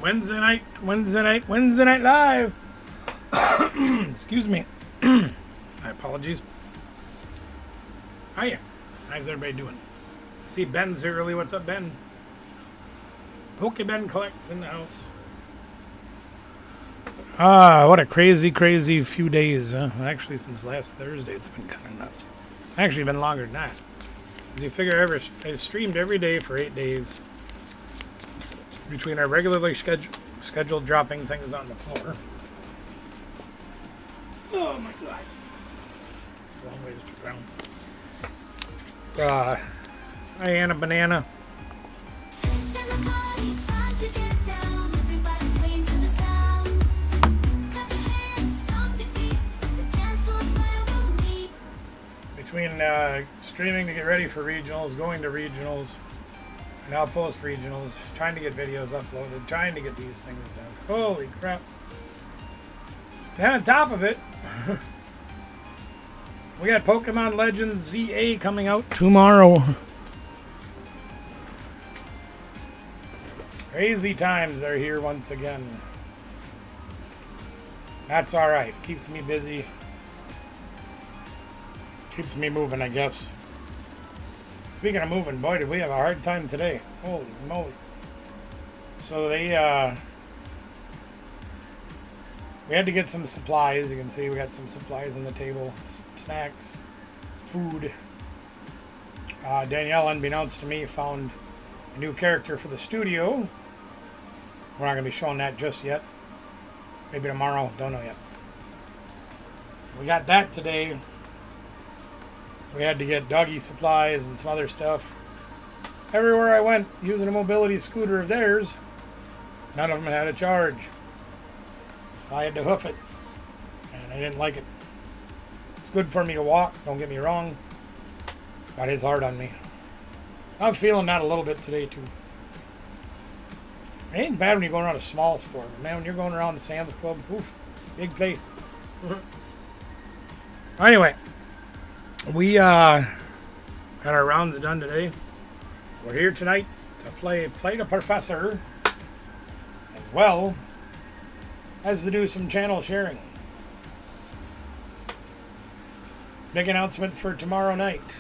Wednesday night live. Excuse me. My apologies. Hiya. How's everybody doing? See, Ben's here early. What's up, Ben? Ben collects in the house. What a crazy few days. Actually, since last Thursday, it's been kind of nuts. Actually, been longer than that. As you figure, I streamed every day for 8 days between our regularly scheduled dropping things on the floor. Oh my God. Long ways to ground. Hi, Anna Banana. Between streaming to get ready for regionals, going to regionals, now post regionals, trying to get videos uploaded, trying to get these things done. Holy crap. And on top of it, we got Pokemon Legends ZA coming out tomorrow. Crazy times are here once again. That's alright. Keeps me busy. Keeps me moving, I guess. Speaking of moving, boy, did we have a hard time today. Holy moly. So we had to get some supplies. You can see we got some supplies on the table. Snacks, food. Danielle, unbeknownst to me, found a new character for the studio. We're not going to be showing that just yet. Maybe tomorrow. Don't know yet. We got that today. We had to get doggy supplies and some other stuff. Everywhere I went using a mobility scooter of theirs, none of them had a charge. So I had to hoof it. And I didn't like it. It's good for me to walk, don't get me wrong. But it's hard on me. I'm feeling that a little bit today too. It ain't bad when you're going around a small store. But man, when you're going around the Sam's Club, oof, big place. Anyway. We got our rounds done today. We're here tonight to play the Professor, as well as to do some channel sharing. Big announcement for tomorrow night.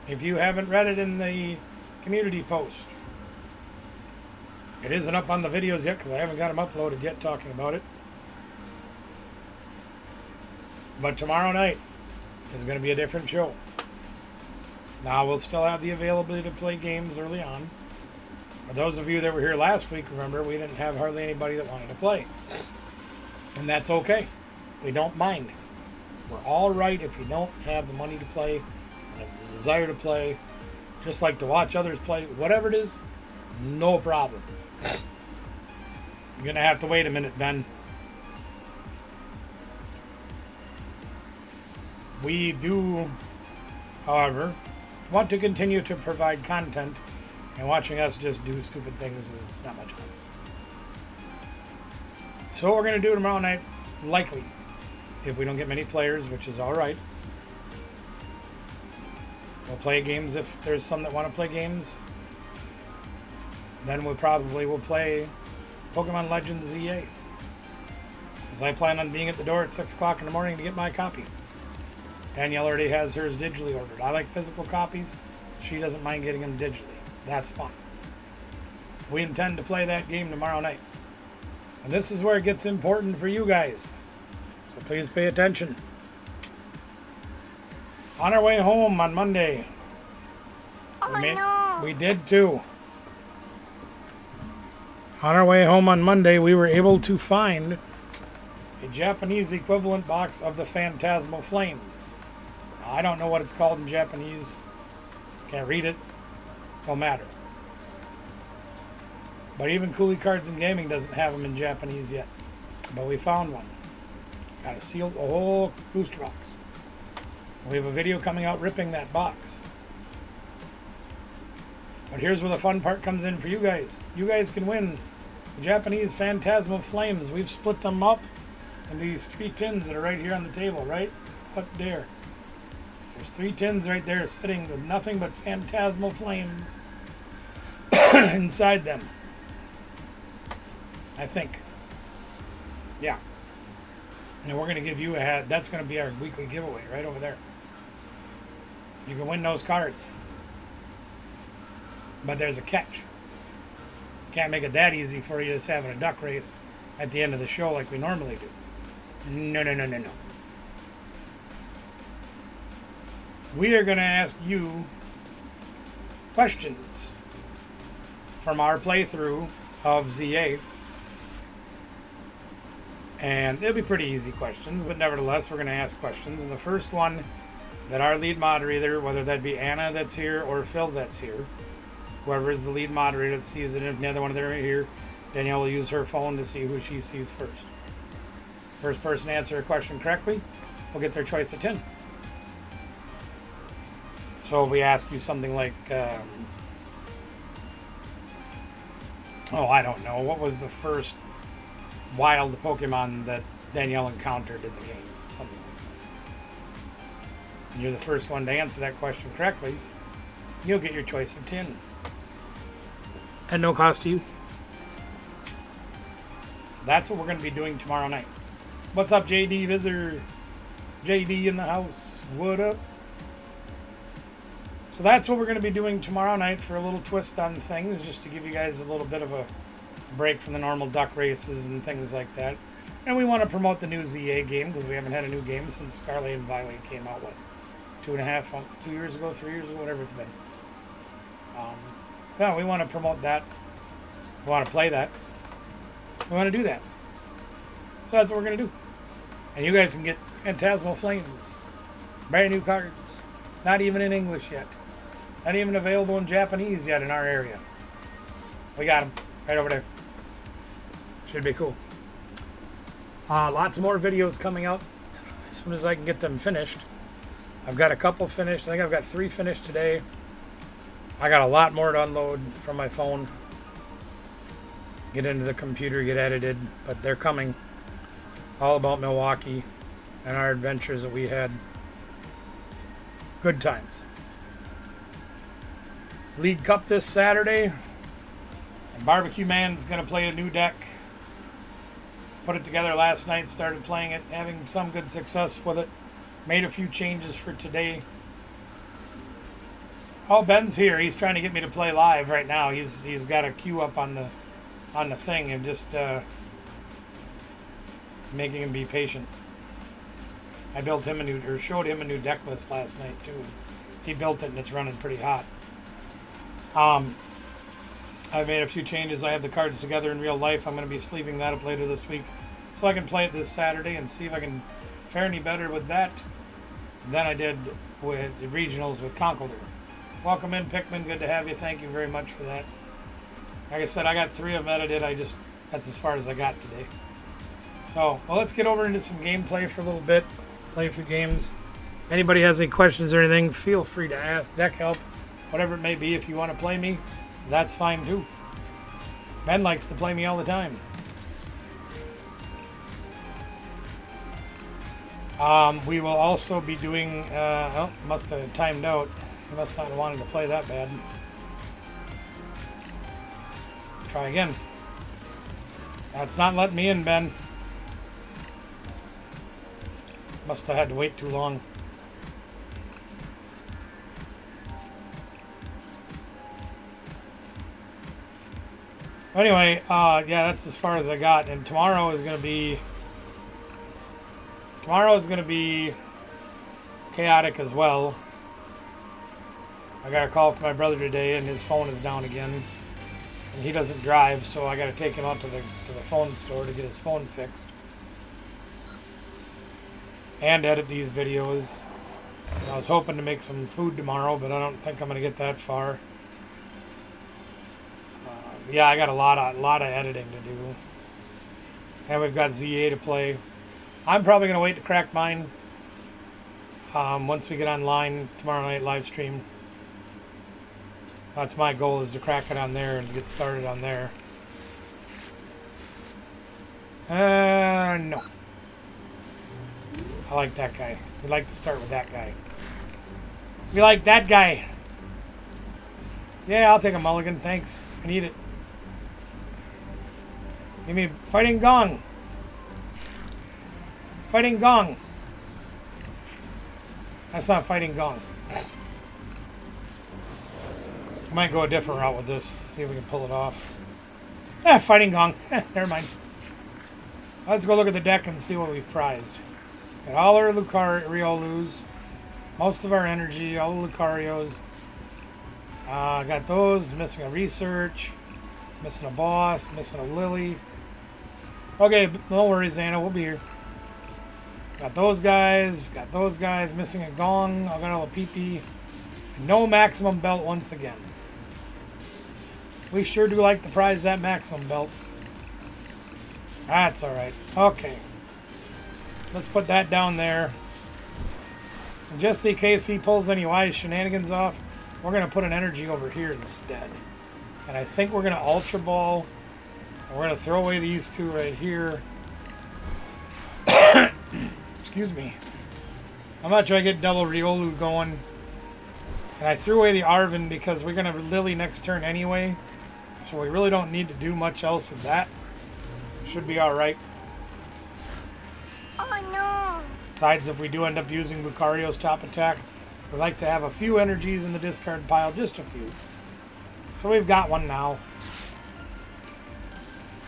If you haven't read it in the community post, it isn't up on the videos yet because I haven't got them uploaded yet talking about it. But tomorrow night is going to be a different show. Now we'll still have the availability to play games early on. For those of you that were here last week, remember we didn't have hardly anybody that wanted to play. And that's okay. We don't mind. We're all right if you don't have the money to play, and the desire to play, just like to watch others play, whatever it is, no problem. You're going to have to wait a minute, Ben. We do, however, want to continue to provide content, and watching us just do stupid things is not much fun. So what we're going to do tomorrow night, likely, if we don't get many players, which is alright, we'll play games if there's some that want to play games. Then we probably will play Pokemon Legends ZA. Because I plan on being at the door at 6 o'clock in the morning to get my copy. Danielle already has hers digitally ordered. I like physical copies. She doesn't mind getting them digitally. That's fine. We intend to play that game tomorrow night. And this is where it gets important for you guys. So please pay attention. On our way home on Monday. We did too. On our way home on Monday, we were able to find a Japanese equivalent box of the Phantasmal Flames. I don't know what it's called in Japanese. Can't read it. Don't matter. But even Cooley Cards and Gaming doesn't have them in Japanese yet. But we found one. Got a whole booster box. We have a video coming out ripping that box. But here's where the fun part comes in for you guys. You guys can win the Japanese Phantasmal Flames. We've split them up in these 3 tins that are right here on the table, right up there. There's 3 tins right there sitting with nothing but Phantasmal Flames inside them. I think. Yeah. And we're going to give you a hat. That's going to be our weekly giveaway right over there. You can win those cards. But there's a catch. Can't make it that easy for you just having a duck race at the end of the show like we normally do. No, no, no, no, no. We are going to ask you questions from our playthrough of ZA. And they'll be pretty easy questions, but nevertheless, we're going to ask questions. And the first one that our lead moderator, whether that be Anna that's here or Phil that's here, whoever is the lead moderator that sees it, and if neither one of them are here, Danielle will use her phone to see who she sees first. First person to answer a question correctly will get their choice of 10. So if we ask you something like, I don't know, what was the first wild Pokemon that Danielle encountered in the game? Something like that. And you're the first one to answer that question correctly, you'll get your choice of 10. At no cost to you. So that's what we're going to be doing tomorrow night. What's up, JD Visitor? JD in the house. What up? So that's what we're going to be doing tomorrow night for a little twist on things, just to give you guys a little bit of a break from the normal duck races and things like that. And we want to promote the new ZA game because we haven't had a new game since Scarlet and Violet came out, 2 years ago, 3 years ago, whatever it's been. We want to promote that. We want to play that. We want to do that. So that's what we're going to do. And you guys can get Phantasmal Flames. Brand new cards. Not even in English yet. Not even available in Japanese yet in our area. We got them right over there. Should be cool. Lots more videos coming out as soon as I can get them finished. I've got a couple finished. I think I've got 3 finished today. I got a lot more to unload from my phone. Get into the computer, get edited. But they're coming. All about Milwaukee and our adventures that we had. Good times. League Cup this Saturday. And Barbecue Man's going to play a new deck. Put it together last night, started playing it, having some good success with it. Made a few changes for today. Oh, Ben's here. He's trying to get me to play live right now. He's got a queue up on the thing and just making him be patient. I showed him a new deck list last night too. He built it and it's running pretty hot. I made a few changes. I have the cards together in real life. I'm going to be sleeving that up later this week so I can play it this Saturday and see if I can fare any better with that than I did with the regionals with Conkeldurr. Welcome in, Pikmin. Good to have you. Thank you very much for that. Like I said, I got 3 of them edited. That's as far as I got today. So, well, let's get over into some gameplay for a little bit. Play a few games. Anybody has any questions or anything, feel free to ask. Deck help, whatever it may be. If you want to play me, that's fine too. Ben likes to play me all the time. We will also be doing, must have timed out. He must not have wanted to play that bad. Let's try again. That's not letting me in, Ben. Must have had to wait too long. Anyway, yeah, that's as far as I got. And tomorrow is going to be chaotic as well. I got a call from my brother today, and his phone is down again. And he doesn't drive, so I got to take him out to the phone store to get his phone fixed. And edit these videos. I was hoping to make some food tomorrow, but I don't think I'm going to get that far. Yeah, I got a lot of editing to do. And we've got ZA to play. I'm probably going to wait to crack mine once we get online tomorrow night live stream. That's my goal, is to crack it on there and get started on there. No. I like that guy. We like to start with that guy. We like that guy. Yeah, I'll take a mulligan. Thanks. I need it. Give me fighting gong. Fighting gong. That's not fighting gong. I might go a different route with this. See if we can pull it off. Fighting gong. Never mind. Let's go look at the deck and see what we've prized. Got all our Riolus, most of our energy, all the Lucarios. Got those. Missing a research. Missing a boss. Missing a Lily. Okay, no worries, Anna. We'll be here. Got those guys. Got those guys. Missing a gong. I got all the PP. No maximum belt once again. We sure do like to prize that maximum belt. That's alright. Okay. Let's put that down there. And just in case he pulls any wise shenanigans off, we're going to put an energy over here instead. And I think we're going to Ultra Ball. And we're going to throw away these two right here. Excuse me. I'm not trying to get double Riolu going. And I threw away the Arven because we're going to Lily next turn anyway. So we really don't need to do much else with that. Should be alright. Oh no! Besides, if we do end up using Lucario's top attack, we like to have a few energies in the discard pile, just a few. So we've got one now.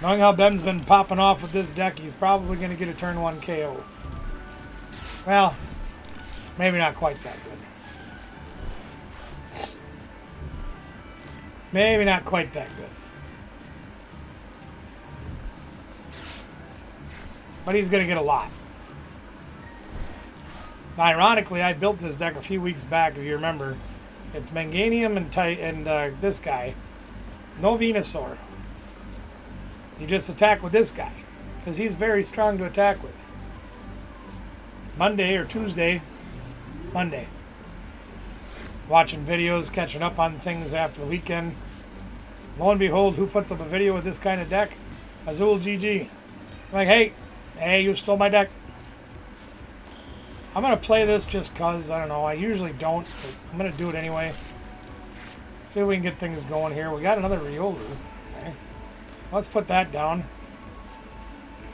Knowing how Ben's been popping off with this deck, he's probably going to get a turn 1 KO. Well, maybe not quite that good. Maybe not quite that good. But he's going to get a lot. Now, ironically, I built this deck a few weeks back, if you remember. It's Manganium and this guy. No Venusaur. You just attack with this guy. Because he's very strong to attack with. Monday or Tuesday. Monday. Watching videos, catching up on things after the weekend. Lo and behold, who puts up a video with this kind of deck? Azul GG. I'm like, hey, you stole my deck. I'm going to play this just because, I don't know, I usually don't, but I'm going to do it anyway. See if we can get things going here. We got another Riolu. Okay. Let's put that down.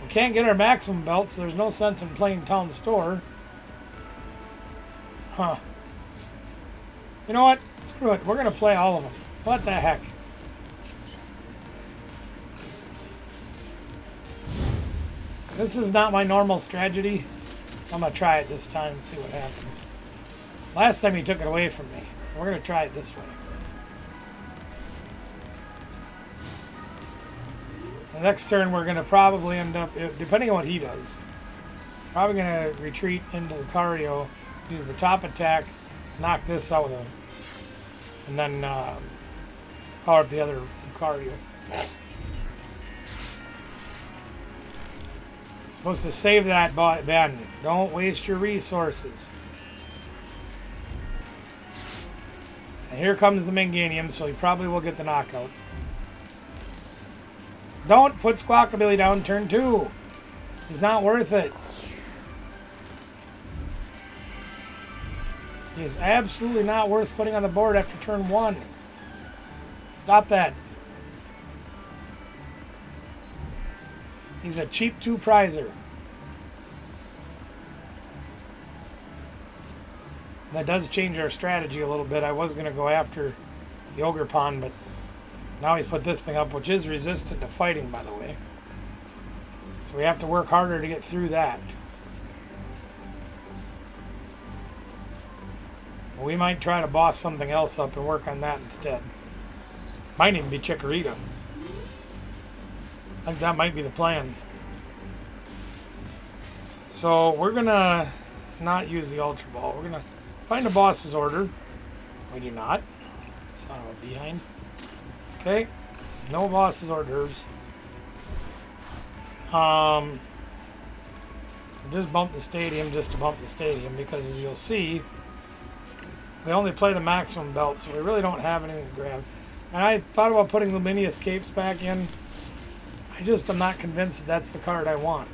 We can't get our maximum belt, so there's no sense in playing Town Store. Huh. You know what? Screw it. We're going to play all of them. What the heck? This is not my normal strategy. I'm going to try it this time and see what happens. Last time he took it away from me. So we're going to try it this way. The next turn we're going to probably end up, depending on what he does, probably going to retreat into Lucario, use the top attack, knock this out with him, and then power up the other Lucario. Supposed to save that, Ben. Don't waste your resources. And here comes the Manganium, so he probably will get the knockout. Don't put Squawkabilly down turn 2. He's not worth it. He is absolutely not worth putting on the board after turn 1. Stop that. He's a cheap 2-prizer. That does change our strategy a little bit. I was going to go after the Ogre Pond, but now he's put this thing up, which is resistant to fighting, by the way. So we have to work harder to get through that. We might try to boss something else up and work on that instead. Might even be Chikorita. I think that might be the plan. So we're going to not use the Ultra Ball. We're going to find a boss's order. We do not. Son of a behind. Okay. No boss's orders. Just bump the stadium just to bump the stadium because as you'll see, we only play the maximum belt, so we really don't have anything to grab. And I thought about putting Luminous Capes back in. I just am not convinced that that's the card I want.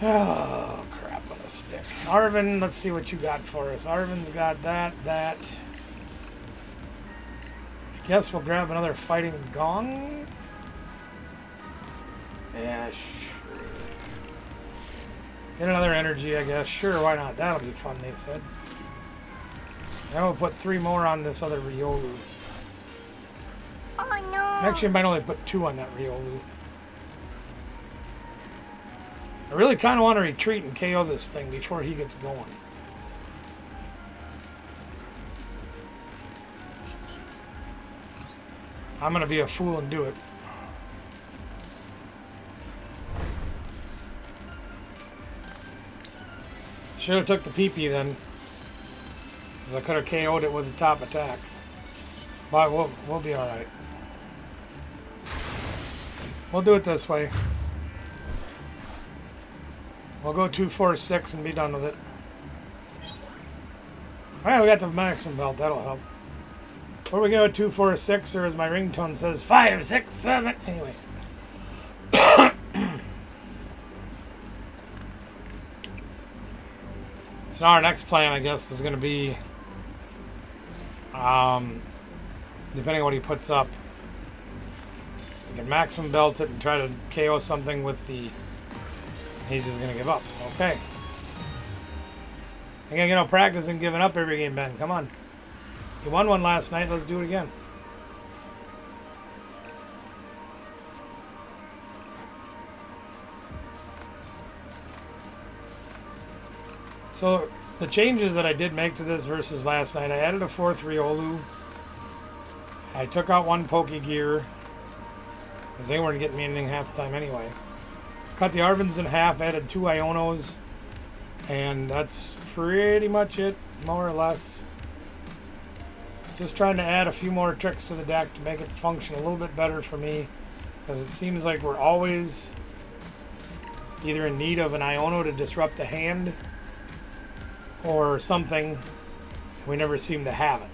Oh, crap on a stick. Arven, let's see what you got for us. Arven's got that. I guess we'll grab another Fighting Gong. Yeah, sure. Get another energy, I guess. Sure, why not? That'll be fun, they said. Now we'll put 3 more on this other Riolu. Oh no! Actually, I might only put 2 on that Riolu. I really kind of want to retreat and KO this thing before he gets going. I'm going to be a fool and do it. Should have took the PP then. Because I could have KO'd it with the top attack. But we'll be alright. We'll do it this way. We'll go 2, 4, 6 and be done with it. Alright, we got the maximum belt. That'll help. Where we go, 2, 4, 6, or as my ringtone says, 5, 6, 7. Anyway. So our next plan, I guess, is going to be, depending on what he puts up, we can maximum belt it and try to KO something with the. He's just going to give up. Okay. I ain't no practice in giving up every game, Ben. Come on. You won one last night. Let's do it again. So the changes that I did make to this versus last night, I added a 4th Riolu. I took out 1 Pokegear because they weren't getting me anything half the time anyway. Cut the Arvins in half, added 2 Ionos, and that's pretty much it, more or less. Just trying to add a few more tricks to the deck to make it function a little bit better for me, because it seems like we're always either in need of an Iono to disrupt the hand or something. We never seem to have it.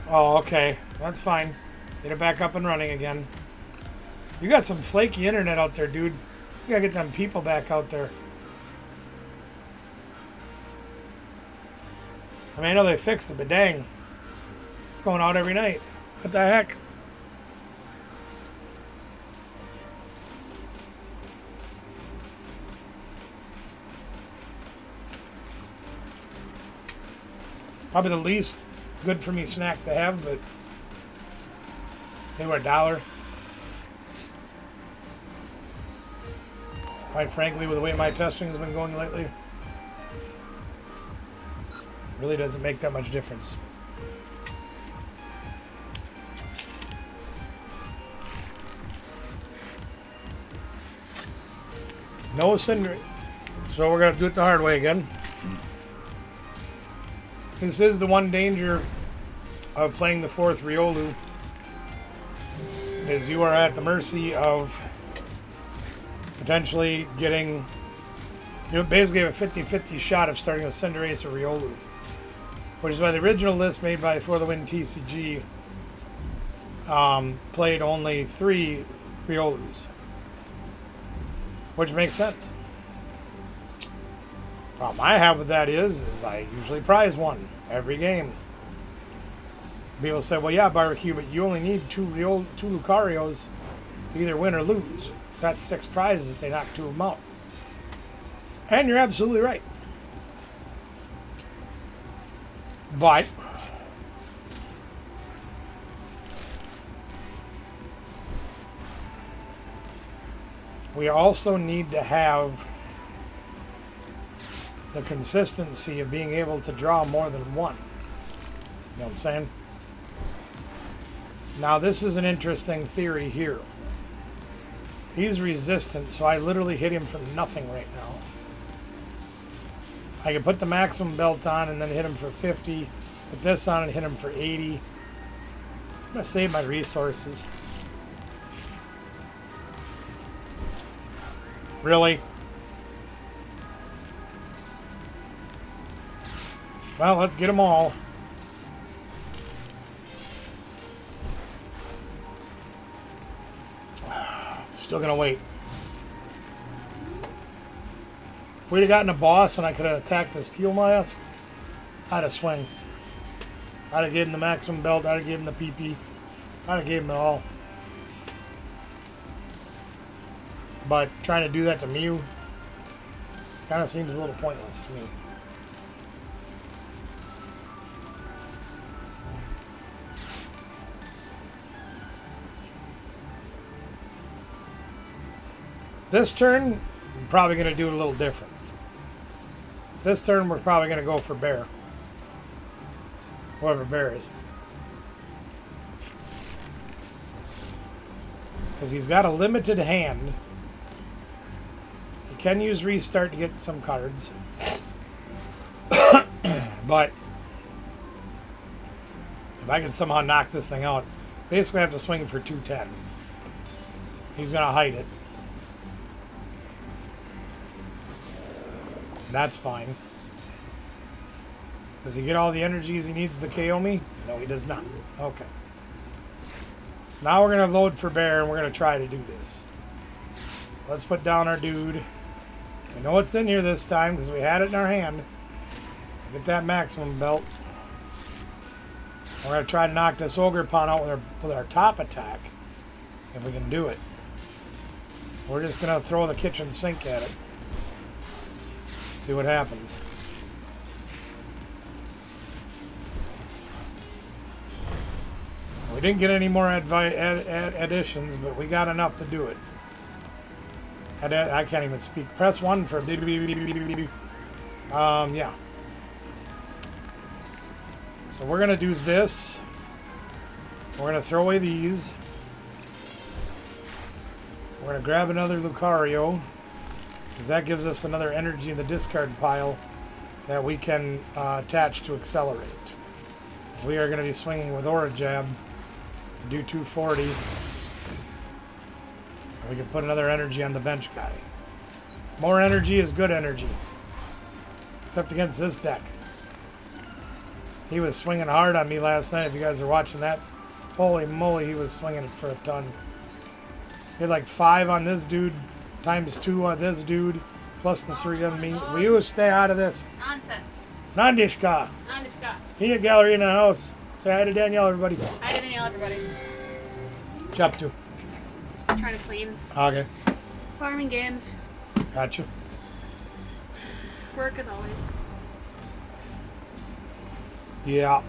Oh, okay. That's fine. Get it back up and running again. You got some flaky internet out there, dude. You gotta get them people back out there. I mean, I know they fixed it, but dang. It's going out every night. What the heck? Probably the least good for me snack to have, but they were $1. Quite frankly, with the way my testing has been going lately, really doesn't make that much difference. No Cinderace. So we're going to do it the hard way again. This is the one danger of playing the 4th Riolu, is you are at the mercy of potentially getting, you basically have a 50-50 shot of starting with Cinderace or Riolu, which is why the original list made by For the Win TCG played only 3 Riolus, which makes sense. Problem I have with that is I usually prize one every game. People say, well, yeah, Barbecue, but you only need 2 Lucarios to either win or lose. So that's 6 prizes if they knock 2 of them out. And you're absolutely right. But we also need to have the consistency of being able to draw more than one. You know what I'm saying? Now, this is an interesting theory here. He's resistant, so I literally hit him for nothing right now. I could put the maximum belt on and then hit him for 50. Put this on and hit him for 80. I'm going to save my resources. Really? Well, let's get them all. Still gonna wait. If we'd have gotten a boss and I could have attacked the Steel Mask, I'd have swung. I'd have given him the maximum belt, I'd have given him the PP. I'd have gave him it all. But trying to do that to Mew kind of seems a little pointless to me. This turn, I'm probably going to do it a little different. This turn, we're probably going to go for Bear. Whoever Bear is. Because he's got a limited hand. He can use Restart to get some cards. But if I can somehow knock this thing out, basically I have to swing for 210. He's going to hide it. That's fine. Does he get all the energies he needs to KO me? No, he does not. Okay. So now we're going to load for Bear, and we're going to try to do this. So let's put down our dude. We know what's in here this time because we had it in our hand. Get that maximum belt. We're going to try to knock this Ogre Pawn out with our top attack, if we can do it. We're just going to throw the kitchen sink at it. See what happens. We didn't get any more additions, but we got enough to do it. I can't even speak. Press 1 for... yeah. So we're going to do this. We're going to throw away these. We're going to grab another Lucario, because that gives us another energy in the discard pile that we can attach to accelerate. We are going to be swinging with Aura Jab to do 240. And we can put another energy on the bench guy. More energy is good energy. Except against this deck. He was swinging hard on me last night. If you guys are watching that, holy moly, he was swinging it for a ton. He had like 5 on this dude, times 2 on this dude, plus the 3 on me. Will you stay out of this? Nonsense. Nandishka. Nonsense. Peanut Gallery in the house. Say hi to Danielle, everybody. Hi to Danielle, everybody. What you up to? Just trying to clean. Okay. Farming games. Gotcha. Work as always. Yeah.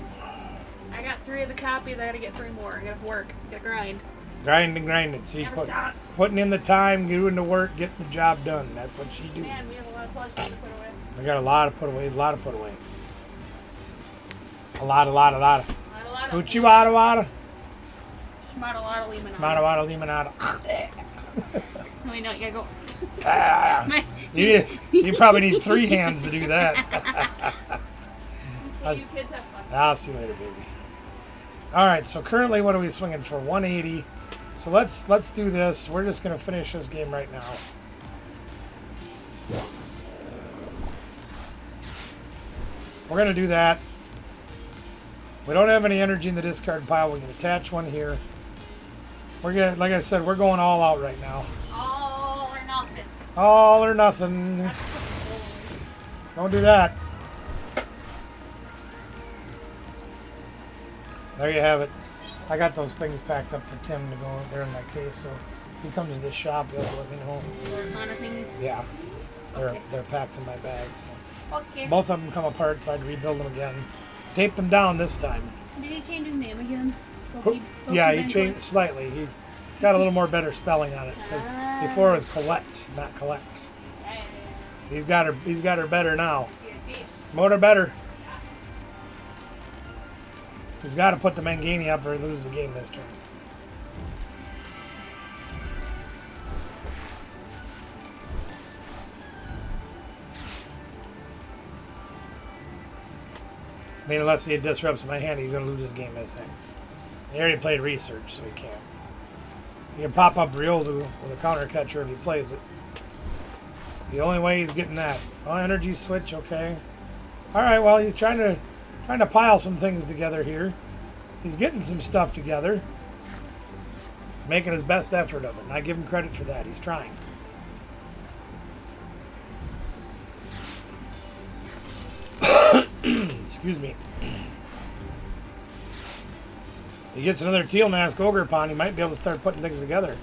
I got 3 of the copies. I gotta get 3 more. I gotta work. Gotta grind. Grind and grind it. See, putting in the time, doing the work, getting the job done. That's what she do. Man, we have a lot of plushies to put away. We got a lot of put away. A lot of put away. A lot of. Uchi wada wada. Shmata lada limonada. Wada wada limonada. Wait, no, you gotta go. You probably need 3 hands to do that. Okay, you kids have fun. I'll see you later, baby. All right, so currently what are we swinging for? 180. So let's do this. We're just going to finish this game right now. We're going to do that. We don't have any energy in the discard pile. We can attach one here. We're gonna, like I said, we're going all out right now. All or nothing. All or nothing. Don't do that. There you have it. I got those things packed up for Tim to go there in my case, so if he comes to the shop, he'll let me know. Kind of things. Yeah, they're packed in my bag. So Okay. both of them come apart, so I'd rebuild them again. Tape them down this time. Did he change his name again? Yeah, he changed slightly. He got a little more better spelling on it. 'Cause before it was Colette, not Collect. So he's got her better now. Motor better. He's got to put the Mangini up or lose the game this turn. I mean, unless he disrupts my hand, he's going to lose his game this time. He already played Research, so he can't. He can pop up Riolu with a counter catcher if he plays it. The only way he's getting that. Oh, energy switch, okay. Alright, well, he's trying to pile some things together here. He's getting some stuff together. He's making his best effort of it, and I give him credit for that. He's trying. Excuse me. He gets another Teal Mask Ogre Pawn, he might be able to start putting things together.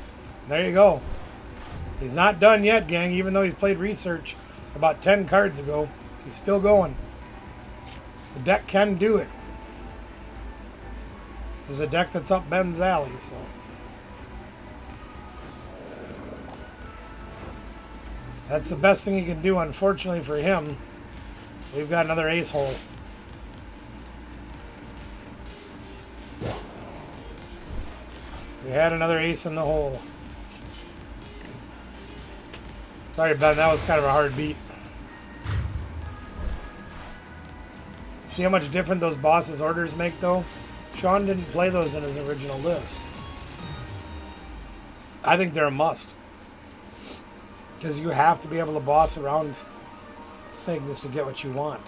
There you go. He's not done yet, gang, even though he's played research about 10 cards ago. He's still going. The deck can do it. This is a deck that's up Ben's alley, so. That's the best thing he can do, unfortunately for him. We've got another ace hole. We had another ace in the hole. Sorry, Ben, that was kind of a hard beat. See how much different those boss's orders make, though? Sean didn't play those in his original list. I think they're a must. Because you have to be able to boss around things to get what you want.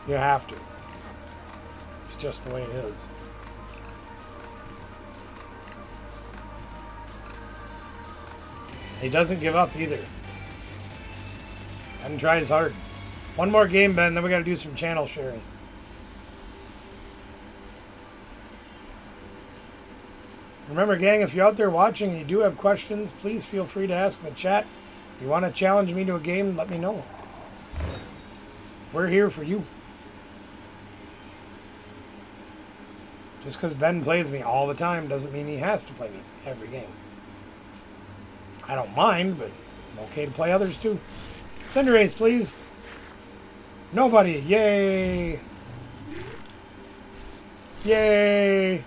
You have to. It's just the way it is. He doesn't give up either. And tries hard. One more game, Ben, then we got to do some channel sharing. Remember, gang, if you're out there watching and you do have questions, please feel free to ask in the chat. If you want to challenge me to a game, let me know. We're here for you. Just because Ben plays me all the time doesn't mean he has to play me every game. I don't mind, but I'm okay to play others too. Sender ace, please. Nobody. Yay. Yay.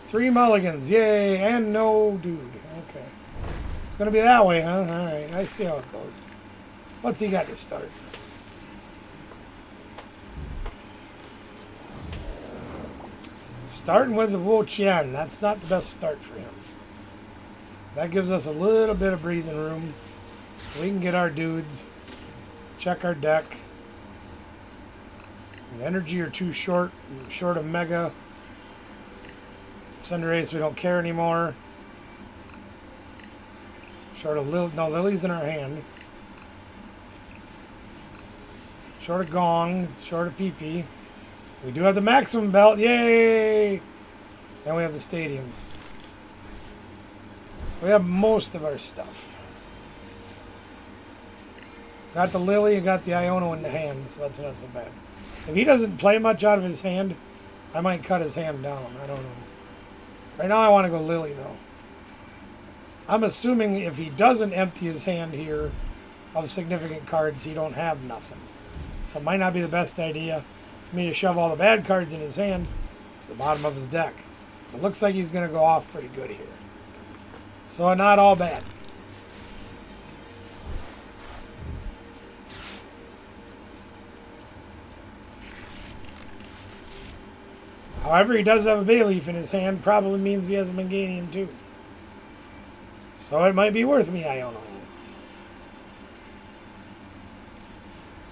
3 mulligans. Yay. And no dude. Okay. It's going to be that way, huh? All right. I see how it goes. What's he got to start? Starting with the Wu Qian. That's not the best start for him. That gives us a little bit of breathing room. So we can get our dudes. Check our deck. The energy are too short. Short of Mega. Cinderace, we don't care anymore. Short of Lily. No, Lily's in our hand. Short of Gong. Short of PP. We do have the maximum belt. Yay! And we have the stadiums. We have most of our stuff. Got the Lily and got the Iono in the hand, so that's not so bad. If he doesn't play much out of his hand, I might cut his hand down. I don't know. Right now I want to go Lily, though. I'm assuming if he doesn't empty his hand here of significant cards, he don't have nothing. So it might not be the best idea for me to shove all the bad cards in his hand to the bottom of his deck. It looks like he's going to go off pretty good here. So not all bad. However, he does have a Bayleaf in his hand. Probably means he has a Meganium too. So it might be worth me Ionoing it.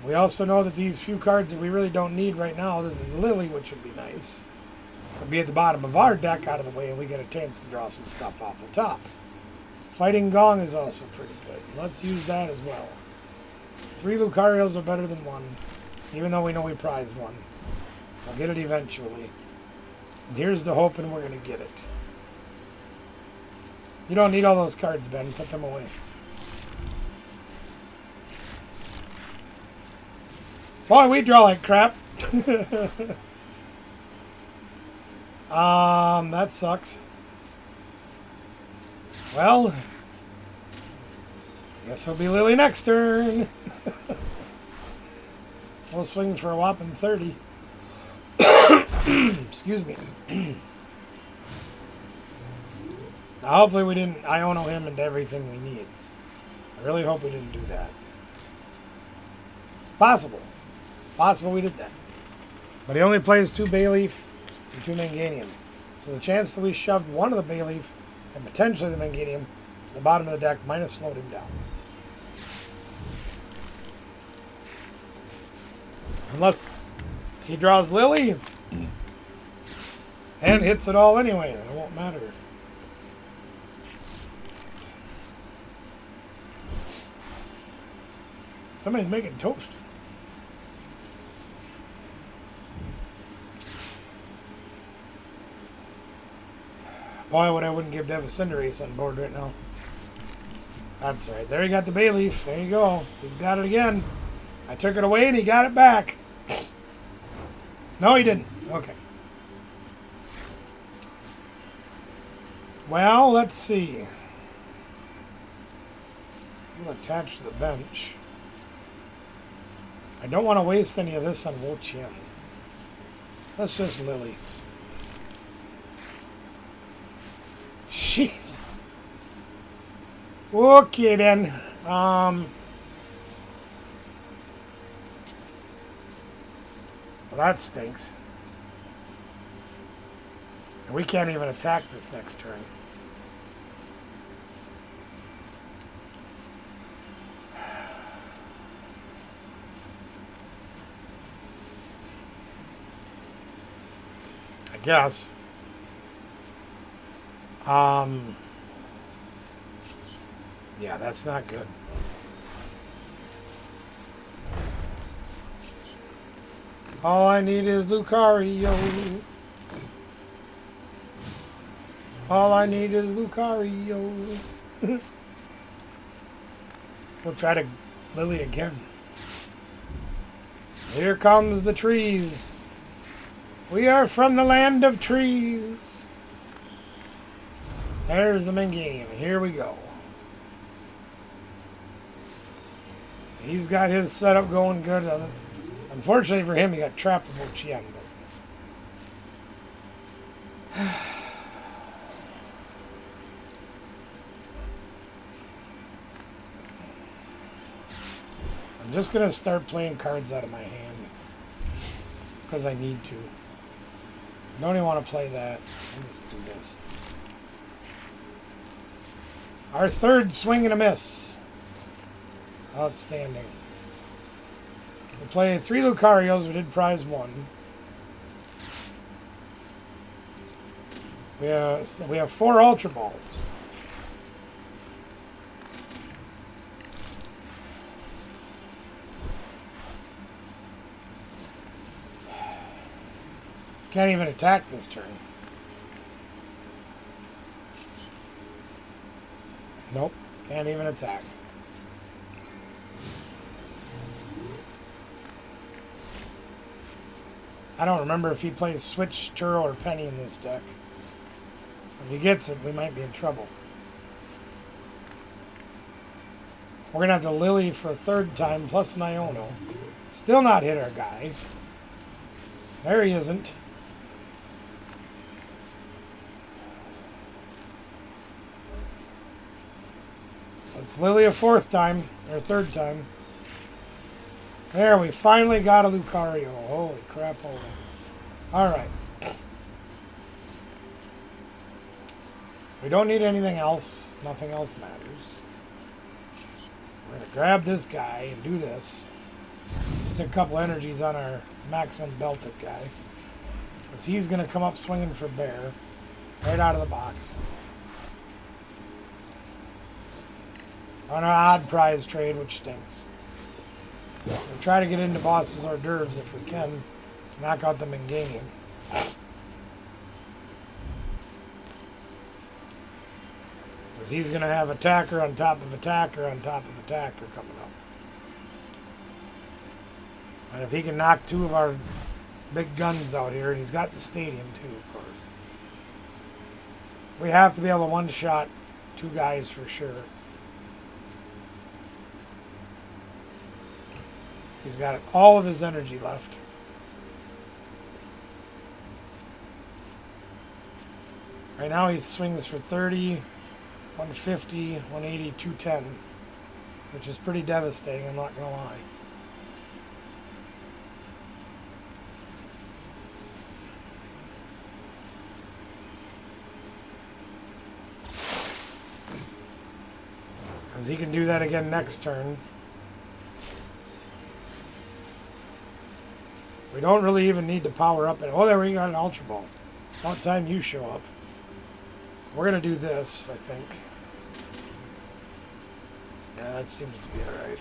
We also know that these few cards that we really don't need right now, other than Lily, which would be nice, would be at the bottom of our deck out of the way, and we get a chance to draw some stuff off the top. Fighting Gong is also pretty good. Let's use that as well. 3 Lucarios are better than 1, even though we know we prized one. We'll get it eventually. And here's the hope, and we're going to get it. You don't need all those cards, Ben. Put them away. Boy, we draw like crap. That sucks. Well, I guess it'll be Lily next turn. We'll swing for a whopping 30. Excuse me. Now, hopefully we didn't Iono him into everything we need. I really hope we didn't do that. Possible. Possible we did that. But he only plays 2 Bayleaf and 2 Meganium. So the chance that we shoved one of the Bayleaf and potentially the Meganium to the bottom of the deck might have slowed him down. Unless he draws Lily and hits it all anyway, then it won't matter. Somebody's making toast. Boy, what I wouldn't give Dev a Cinderace on board right now. That's right. There you got the Bayleaf. There you go. He's got it again. I took it away and he got it back. No, he didn't. Okay. Well, let's see. We'll attach to the bench. I don't want to waste any of this on Wo-Chien. Let's just Lily. Jeez. Okay then. Well, that stinks. We can't even attack this next turn. I guess. Yeah, that's not good. All I need is Lucario. All I need is Lucario. We'll try to Lily again. Here comes the trees. We are from the land of trees. There's the main game. Here we go. He's got his setup going good. Unfortunately for him, he got trapped with Wo-Chien. I'm just going to start playing cards out of my hand. It's because I need to. I don't even want to play that. I'll just do this. Our third swing and a miss. Outstanding. We play 3 Lucarios. We did prize 1. We have 4 Ultra Balls. Can't even attack this turn. Nope, can't even attack. I don't remember if he plays Switch, Churro, or Penny in this deck. If he gets it, we might be in trouble. We're going to have to Lily for a 3rd time, plus an Iono. Still not hit our guy. There he isn't. Let's Lily a 4th time, or 3rd time. There, we finally got a Lucario. Holy crap, holy. Alright. We don't need anything else. Nothing else matters. We're going to grab this guy and do this. Stick a couple energies on our maximum belted guy. Because he's going to come up swinging for bear. Right out of the box. On an odd prize trade, which stinks. We'll try to get into boss's hors d'oeuvres if we can. Knock out the Manganium. Because he's going to have attacker on top of attacker on top of attacker coming up. And if he can knock 2 of our big guns out here, and he's got the stadium too, of course. We have to be able to one-shot 2 guys for sure. He's got all of his energy left. Right now he swings for 30, 150, 180, 210. Which is pretty devastating, I'm not going to lie. Because he can do that again next turn. We don't really even need to power up. Oh, there we got an Ultra Ball. About time you show up. So we're going to do this, I think. Yeah, that seems to be alright.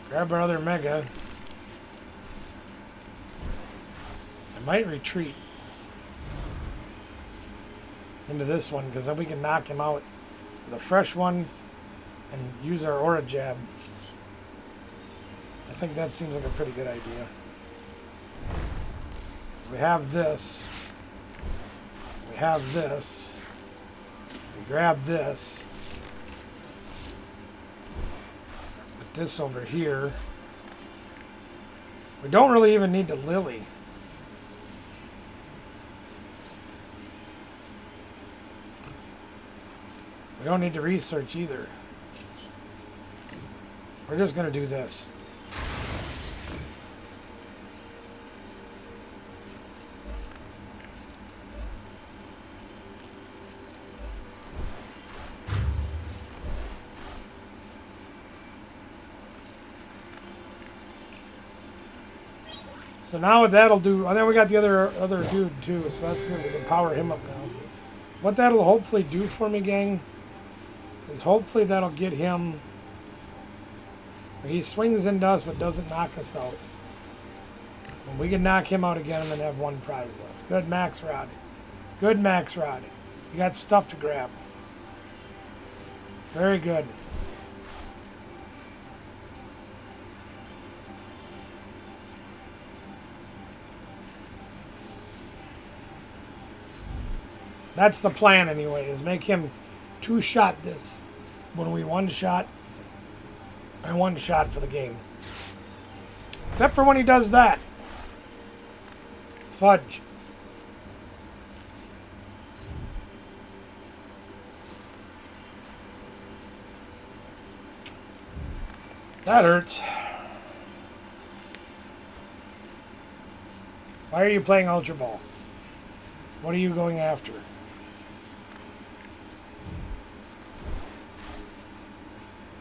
Grab our other Mega. I might retreat. into this one, because then we can knock him out with a fresh one and use our aura jab. I think that seems like a pretty good idea. So we have this. We have this. We grab this. Put this over here. We don't really even need to Lily. We don't need to research either. We're just going to do this. So now what that'll do, and then we got the other dude too, so that's good. We can power him up now. What that'll hopefully do for me, gang, is hopefully that'll get him. He swings into us but doesn't knock us out. And we can knock him out again and then have one prize left. Good Max Rod. Good Max Rod. You got stuff to grab. Very good. That's the plan anyway, is make him two-shot this when we one-shot and one-shot for the game. Except for when he does that. Fudge. That hurts. Why are you playing Ultra Ball? What are you going after?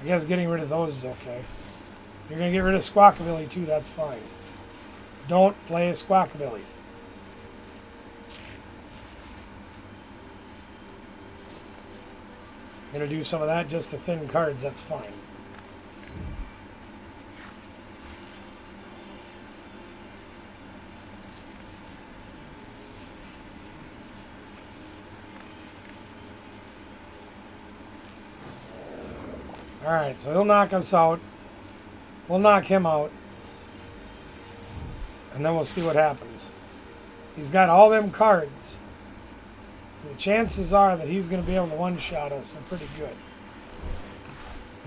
I guess getting rid of those is okay. You're going to get rid of Squawkabilly too, that's fine. Don't play a Squawkabilly. Going to do some of that just to thin cards, that's fine. Alright, so he'll knock us out. We'll knock him out. And then we'll see what happens. He's got all them cards. So the chances are that he's going to be able to one-shot us are pretty good.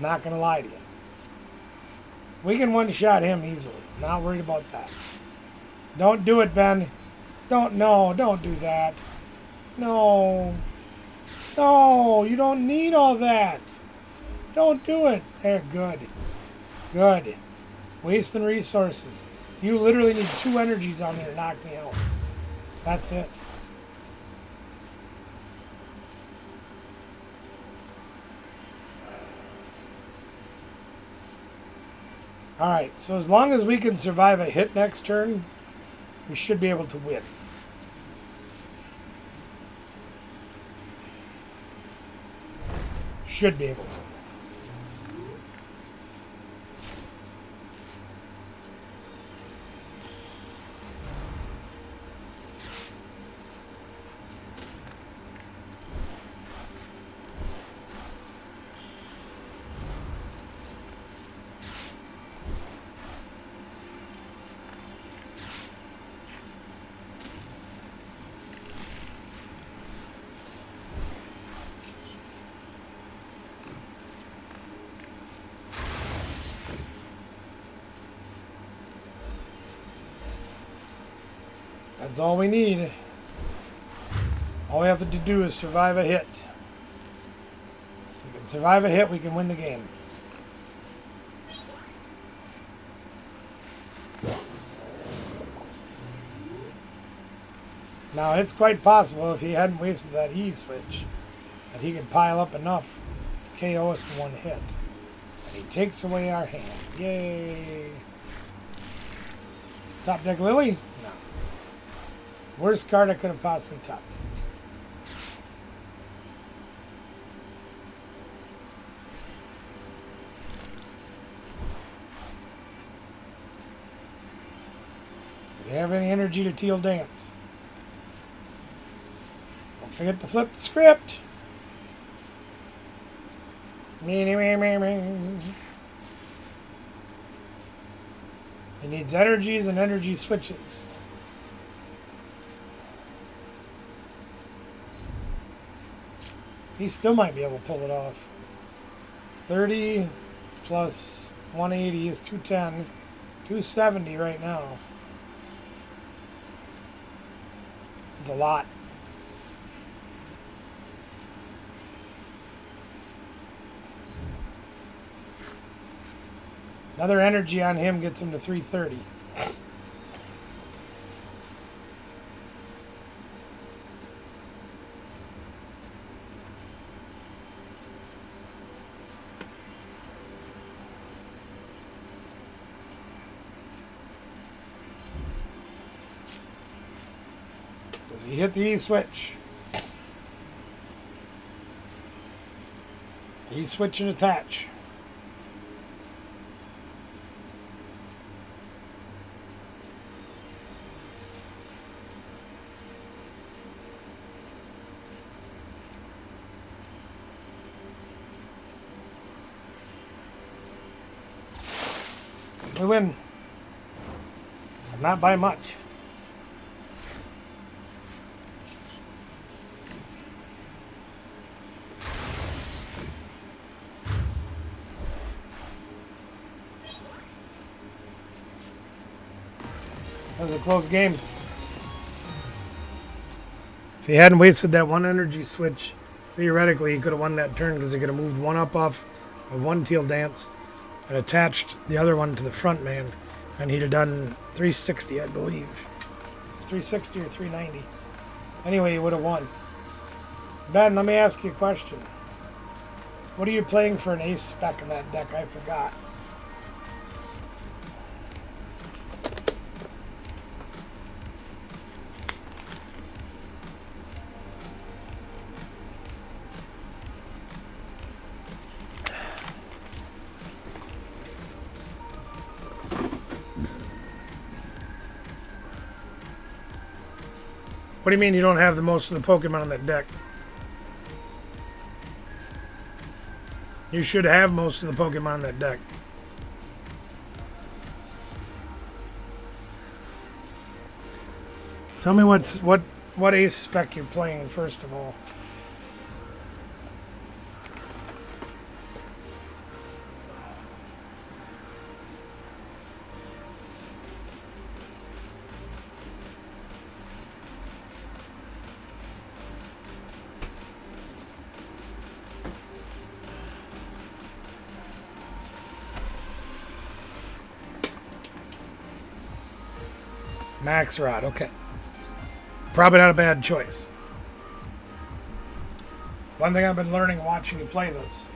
Not going to lie to you. We can one-shot him easily. Not worried about that. Don't do it, Ben. Don't do that. No. No, you don't need all that. Don't do it. There, good. Good. Wasting resources. You literally need 2 energies on there to knock me out. That's it. Alright, so as long as we can survive a hit next turn, we should be able to win. Should be able to. That's all we need. All we have to do is survive a hit. If we can survive a hit, we can win the game. Now, it's quite possible if he hadn't wasted that E switch that he could pile up enough to KO us in one hit. And he takes away our hand. Yay! Top deck Lily? No. Worst card I could have possibly top decked. Does he have any energy to Teal Dance? Don't forget to flip the script. He needs energies and energy switches. He still might be able to pull it off. 30 plus 180 is 210. 270 right now. It's a lot. Another energy on him gets him to 330. Does he hit the E switch? E switch and attach. We win. Not by much. That was a close game. If he hadn't wasted that one energy switch, theoretically he could have won that turn because he could have moved one up off of one teal dance and attached the other one to the front man, and he'd have done 360, I believe. 360 or 390. Anyway, he would have won. Ben, let me ask you a question. What are you playing for an ace spec in that deck? I forgot. What do you mean you don't have the most of the Pokemon on that deck? You should have most of the Pokemon on that deck. Tell me what ace spec you're playing first of all. Max Rod, okay. Probably not a bad choice. One thing I've been learning watching you play this,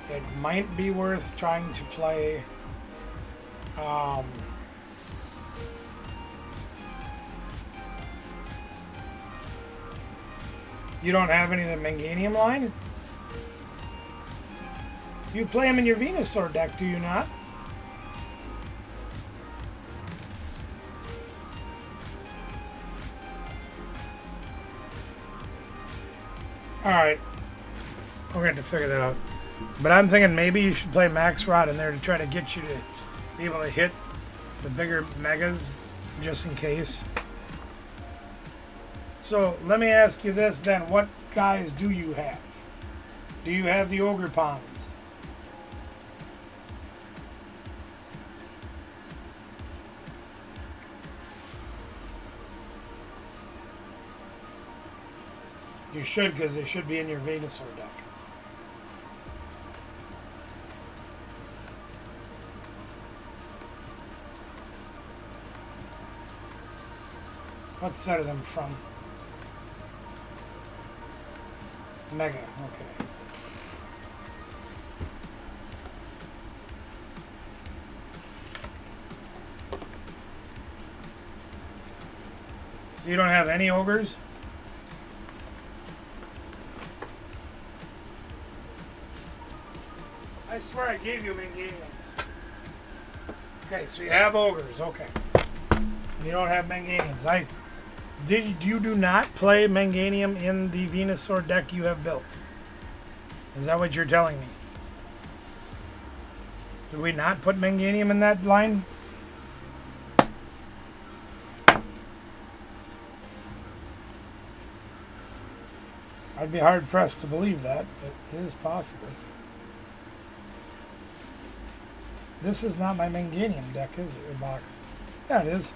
it might be worth trying to play you don't have any of the Meganium line? You play them in your Venusaur deck, do you not? Alright. We're going to have to figure that out. But I'm thinking maybe you should play Max Rod in there to try to get you to be able to hit the bigger megas just in case. So let me ask you this, Ben. What guys do you have? Do you have the Ogre Ponds? You should, because they should be in your Venusaur deck. What set are them from? Mega, okay. So you don't have any ogres? I swear I gave you Meganiums. Okay, so you have ogres, okay. You don't have Meganiums. You do not play Manganium in the Venusaur deck you have built? Is that what you're telling me? Did we not put Manganium in that line? I'd be hard pressed to believe that, but it is possible. This is not my Manganium deck, is it? Or box? Yeah, it is.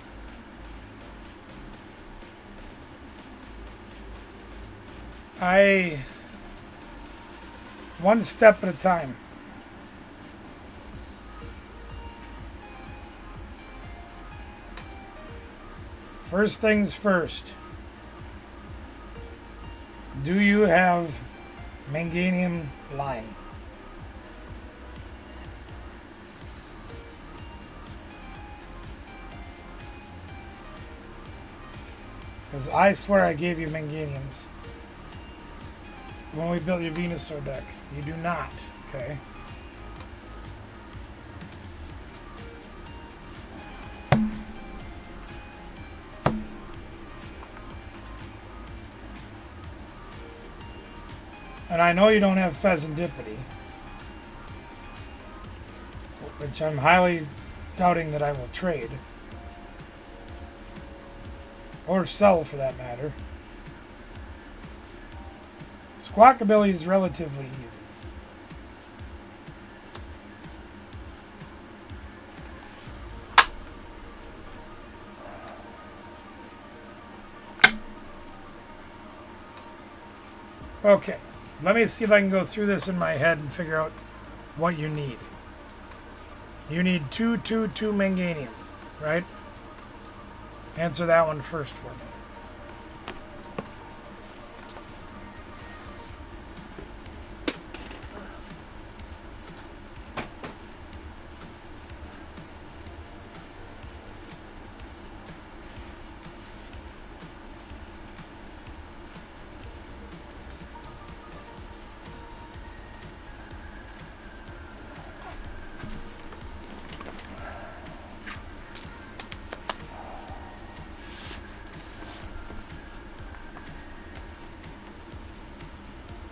One step at a time. First things first. Do you have Manganium line? Because I swear I gave you Manganiums when we built your Venusaur deck. You do not, okay? And I know you don't have Pheasantipity, which I'm highly doubting that I will trade. Or sell, for that matter. Squawkabilly is relatively easy. Okay, let me see if I can go through this in my head and figure out what you need. You need 2 Manganium, right? Answer that one first for me.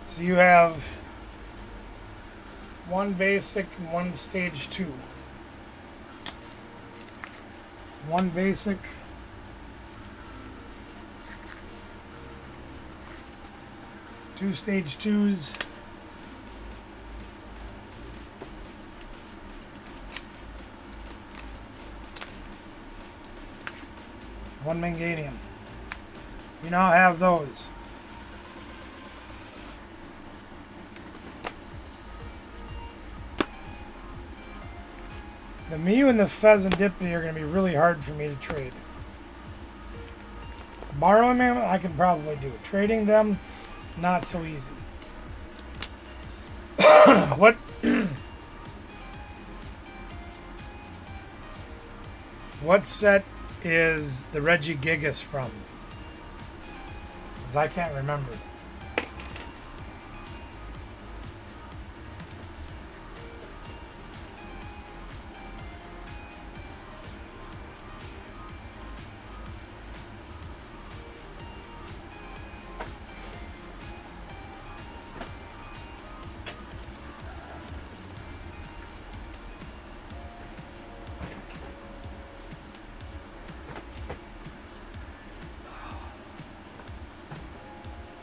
So you have 1 basic and 1 stage 2. 1 basic. 2 stage 2s. One Manganium. You now have those. The Mew and the Pheasantipity are going to be really hard for me to trade. Borrowing them, I can probably do it. Trading them, not so easy. What? What set is the Regigigas from? Because I can't remember.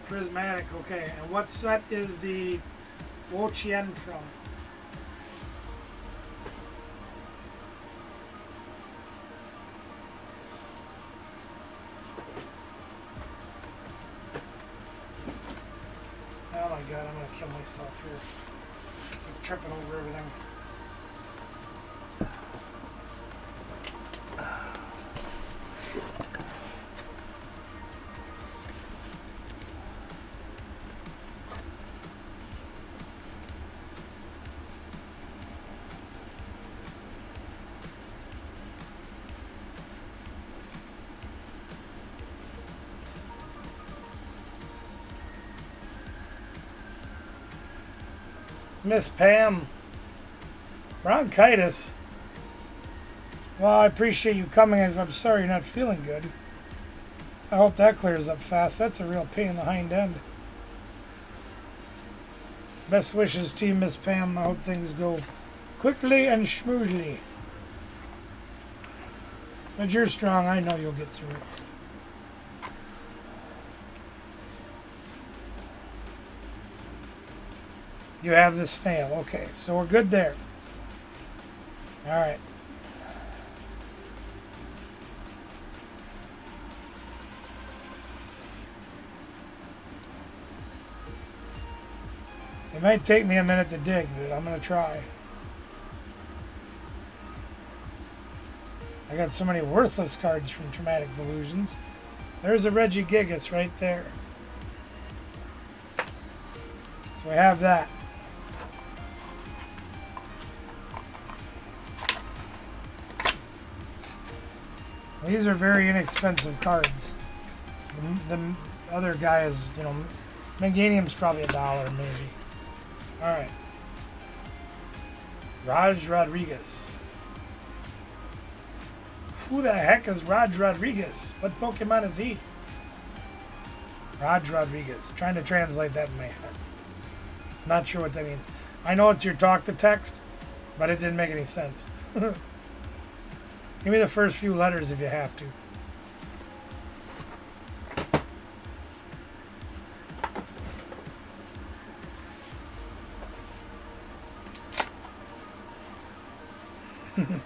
Prismatic, okay. And what set is the Wo-Chien from? Oh my god, I'm gonna kill myself here. I'm tripping over everything. Miss Pam. Bronchitis. Well, I appreciate you coming. I'm sorry you're not feeling good. I hope that clears up fast. That's a real pain in the hind end. Best wishes, Team Miss Pam. I hope things go quickly and smoothly. But you're strong. I know you'll get through it. You have the snail. Okay, so we're good there. All right. It might take me a minute to dig, but I'm going to try. I got so many worthless cards from Traumatic Delusions. There's a Regigigas right there. So we have that. These are very inexpensive cards. The other guy is, you know, Meganium's probably $1 maybe. Alright. Raj Rodriguez. Who the heck is Raj Rodriguez? What Pokemon is he? Raj Rodriguez. Trying to translate that in my head. Not sure what that means. I know it's your talk to text, but it didn't make any sense. Give me the first few letters if you have to.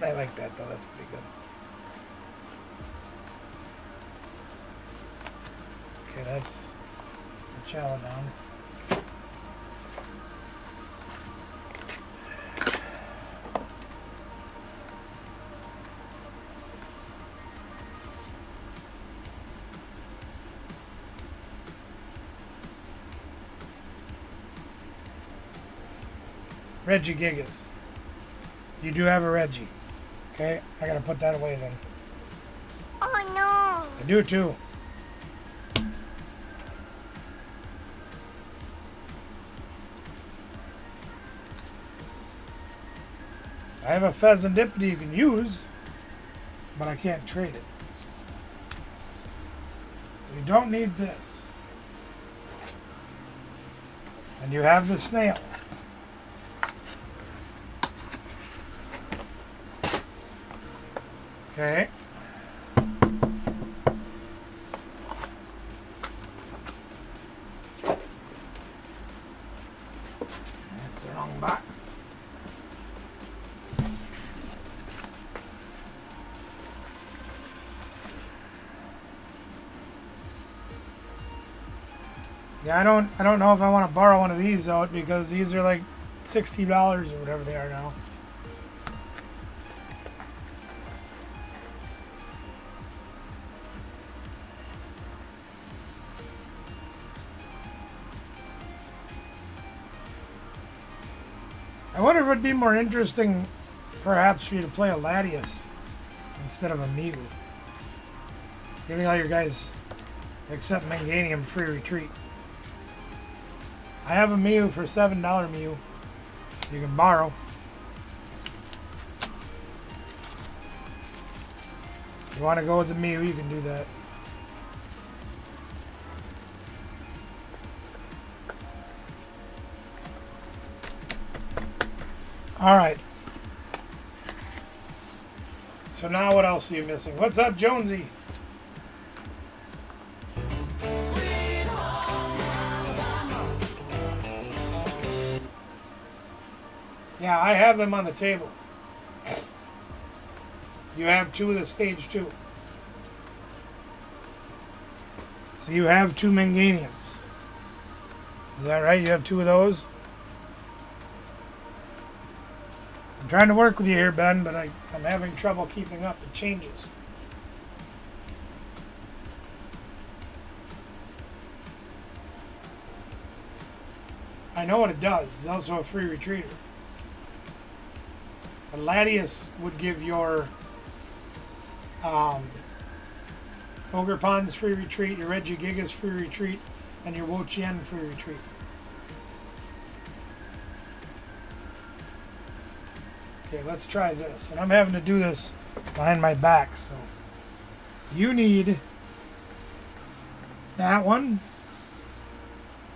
I like that though, that's pretty good. Okay, that's a Chaladon. Regigigas. You do have a Reggie. Okay, I gotta put that away then. Oh no! I do too. I have a Pheasantipity you can use, but I can't trade it. So you don't need this. And you have the snail. Okay. That's the wrong box. Yeah, I don't know if I want to borrow one of these out because these are like $60 or whatever they are now. I wonder if it would be more interesting, perhaps, for you to play a Latias instead of a Mew. Giving all your guys, except Meganium, free retreat. I have a Mew for $7 Mew. You can borrow. If you want to go with the Mew, you can do that. All right. So now what else are you missing? What's up, Jonesy? Yeah, I have them on the table. You have 2 of the stage 2. So you have 2 Meganiums. Is that right? You have 2 of those? I'm trying to work with you here, Ben, but I'm having trouble keeping up. It changes. I know what it does. It's also a free retreater. But Latias would give your Ogerpon's free retreat, your Regigigas free retreat, and your Wo-Chien free retreat. Okay, let's try this. And I'm having to do this behind my back, so you need That one.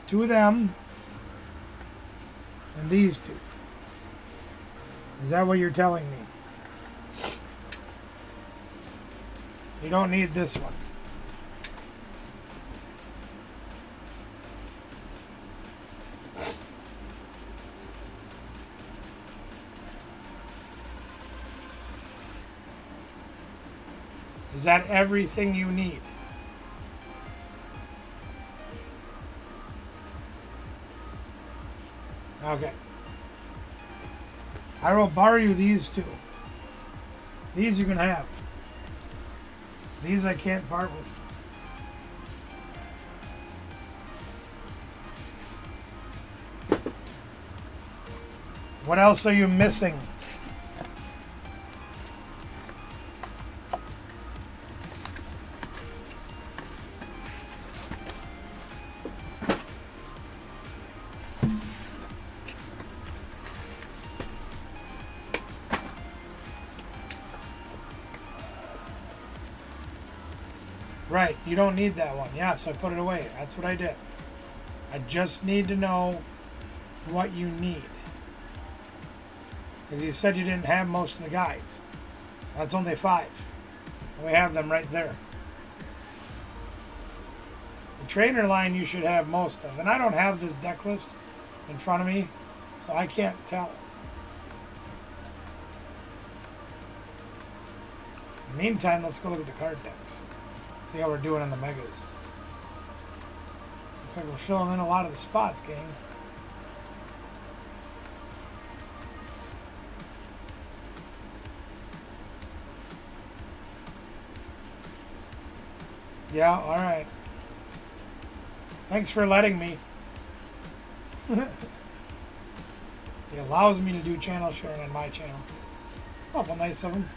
2 of them. And these 2. Is that what you're telling me? You don't need this one. Is that everything you need? Okay. I will borrow you these 2. These you can have. These I can't part with. What else are you missing? Right, you don't need that one. Yeah, so I put it away. That's what I did. I just need to know what you need. Because you said you didn't have most of the guys. That's only 5. We have them right there. The trainer line you should have most of. And I don't have this deck list in front of me, so I can't tell. In the meantime, let's go look at the card decks. See how we're doing on the megas. Looks like we're filling in a lot of the spots, gang. Yeah, alright. Thanks for letting me. It allows me to do channel sharing on my channel. It's awful nice of them.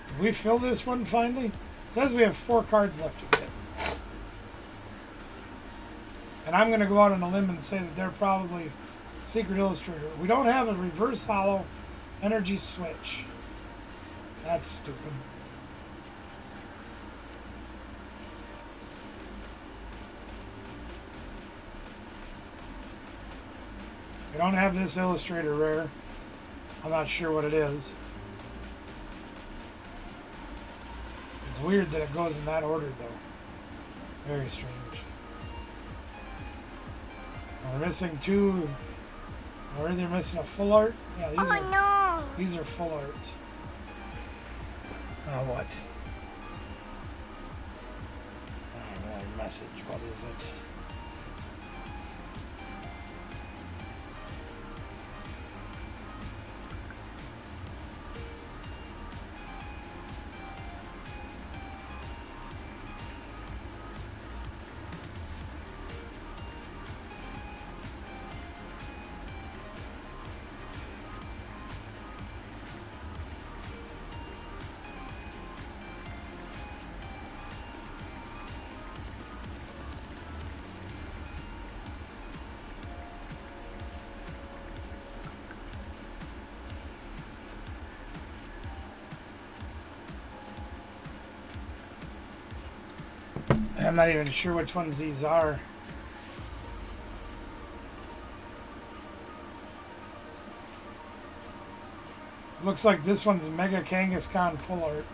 Did we fill this one finally? It says we have 4 cards left to get. And I'm going to go out on a limb and say that they're probably Secret Illustrator. We don't have a reverse hollow energy switch. That's stupid. We don't have this Illustrator rare. I'm not sure what it is. It's weird that it goes in that order, though. Very strange. We're missing 2. Or they're missing a full art. Yeah, these are full arts. What? Message. What is it? I'm not even sure which ones these are. Looks like this one's Mega Kangaskhan full art.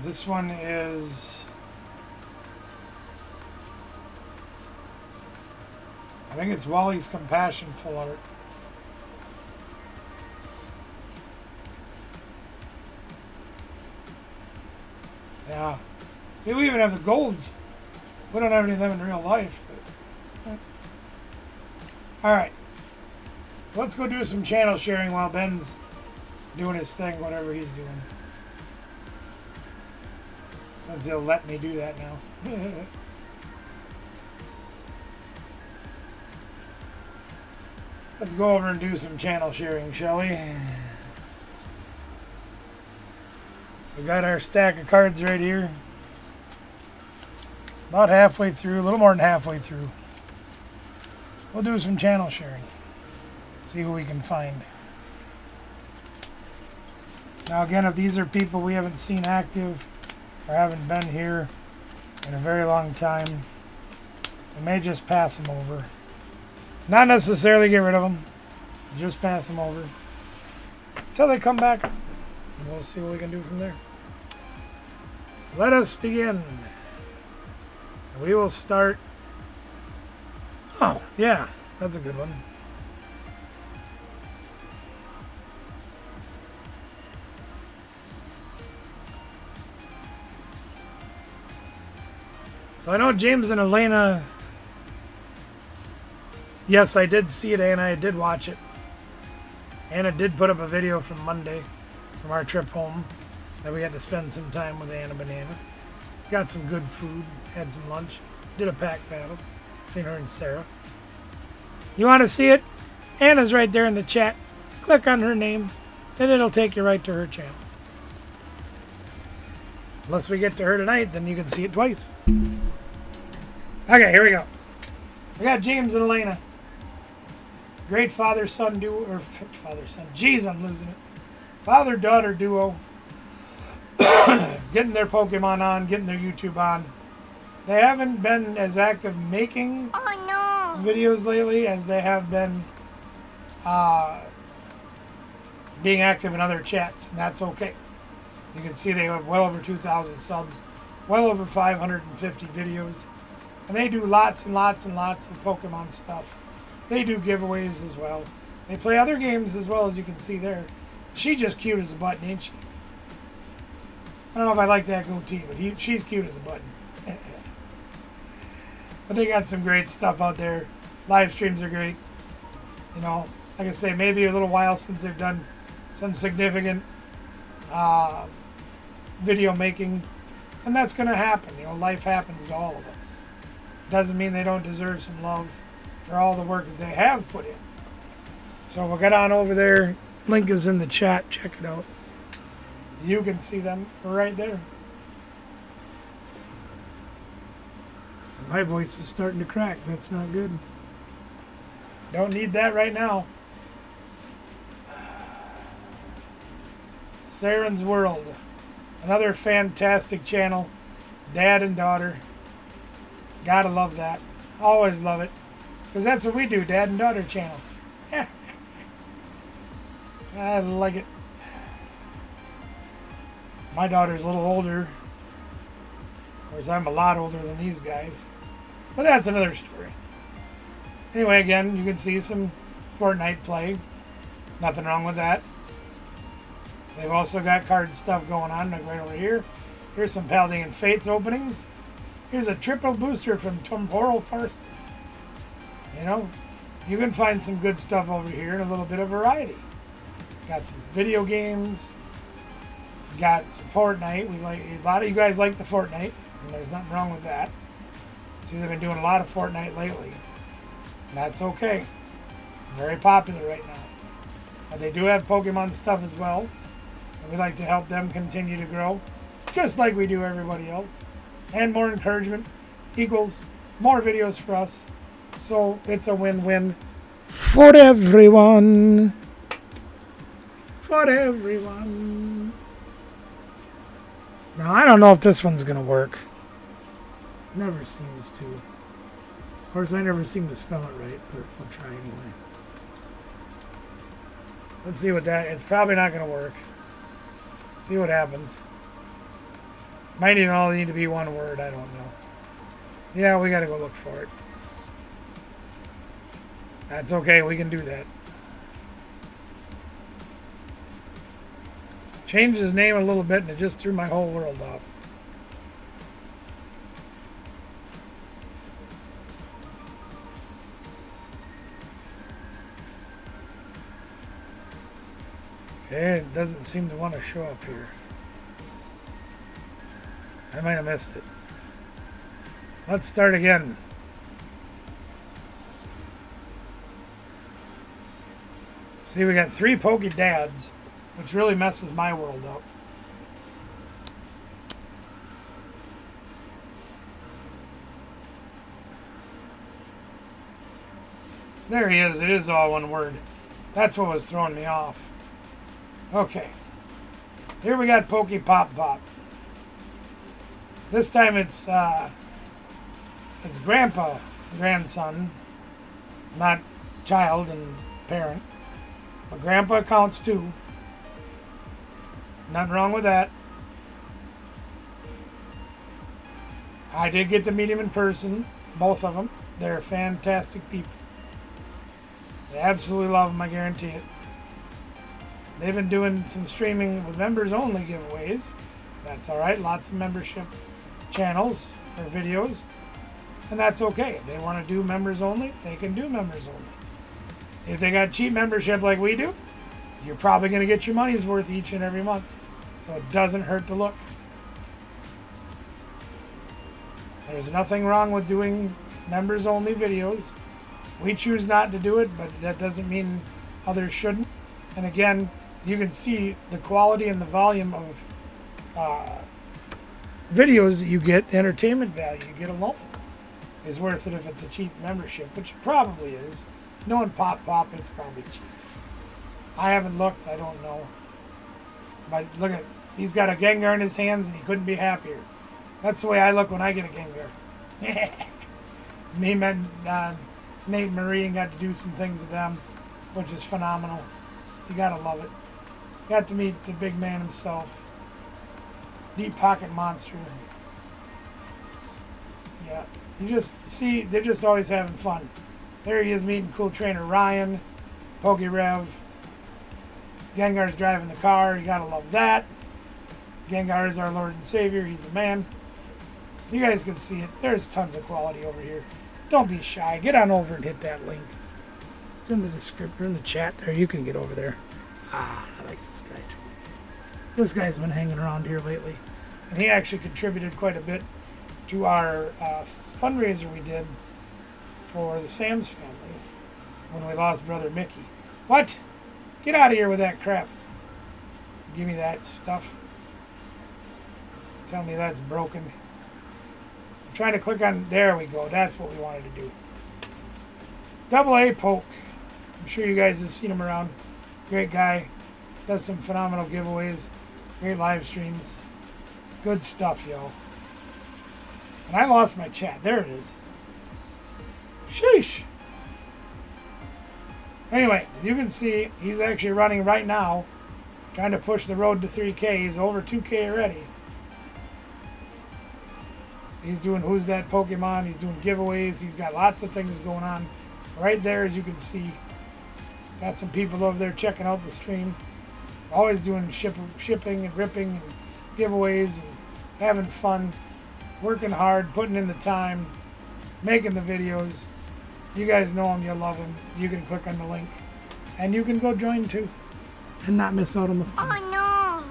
This one is... I think it's Wally's Compassion full art. Yeah. See, we even have the golds. We don't have any of them in real life. But... Alright. Let's go do some channel sharing while Ben's doing his thing, whatever he's doing. Since he'll let me do that now. Let's go over and do some channel sharing, shall we? We got our stack of cards right here. About halfway through, a little more than halfway through. we'll do some channel sharing. See who we can find. Now again, if these are people we haven't seen active or haven't been here in a very long time, we may just pass them over. Not necessarily get rid of them, just pass them over until they come back, and we'll see what we can do from there. Let us begin. We will start. Oh, yeah, that's a good one. So I know James and Elena. Yes, I did see it, and I did watch it. Anna did put up a video from Monday from our trip home that we had to spend some time with Anna Banana. Got some good food, had some lunch, did a pack battle between her and Sarah. You want to see it? Anna's right there in the chat. Click on her name, and it'll take you right to her channel. Unless we get to her tonight, then you can see it twice. Okay, here we go. We got James and Elena. Great father-son duo, or father-son. Jeez, I'm losing it. Father-daughter duo. Getting their Pokemon on, getting their YouTube on. They haven't been as active making videos lately as they have been being active in other chats, and that's okay. You can see they have well over 2,000 subs, well over 550 videos, and they do lots and lots and lots of Pokemon stuff. They do giveaways as well. They play other games as well, as you can see there. She's just cute as a button, ain't she? I don't know if I like that goatee, but she's cute as a button. But they got some great stuff out there. Live streams are great. You know, like I say, maybe a little while since they've done some significant video making. And that's going to happen. You know, life happens to all of us. Doesn't mean they don't deserve some love for all the work that they have put in. So we'll get on over there. Link is in the chat. Check it out. You can see them right there. My voice is starting to crack. That's not good. Don't need that right now. Saren's World. Another fantastic channel. Dad and daughter. Gotta love that. Always love it. Because that's what we do, dad and daughter channel. I like it. My daughter's a little older. Of course, I'm a lot older than these guys. But that's another story. Anyway, again, you can see some Fortnite play. Nothing wrong with that. They've also got card stuff going on like right over here. Here's some Paldean Fates openings. Here's a triple booster from Temporal Farces. You know, you can find some good stuff over here and a little bit of variety. Got some video games. Got some Fortnite. A lot of you guys like the Fortnite, and there's nothing wrong with that. See, they've been doing a lot of Fortnite lately. And that's okay. It's very popular right now. But they do have Pokemon stuff as well. And we like to help them continue to grow, just like we do everybody else. And more encouragement equals more videos for us. So it's a win-win for everyone. For everyone. Now, I don't know if this one's going to work. Never seems to. Of course, I never seem to spell it right, but we'll try anyway. Let's see what that... It's probably not going to work. See what happens. Might even all need to be one word, I don't know. Yeah, we got to go look for it. That's okay, we can do that. Changed his name a little bit and it just threw my whole world off. Okay, it doesn't seem to want to show up here. I might have missed it. Let's start again. See, we got 3 Poke Dads, which really messes my world up. There he is. It is all one word. That's what was throwing me off. Okay. Here we got Pokey Pop Pop. This time it's grandpa, grandson, not child and parent. But grandpa counts too. Nothing wrong with that. I did get to meet him in person, both of them. They're fantastic people. I absolutely love them, I guarantee it. They've been doing some streaming with members only giveaways. That's alright, lots of membership channels or videos. And that's okay. If they want to do members only, they can do members only. If they got cheap membership like we do, you're probably going to get your money's worth each and every month. So it doesn't hurt to look. There's nothing wrong with doing members only videos. We choose not to do it, but that doesn't mean others shouldn't. And again, you can see the quality and the volume of videos that you get, the entertainment value you get alone is worth it if it's a cheap membership, which it probably is. Knowing Pop Pop, it's probably cheap. I haven't looked, I don't know. But look at, he's got a Gengar in his hands and he couldn't be happier. That's the way I look when I get a Gengar. Me met Nate and Marie and got to do some things with them, which is phenomenal. You gotta love it. Got to meet the big man himself. Deep Pocket Monster. Yeah, you just see, they're just always having fun. There he is meeting cool trainer Ryan, Pokerev. Gengar's driving the car, you gotta love that. Gengar is our Lord and Savior, he's the man. You guys can see it, there's tons of quality over here. Don't be shy, get on over and hit that link. It's in the description, in the chat there, you can get over there. I like this guy too. This guy's been hanging around here lately. And he actually contributed quite a bit to our fundraiser we did for the Sam's family when we lost Brother Mickey. What? Get out of here with that crap. Give me that stuff. Tell me that's broken. I'm trying to click on, there we go. That's what we wanted to do. Double A Poke. I'm sure you guys have seen him around. Great guy. Does some phenomenal giveaways. Great live streams. Good stuff, yo. And I lost my chat. There it is. Sheesh. Anyway, you can see he's actually running right now. Trying to push the road to 3K. He's over 2K already. So he's doing Who's That Pokemon. He's doing giveaways. He's got lots of things going on. Right there, as you can see. Got some people over there checking out the stream. Always doing shipping and ripping and giveaways and having fun. Working hard, putting in the time, making the videos. You guys know him, you love him. You can click on the link. And you can go join too. And not miss out on the fun. Oh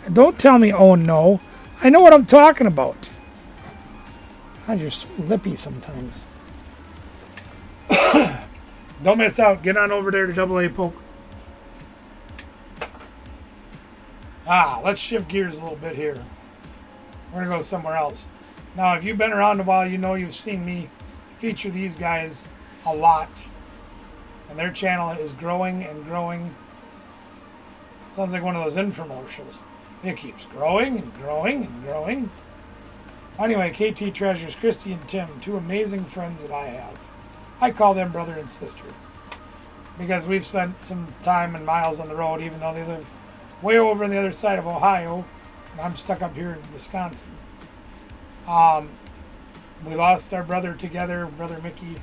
no! Don't tell me, oh no. I know what I'm talking about. God, you're so lippy sometimes. Don't miss out. Get on over there to Double A Poke. Let's shift gears a little bit here. We're going to go somewhere else. Now, if you've been around a while, you know you've seen me feature these guys a lot. And their channel is growing and growing. Sounds like one of those infomercials. It keeps growing and growing and growing. Anyway, KT Treasures, Christy and Tim, two amazing friends that I have. I call them brother and sister. Because we've spent some time and miles on the road, even though they live way over on the other side of Ohio. And I'm stuck up here in Wisconsin. We lost our brother together, Brother Mickey.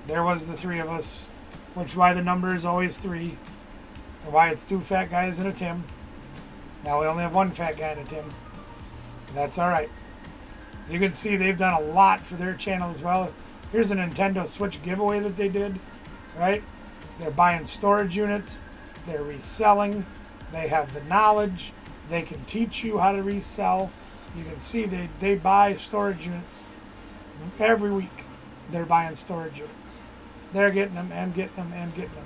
There was the three of us, which why the number is always 3. And why it's 2 fat guys and a Tim. Now we only have 1 fat guy and a Tim. That's alright. You can see they've done a lot for their channel as well. Here's a Nintendo Switch giveaway that they did, right? They're buying storage units. They're reselling. They have the knowledge. They can teach you how to resell. You can see they buy storage units every week. They're buying storage units. They're getting them and getting them and getting them.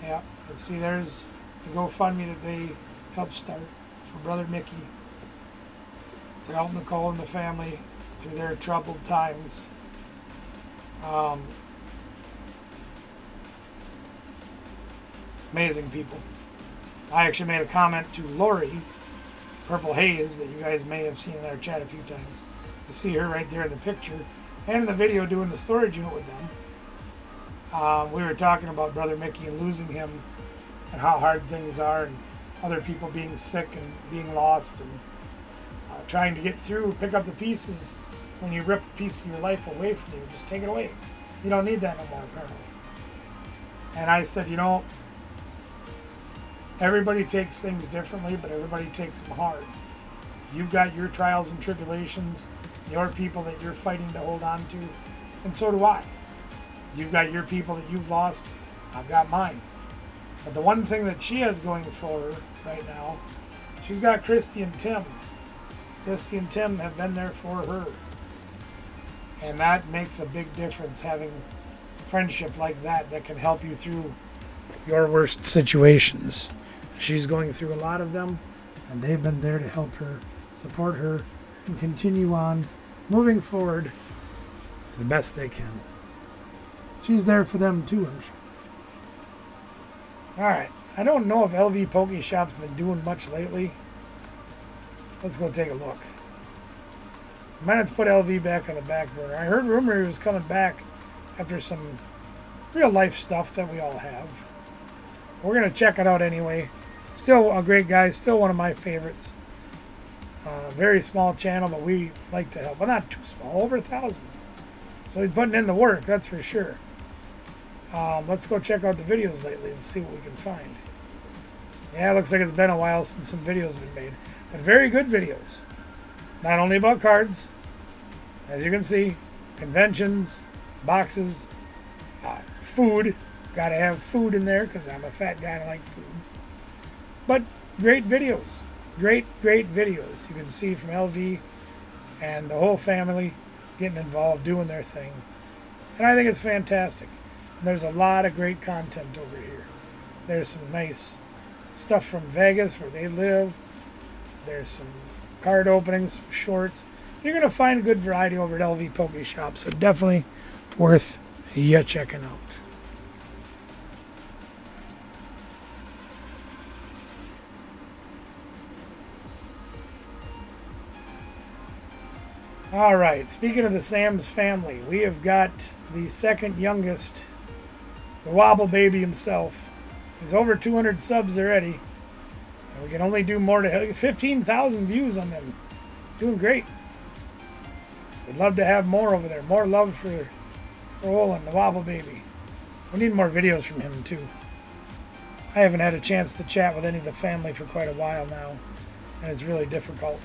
Yeah, and see there's the GoFundMe that they helped start for Brother Mickey to help Nicole and the family through their troubled times. Amazing people. I actually made a comment to Lori, Purple Haze, that you guys may have seen in our chat a few times. You see her right there in the picture and in the video doing the storage unit with them. We were talking about Brother Mickey and losing him and how hard things are, and other people being sick and being lost, and trying to get through, pick up the pieces. When you rip a piece of your life away from you, just take it away. You don't need that no more, apparently. And I said, everybody takes things differently, but everybody takes them hard. You've got your trials and tribulations, your people that you're fighting to hold on to, and so do I. You've got your people that you've lost, I've got mine. But the one thing that she has going for her right now, she's got Christy and Tim. Christy and Tim have been there for her. And that makes a big difference, having friendship like that can help you through your worst situations. She's going through a lot of them, and they've been there to help her, support her, and continue on moving forward the best they can. She's there for them too, I'm sure. Alright, I don't know if LV Poke Shop's been doing much lately. Let's go take a look. Might have to put LV back on the back burner. I heard rumor he was coming back after some real life stuff that we all have. We're going to check it out anyway. Still a great guy, still one of my favorites. Very small channel, but we like to help. Well, not too small, over 1,000. So he's putting in the work, that's for sure. Let's go check out the videos lately and see what we can find. Yeah, it looks like it's been a while since some videos have been made. But very good videos. Not only about cards, as you can see, conventions, boxes, food. Got to have food in there because I'm a fat guy and I like food. But great videos. Great videos. You can see from LV and the whole family getting involved, doing their thing. And I think it's fantastic. And there's a lot of great content over here. There's some nice stuff from Vegas where they live. There's some card openings, some shorts. You're going to find a good variety over at LV Poke Shop, so definitely worth you checking out. All right, speaking of the Sam's family, we have got the second youngest, the Wobble Baby himself. He's over 200 subs already. We can only do more to 15,000 views on them. Doing great. We'd love to have more over there. More love for Olin, the Wobble Baby. We need more videos from him too. I haven't had a chance to chat with any of the family for quite a while now, and it's really difficult.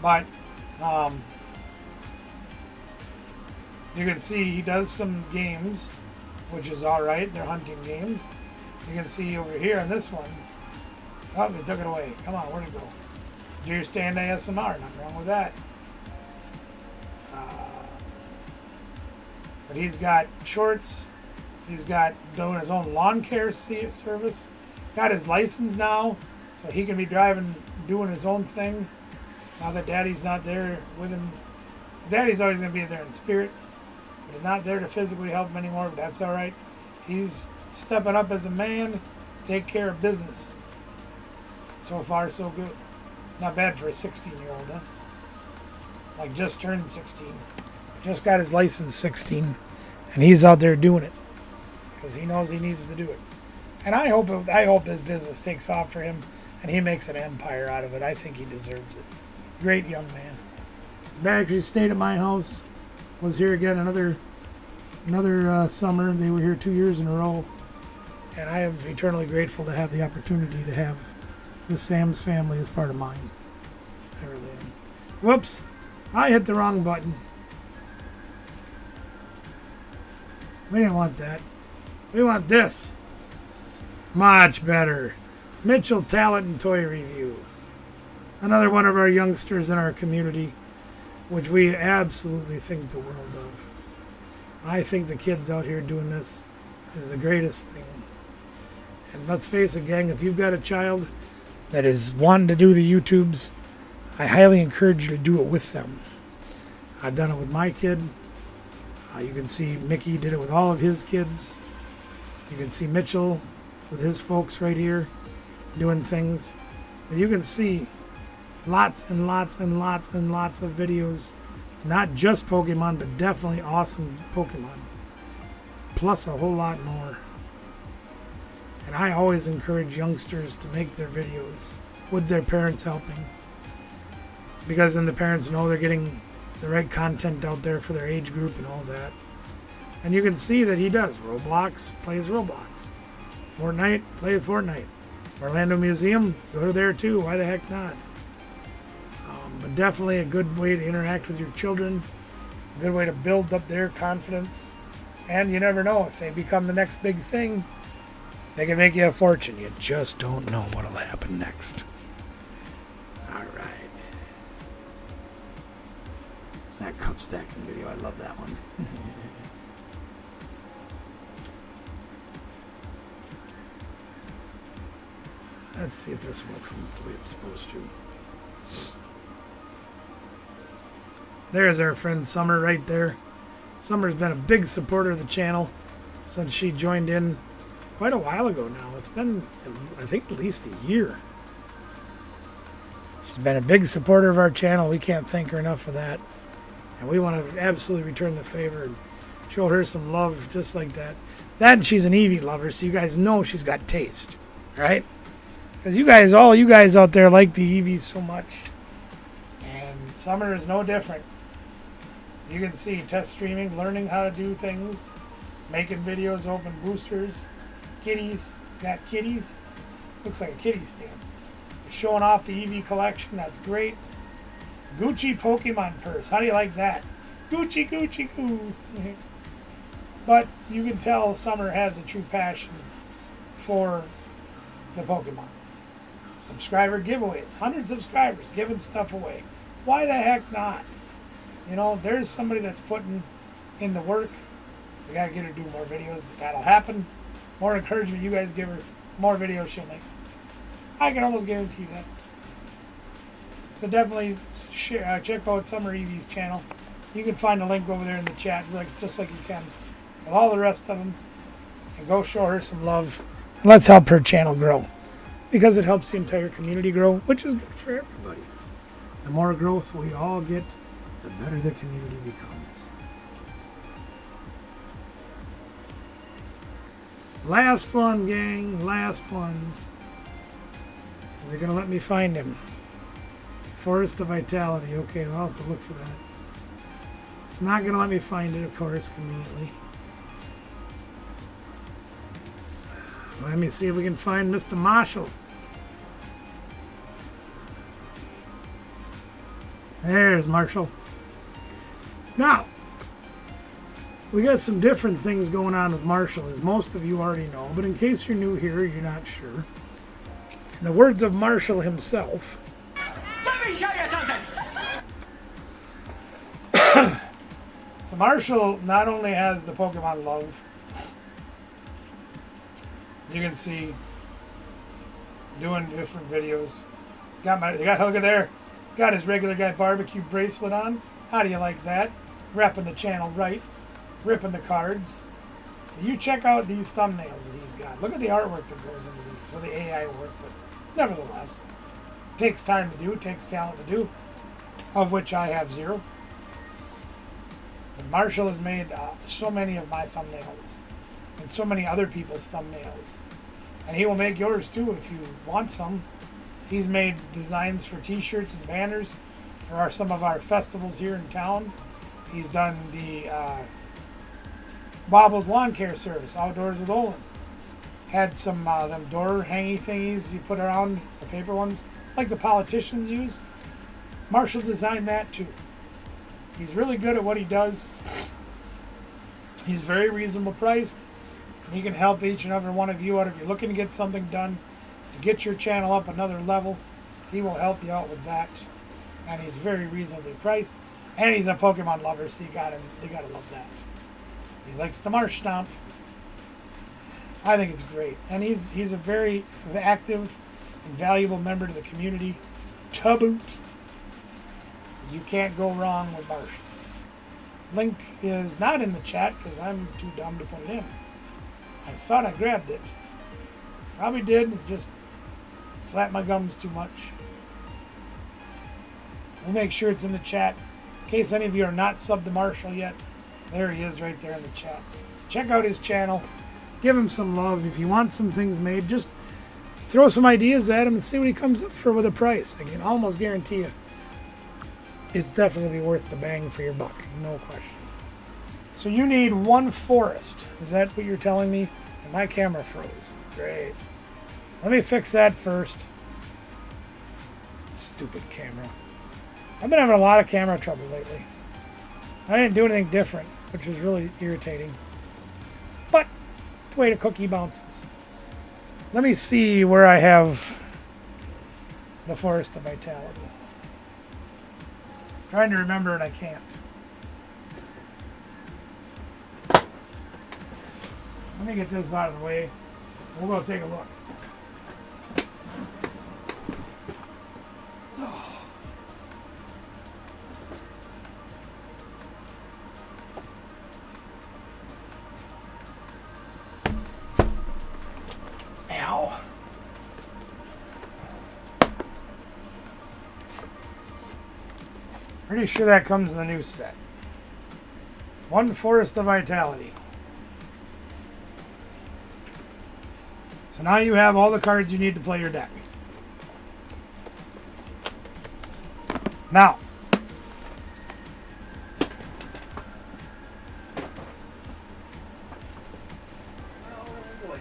But you can see he does some games, which is alright. They're hunting games. You can see over here on this one. Oh, they took it away. Come on, where'd it go? Deer Stand ASMR, nothing wrong with that. But he's got shorts. He's got doing his own lawn care service. Got his license now, so he can be driving, doing his own thing. Now that Daddy's not there with him. Daddy's always going to be there in spirit, but he's not there to physically help him anymore, but that's all right. He's stepping up as a man, take care of business. So far, so good. Not bad for a 16-year-old, huh? Like, just turned 16. Just got his license 16. And he's out there doing it. Because he knows he needs to do it. And I hope this business takes off for him. And he makes an empire out of it. I think he deserves it. Great young man. Back, he stayed at my house. Was here again another summer. They were here 2 years in a row. And I am eternally grateful to have the opportunity to have the Sam's family as part of mine. I really am. Whoops! I hit the wrong button. We didn't want that. We want this. Much better. Mitchell Talent and Toy Review. Another one of our youngsters in our community, which we absolutely think the world of. I think the kids out here doing this is the greatest thing. And let's face it, gang, if you've got a child that is wanting to do the YouTubes, I highly encourage you to do it with them. I've done it with my kid. You can see Mickey did it with all of his kids. You can see Mitchell with his folks right here doing things. But you can see lots and lots and lots and lots of videos, not just Pokemon, but definitely awesome Pokemon, plus a whole lot more. And I always encourage youngsters to make their videos with their parents helping, because then the parents know they're getting the right content out there for their age group and all that. And you can see that he does. Roblox, plays Roblox. Fortnite, plays Fortnite. Orlando Museum, go to there too. Why the heck not? But definitely a good way to interact with your children. A good way to build up their confidence. And you never know, if they become the next big thing, they can make you a fortune. You just don't know what'll happen next. All right. That cup stacking video, I love that one. Let's see if this one will come the way it's supposed to. There's our friend Summer right there. Summer's been a big supporter of the channel since she joined in quite a while ago now. It's been, I think, at least a year. She's been a big supporter of our channel. We can't thank her enough for that. And we want to absolutely return the favor and show her some love just like that. That, and she's an Eevee lover, so you guys know she's got taste, right? Because you guys, all you guys out there like the Eevees so much. And Summer is no different. You can see test streaming, learning how to do things, making videos, open boosters, kitties, got kitties. Looks like a kitty stand. Showing off the Eevee collection, that's great. Gucci Pokemon purse, how do you like that? Gucci, Gucci, goo. But you can tell Summer has a true passion for the Pokemon. Subscriber giveaways, 100 subscribers giving stuff away. Why the heck not? You know, there's somebody that's putting in the work. We gotta get her to do more videos, but that'll happen. More encouragement, you guys give her, more videos she'll make. I can almost guarantee that. So definitely share, check out Summer Eevee's channel. You can find the link over there in the chat, just like you can with all the rest of them. And go show her some love. And let's help her channel grow, because it helps the entire community grow, which is good for everybody. The more growth we all get, the better the community becomes. Last one, gang. Last one. Is they going to let me find him? Forest of Vitality. Okay, I'll have to look for that. It's not going to let me find it, of course, conveniently. Let me see if we can find Mr. Marshall. There's Marshall. Now, we got some different things going on with Marshall, as most of you already know, but in case you're new here, you're not sure. In the words of Marshall himself, let me show you something. So Marshall not only has the Pokemon love, you can see doing different videos. Look at there. Got his regular guy barbecue bracelet on. How do you like that? Repping the channel right. Ripping the cards. You check out these thumbnails that he's got. Look at the artwork that goes into these. Well, the AI work, but nevertheless. It takes time to do. It takes talent to do. Of which I have zero. But Marshall has made so many of my thumbnails. And so many other people's thumbnails. And he will make yours too if you want some. He's made designs for t-shirts and banners for some of our festivals here in town. He's done the Bobble's Lawn Care Service, Outdoors with Olin. Had some them door hangy thingies you put around, the paper ones, like the politicians use. Marshall designed that too. He's really good at what he does. He's very reasonable priced. He can help each and every one of you out if you're looking to get something done to get your channel up another level. He will help you out with that. And he's very reasonably priced. And he's a Pokemon lover, so you gotta love that. He likes the Marsh Stomp. I think it's great. And he's a very active and valuable member to the community to boot. So you can't go wrong with Marsh. Link is not in the chat because I'm too dumb to put it in. I thought I grabbed it. Probably did, just flapped my gums too much. We'll make sure it's in the chat. In case any of you are not subbed to Marshall yet, there he is right there in the chat. Check out his channel. Give him some love. If you want some things made, just throw some ideas at him and see what he comes up for with a price. I can almost guarantee you it's definitely worth the bang for your buck. No question. So you need one forest. Is that what you're telling me? And my camera froze. Great. Let me fix that first. Stupid camera. I've been having a lot of camera trouble lately. I didn't do anything different, which was really irritating. But the way the cookie bounces. Let me see where I have the Forest of Vitality. Trying to remember and I can't. Let me get this out of the way. We'll go take a look. Ow. Pretty sure that comes in the new set. One Forest of Vitality. So now you have all the cards you need to play your deck. Now, oh boy.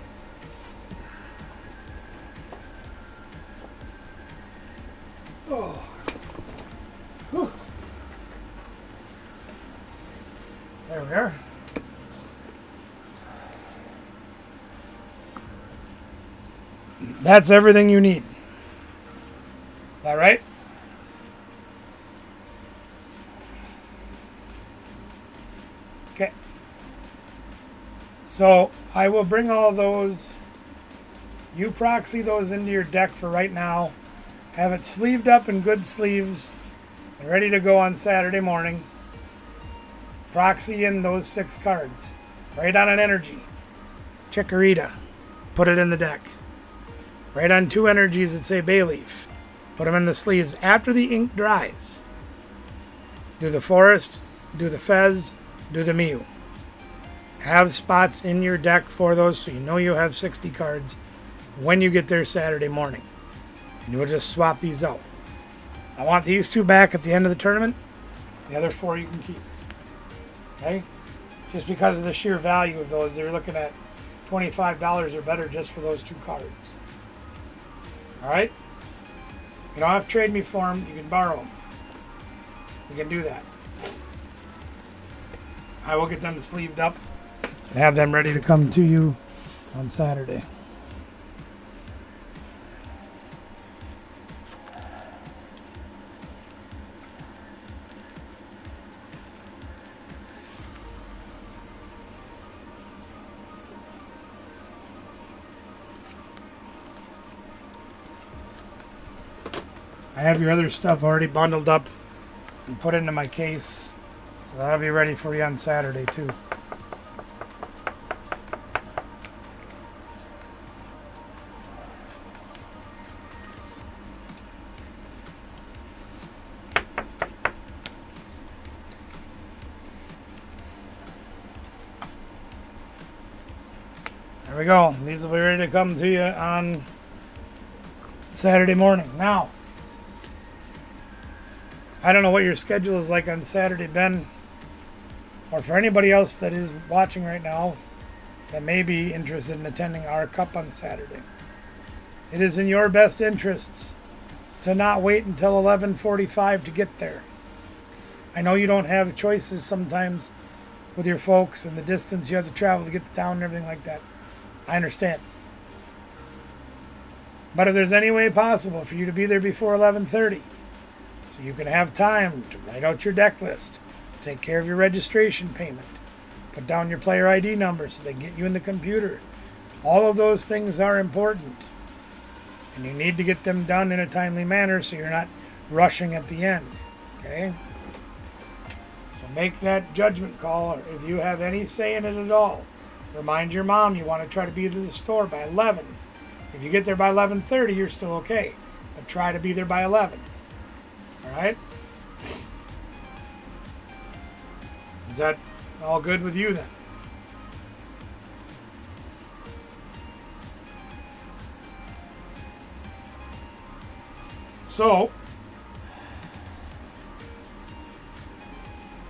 Oh. Whew. There we are. That's everything you need. All right? Okay. So I will bring all those. You proxy those into your deck for right now. Have it sleeved up in good sleeves and ready to go on Saturday morning. Proxy in those 6 cards. Write on an energy. Chikorita. Put it in the deck. Write on 2 energies that say Bayleaf. Put them in the sleeves after the ink dries. Do the Forest, do the Fez, do the Mew. Have spots in your deck for those so you know you have 60 cards when you get there Saturday morning. And you'll just swap these out. I want these 2 back at the end of the tournament. The other 4 you can keep. Okay? Just because of the sheer value of those, they're looking at $25 or better just for those 2 cards. Alright? You don't have to trade me for them. You can borrow them. You can do that. I will get them sleeved up and have them ready to come to you on Saturday. I have your other stuff already bundled up and put into my case, so that'll be ready for you on Saturday too. There we go. These will be ready to come to you on Saturday morning. Now, I don't know what your schedule is like on Saturday, Ben, or for anybody else that is watching right now that may be interested in attending our Cup on Saturday. It is in your best interests to not wait until 11:45 to get there. I know you don't have choices sometimes with your folks and the distance you have to travel to get to town and everything like that. I understand. But if there's any way possible for you to be there before 11:30, so you can have time to write out your deck list, take care of your registration payment, put down your player ID number so they get you in the computer. All of those things are important. And you need to get them done in a timely manner so you're not rushing at the end. Okay? So make that judgment call. If you have any say in it at all, remind your mom you want to try to be to the store by 11. If you get there by 11:30, you're still okay. But try to be there by 11. All right? Is that all good with you then? So,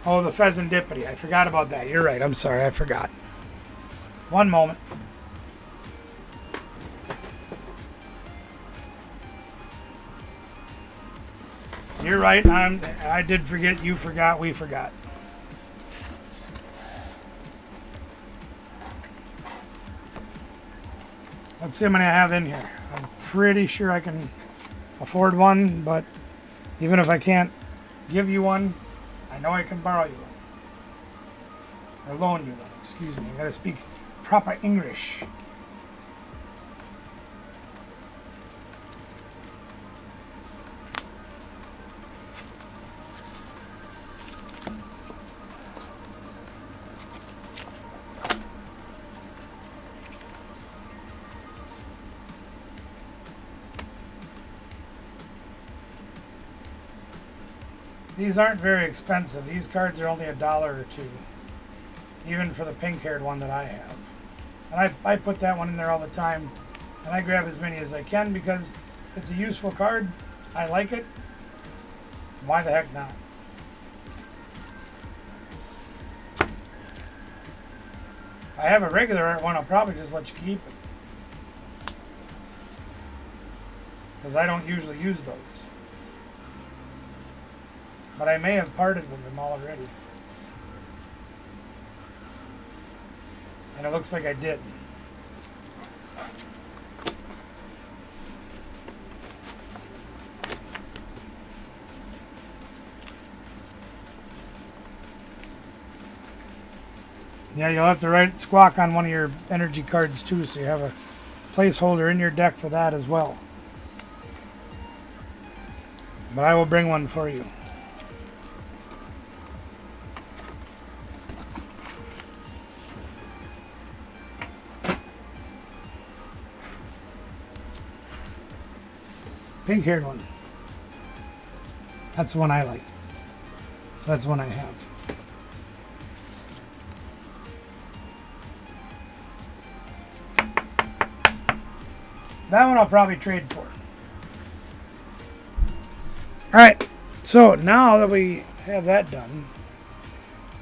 oh, the pheasantipity. I forgot about that. You're right. I'm sorry. I forgot. One moment. You're right. I did forget. You forgot. We forgot. Let's see how many I have in here. I'm pretty sure I can afford one, but even if I can't give you one, I know I can borrow you one. Or loan you one. Excuse me. I gotta speak proper English. These aren't very expensive. These cards are only $1 or $2. Even for the pink-haired one that I have. And I put that one in there all the time. And I grab as many as I can because it's a useful card. I like it. Why the heck not? If I have a regular art one, I'll probably just let you keep it. Because I don't usually use those. But I may have parted with them already. And it looks like I did. Yeah, you'll have to write squawk on one of your energy cards too, so you have a placeholder in your deck for that as well. But I will bring one for you. Pink-haired one. That's the one I like. So that's one I have. That one I'll probably trade for. Alright, so now that we have that done,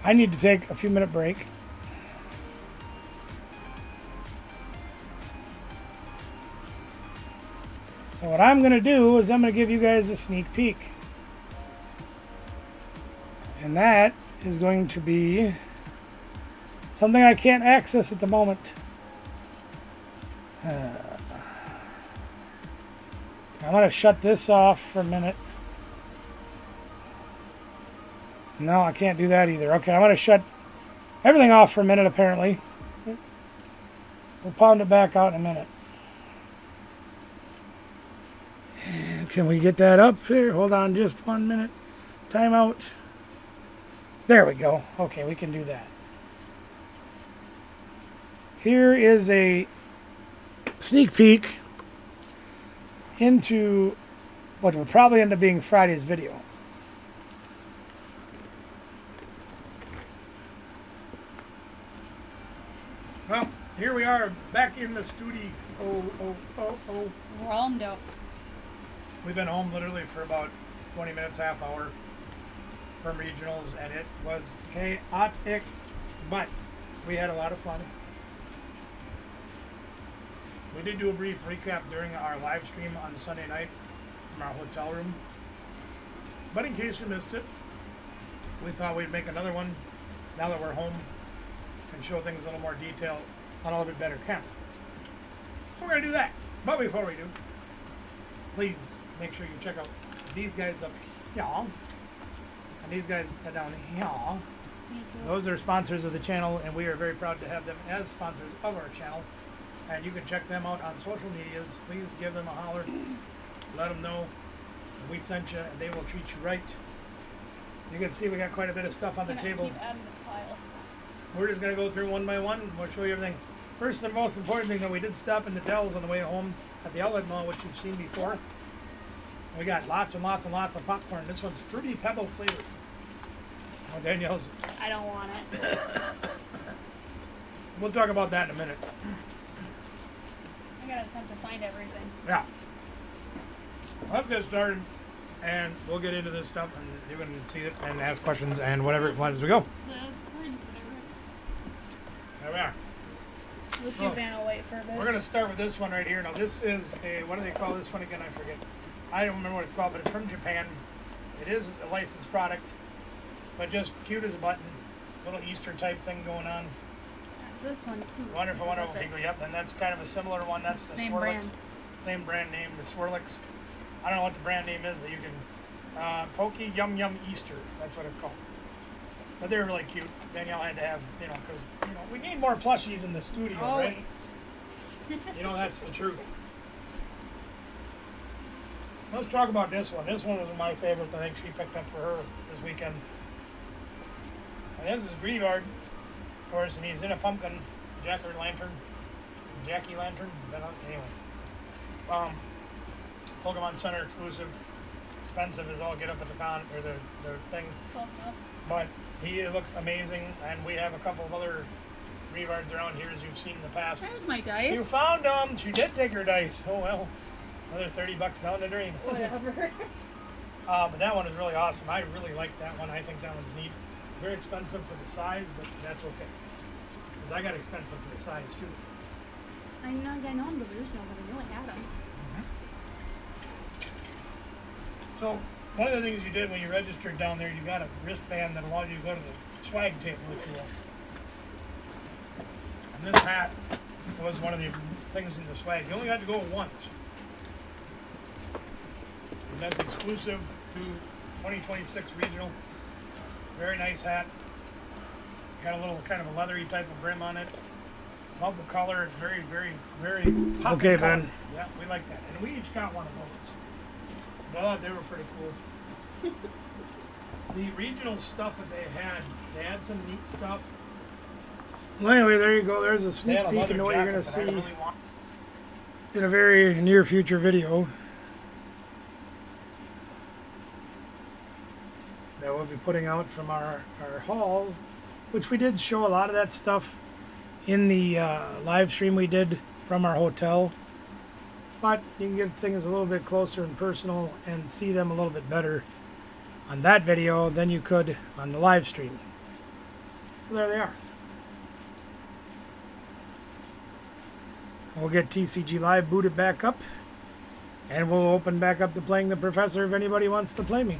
I need to take a few minute break. So what I'm going to do is I'm going to give you guys a sneak peek. And that is going to be something I can't access at the moment. I'm going to shut this off for a minute. No, I can't do that either. Okay, I'm going to shut everything off for a minute apparently. We'll pound it back out in a minute. And can we get that up here? Hold on just 1 minute. Timeout. There we go. Okay, we can do that. Here is a sneak peek into what will probably end up being Friday's video. Well, here we are back in the studio. We're all dope. We've been home literally for about 20 minutes, half hour from regionals, and it was chaotic, but we had a lot of fun. We did do a brief recap during our live stream on Sunday night from our hotel room, but in case you missed it, we thought we'd make another one now that we're home and show things in a little more detail on a little bit better camera. So we're going to do that. But before we do, please make sure you check out these guys up here and these guys down here. Those are sponsors of the channel, and we are very proud to have them as sponsors of our channel. And you can check them out on social medias. Please give them a holler. Let them know that we sent you, and they will treat you right. You can see we got quite a bit of stuff on the table. Keep adding to the pile. We're just going to go through one by one. We'll show you everything. First and most important thing, though, we did stop in the Dells on the way home at the outlet mall, which you've seen before. We got lots and lots and lots of popcorn. This one's Fruity Pebble flavored. Oh, Danielle's. I don't want it. We'll talk about that in a minute. I gotta attempt to find everything. Yeah. Let's get started, and we'll get into this stuff, and you can see it and ask questions and whatever as we go. The cards that There we are. Let's do Vanna White for a bit. We're going to start with this one right here. Now, this is a, what do they call this one again? I forget. I don't remember what it's called, but it's from Japan. It is a licensed product, but just cute as a button. Little Easter type thing going on. This one too. Wonderful, wonderful. Yep, and that's kind of a similar one. That's the Same Swirlix. brand. Same brand name, the Swirlix. I don't know what the brand name is, but you can, Pokey Yum Yum Easter. That's what it's called. But they're really cute. Danielle had to have, because, we need more plushies in the studio, right? That's the truth. Let's talk about this one. This one was one of my favorites. I think she picked up for her this weekend. And this is Grievard, of course, and he's in a pumpkin jack-o'-lantern. Jackie Lantern? Is that anyway. Pokemon Center exclusive. Expensive as all get up at the con or the thing. But he looks amazing, and we have a couple of other Revards around here as you've seen in the past. There's my dice. You found them. She did take her dice. Oh well. Another $30 down the drain. Whatever. But that one is really awesome. I really like that one. I think that one's neat. Very expensive for the size, but that's okay. Because I got expensive for the size too. I know I'm the original, but I know I had them. So one of the things you did when you registered down there, you got a wristband that allowed you to go to the swag table, if you will. And this hat was one of the things in the swag. You only had to go once. And that's exclusive to 2026 regional. Very nice hat. Got a little kind of a leathery type of brim on it. Love the color. It's very, very, very poppy. Okay, Ben. Yeah, we like that. And we each got one of those. I thought they were pretty cool. The regional stuff that they had some neat stuff. Well, anyway, there you go. There's a sneak peek into what you're going to see in a very near future video that we'll be putting out from our haul, which we did show a lot of that stuff in the live stream we did from our hotel. But you can get things a little bit closer and personal and see them a little bit better on that video than you could on the live stream. So there they are. We'll get TCG Live booted back up, and we'll open back up to playing the professor if anybody wants to play me.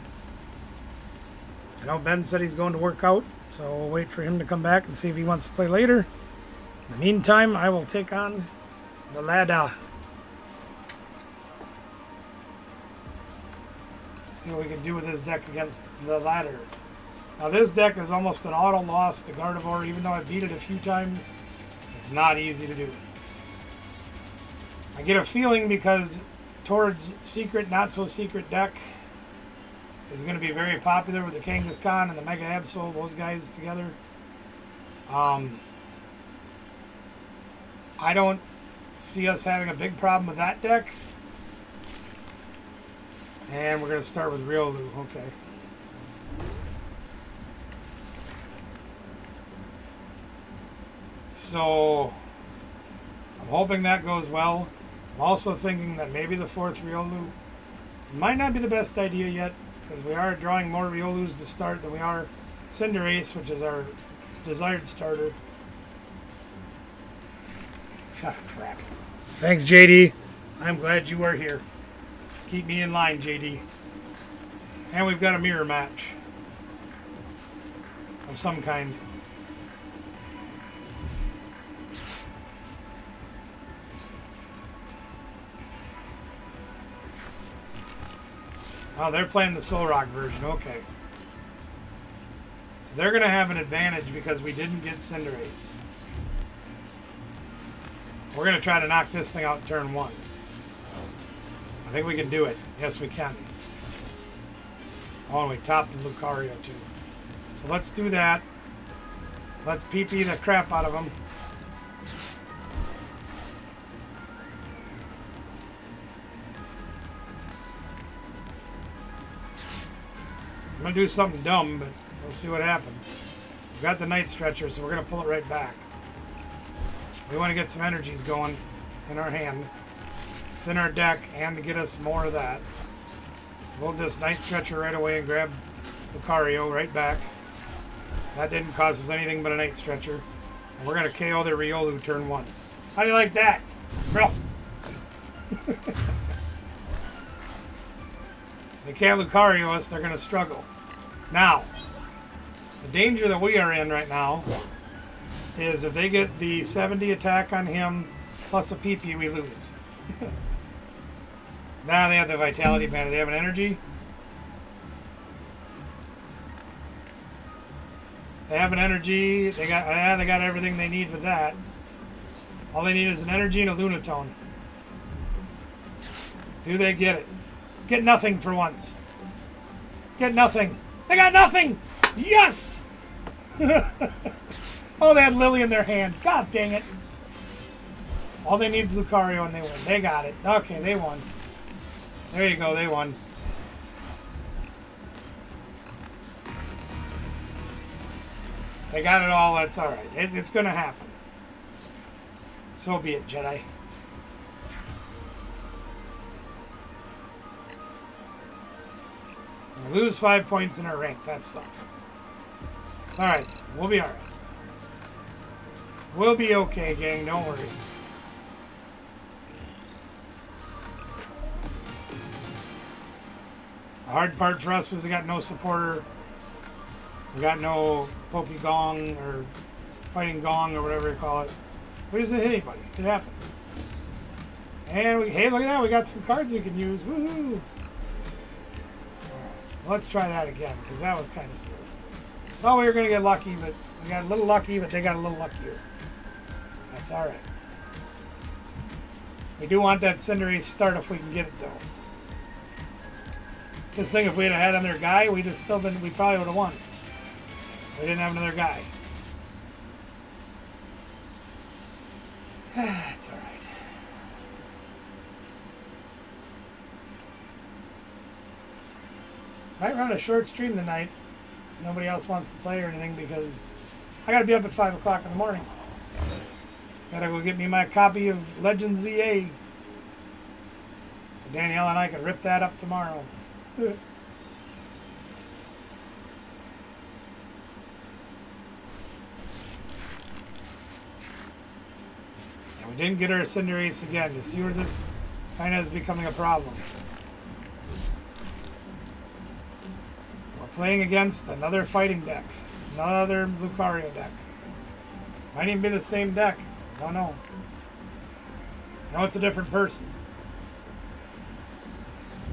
I know Ben said he's going to work out, so we'll wait for him to come back and see if he wants to play later. In the meantime, I will take on the ladder. See what we can do with this deck against the ladder. Now this deck is almost an auto loss to Gardevoir, even though I beat it a few times. It's not easy to do. I get a feeling because Tord's secret, not so secret deck is going to be very popular with the Kangaskhan and the Mega Absol, those guys together. I don't see us having a big problem with that deck. And we're going to start with Riolu. Okay. So, I'm hoping that goes well. I'm also thinking that maybe the fourth Riolu might not be the best idea yet, because we are drawing more Riolus to start than we are Cinderace, which is our desired starter. Ah, crap. Thanks, JD. I'm glad you are here. Keep me in line, JD. And we've got a mirror match of some kind. Oh, they're playing the Solrock version. Okay. So they're going to have an advantage because we didn't get Cinderace. We're going to try to knock this thing out turn one. I think we can do it. Yes, we can. Oh, and we topped the Lucario, too. So let's do that. Let's PP the crap out of them. I'm going to do something dumb, but we'll see what happens. We've got the night stretcher, so we're going to pull it right back. We want to get some energies going in our hand, thin our deck, and to get us more of that. So we'll this night stretcher right away and grab Lucario right back. So that didn't cost us anything but a night stretcher. And we're going to KO the Riolu turn 1. How do you like that, bro? They can't Lucario us, they're going to struggle. Now, the danger that we are in right now is if they get the 70 attack on him plus a PP, we lose. Now they have the Vitality Band. Do they have an energy? They have an energy. They got everything they need for that. All they need is an energy and a Lunatone. Do they get it? Get nothing for once. Get nothing. They got nothing! Yes! Oh, they had Lily in their hand. God dang it. All they need is Lucario and they win. They got it. Okay, they won. There you go, they won. They got it all, that's alright. It's gonna happen. So be it, Jedi. We lose 5 points in our rank. That sucks. Alright, we'll be alright. We'll be okay, gang. Don't worry. The hard part for us was we got no supporter. We got no Pokegong or Fighting Gong or whatever you call it. We just didn't hit anybody. It happens. And hey, look at that. We got some cards we can use. Woohoo! Let's try that again, because that was kind of silly. Thought we were going to get lucky, but we got a little lucky, but they got a little luckier. That's alright. We do want that Cinderace start if we can get it, though. Just think if we had had another guy, we probably would have won. We didn't have another guy. That's alright. Might run a short stream tonight. Nobody else wants to play or anything because I gotta be up at 5 o'clock in the morning. Gotta go get me my copy of Legends ZA. So Danielle and I can rip that up tomorrow. And we didn't get our Cinderace again. You see where this kind of is becoming a problem. Playing against another fighting deck. Another Lucario deck. Might even be the same deck. Don't know. No, it's a different person.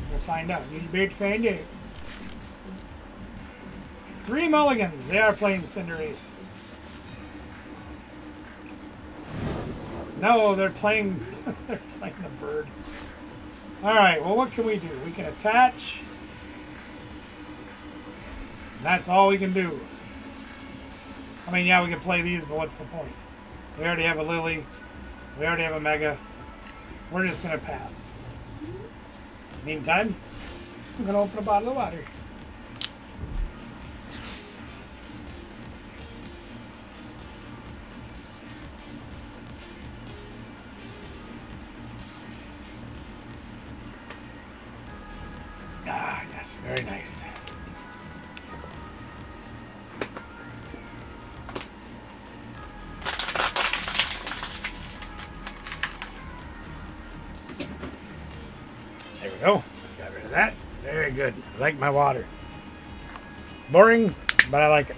We'll find out. Need to be able to find out. 3 mulligans. They are playing Cinderace. No, they're playing they're playing the bird. Alright, well what can we do? We can attach. That's all we can do. I mean, yeah, we can play these, but what's the point? We already have a Lily. We already have a Mega. We're just going to pass. Meantime, we're going to open a bottle of water. Ah, yes, very nice. There we go. Got rid of that. Very good. I like my water. Boring, but I like it.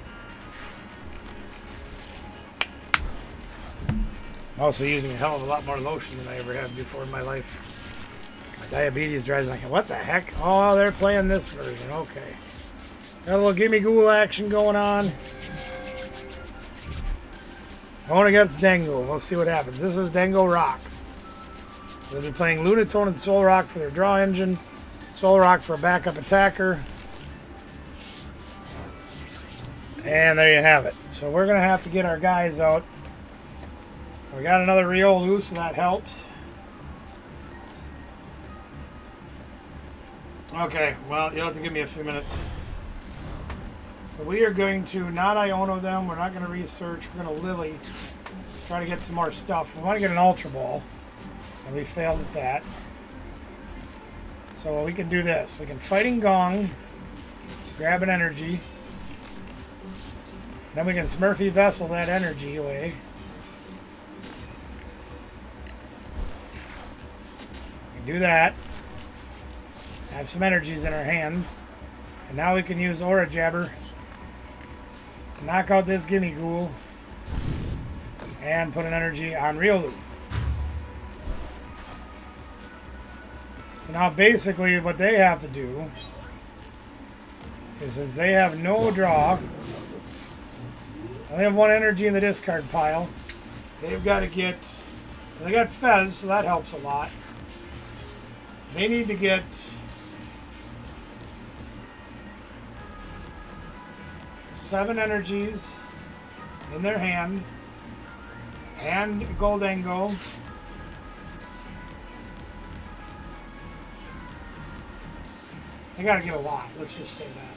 I'm also using a hell of a lot more lotion than I ever have before in my life. My diabetes drives me like, what the heck? Oh, they're playing this version. Okay. Got a little gimme ghoul action going on. Going against Dango. We'll see what happens. This is Dango Rocks. So they'll be playing Lunatone and Solrock for their draw engine. Solrock for a backup attacker. And there you have it. So we're going to have to get our guys out. We got another Riolu, so that helps. Okay, well, you'll have to give me a few minutes. So we are going to not Iono them. We're not going to research. We're going to Lily. Try to get some more stuff. We want to get an Ultra Ball. And we failed at that. So we can do this. We can Fighting Gong. Grab an energy. Then we can Smurfy Vessel that energy away. We can do that. Have some energies in our hand. And now we can use Aura Jabber. Knock out this Gimme Ghoul. And put an energy on Riolu. So now basically what they have to do is, since they have no draw, they have one energy in the discard pile, they've got to get, they got Fez, so that helps a lot. They need to get seven energies in their hand and Goldango. They got to get a lot, let's just say that.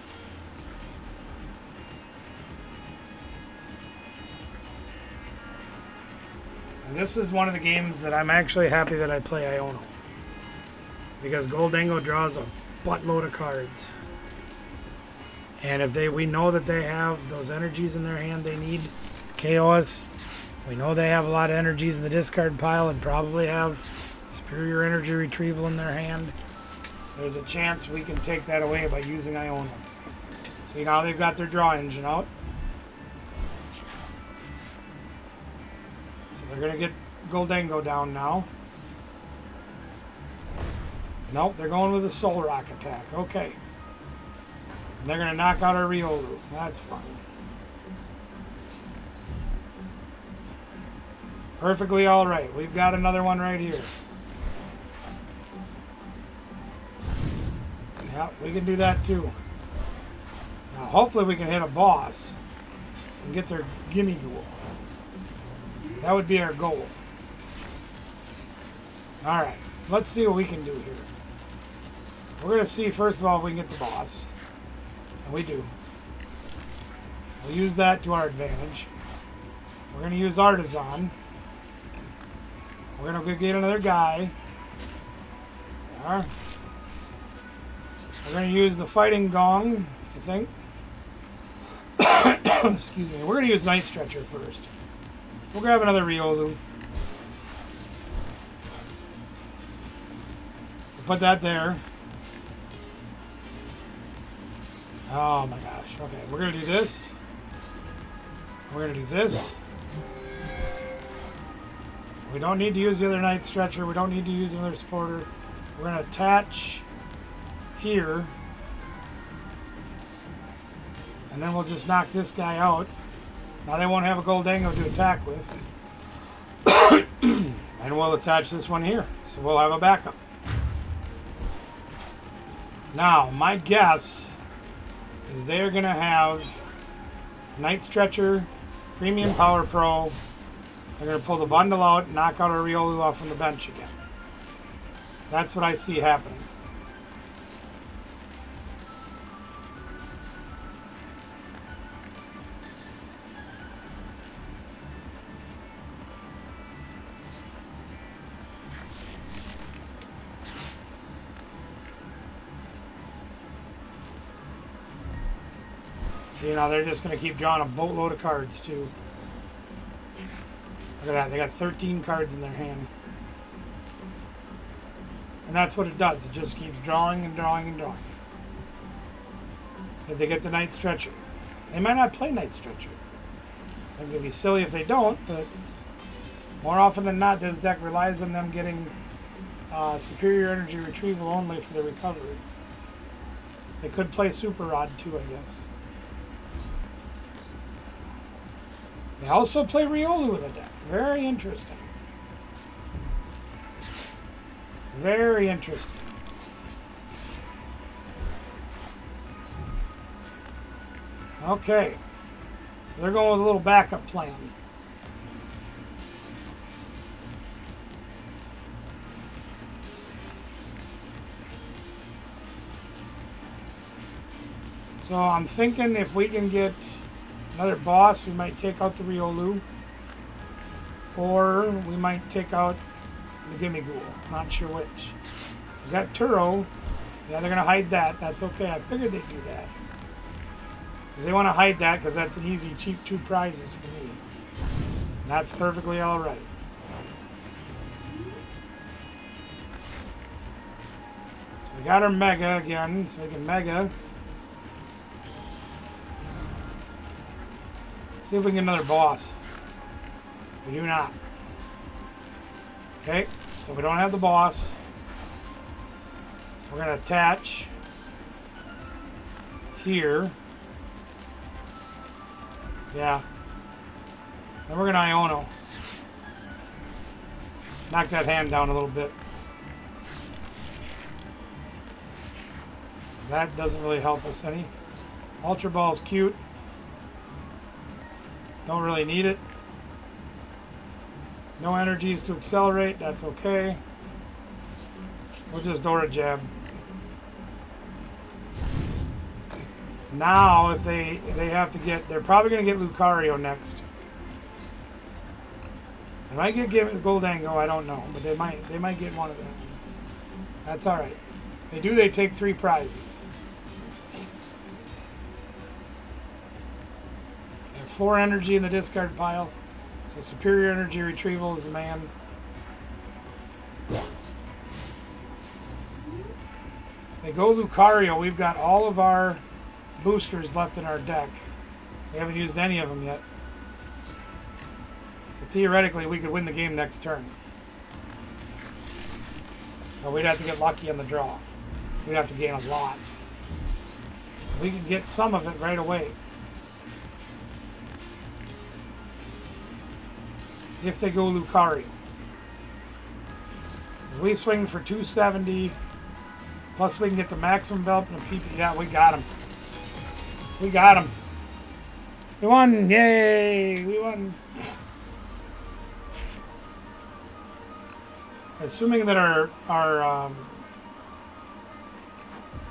And this is one of the games that I'm actually happy that I play Iono. Because Goldango draws a buttload of cards. And if we know that they have those energies in their hand they need KOs. We know they have a lot of energies in the discard pile and probably have superior energy retrieval in their hand. There's a chance we can take that away by using Iono. See, now they've got their draw engine out. So they're going to get Goldango down now. Nope, they're going with a Soul Rock attack. Okay. And they're going to knock out our Riolu. That's fine. Perfectly all right. We've got another one right here. Yeah, we can do that too. Now, hopefully we can hit a boss and get their Gimme Ghoul. That would be our goal. All right, let's see what we can do here. We're going to see, first of all, if we can get the boss. And we do. So we'll use that to our advantage. We're going to use Artisan. We're going to go get another guy. There. We're going to use the Fighting Gong, I think. Excuse me. We're going to use Night Stretcher first. We'll grab another Riolu. We'll put that there. Oh my gosh. Okay, we're going to do this. We're going to do this. We don't need to use the other Night Stretcher. We don't need to use another supporter. We're going to attach here. And then we'll just knock this guy out. Now they won't have a Goldango to attack with. And we'll attach this one here. So we'll have a backup. Now, my guess is they're going to have Night Stretcher, Premium Power Pro. They're going to pull the bundle out and knock out our Riolu off from the bench again. That's what I see happening. See, now they're just going to keep drawing a boatload of cards, too. Look at that. They got 13 cards in their hand. And that's what it does. It just keeps drawing and drawing and drawing. Did they get the Night Stretcher? They might not play Night Stretcher. I think it'd be silly if they don't, but more often than not, this deck relies on them getting superior energy retrieval only for the recovery. They could play Super Rod, too, I guess. They also play Riolu with a deck. Very interesting. Very interesting. Okay. So they're going with a little backup plan. So I'm thinking if we can get another boss, we might take out the Riolu. Or we might take out the Gimme Ghoul. Not sure which. We got Turo. Yeah, they're going to hide that. That's okay. I figured they'd do that. Because they want to hide that because that's an easy, cheap 2 prizes for me. And that's perfectly alright. So we got our Mega again. So we can Mega. Let's see if we can get another boss. We do not. Okay, so we don't have the boss. So we're going to attach here. Yeah. Then we're going to Iono. Knock that hand down a little bit. That doesn't really help us any. Ultra Ball's cute. Don't really need it. No energies to accelerate, that's okay. We'll just Dora Jab. Now, if they have to get, they're probably going to get Lucario next. They might get Goldango, I don't know, but they might get one of them. That's all right. They do. They take 3 prizes. They have 4 energy in the discard pile. So superior energy retrieval is the man. They go Lucario. We've got all of our boosters left in our deck. We haven't used any of them yet. So theoretically, we could win the game next turn. But we'd have to get lucky on the draw. We'd have to gain a lot. We can get some of it right away. If they go Lucario. Because we swing for 270. Plus we can get the maximum belt and a PP. Yeah, we got him. We got him. We won. Yay. We won. Assuming that our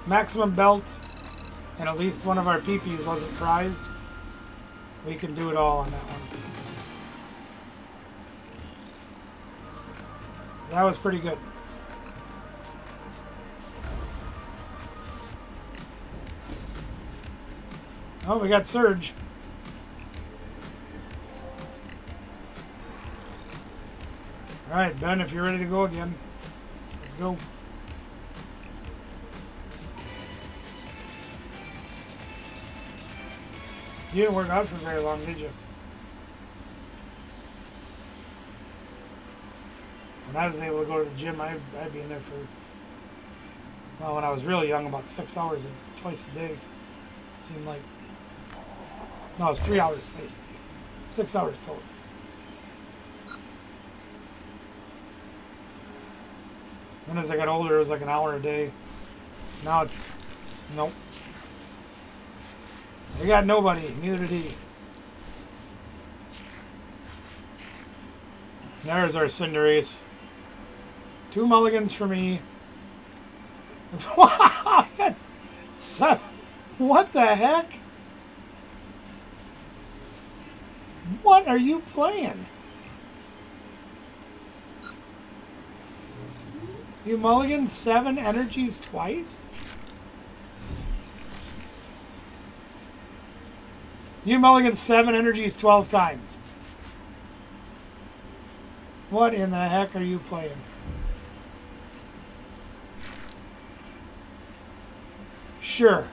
maximum belt and at least one of our PPs wasn't prized, we can do it all on that one. So that was pretty good. Oh, we got Surge. All right, Ben, if you're ready to go again, let's go. You didn't work out for very long, did you? When I was able to go to the gym, I'd be in there for, well, when I was really young, about 6 hours twice a day. It seemed like, no, it's 3 hours basically. 6 hours total. Then as I got older, it was like an hour a day. Now it's, nope. We got nobody, neither did he. There's our Cinderace. 2 mulligans for me. Wow! What the heck? What are you playing? You mulliganed 7 energies twice? You mulliganed 7 energies 12 times. What in the heck are you playing? Sure.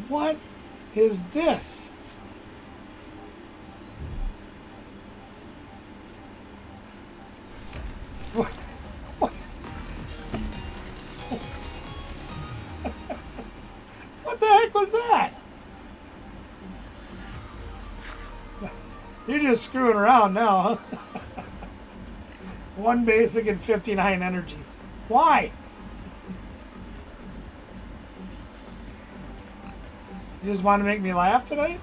What is this? What? What the heck was that? You're just screwing around now, huh? 1 basic and 59 energies. Why? You just want to make me laugh tonight?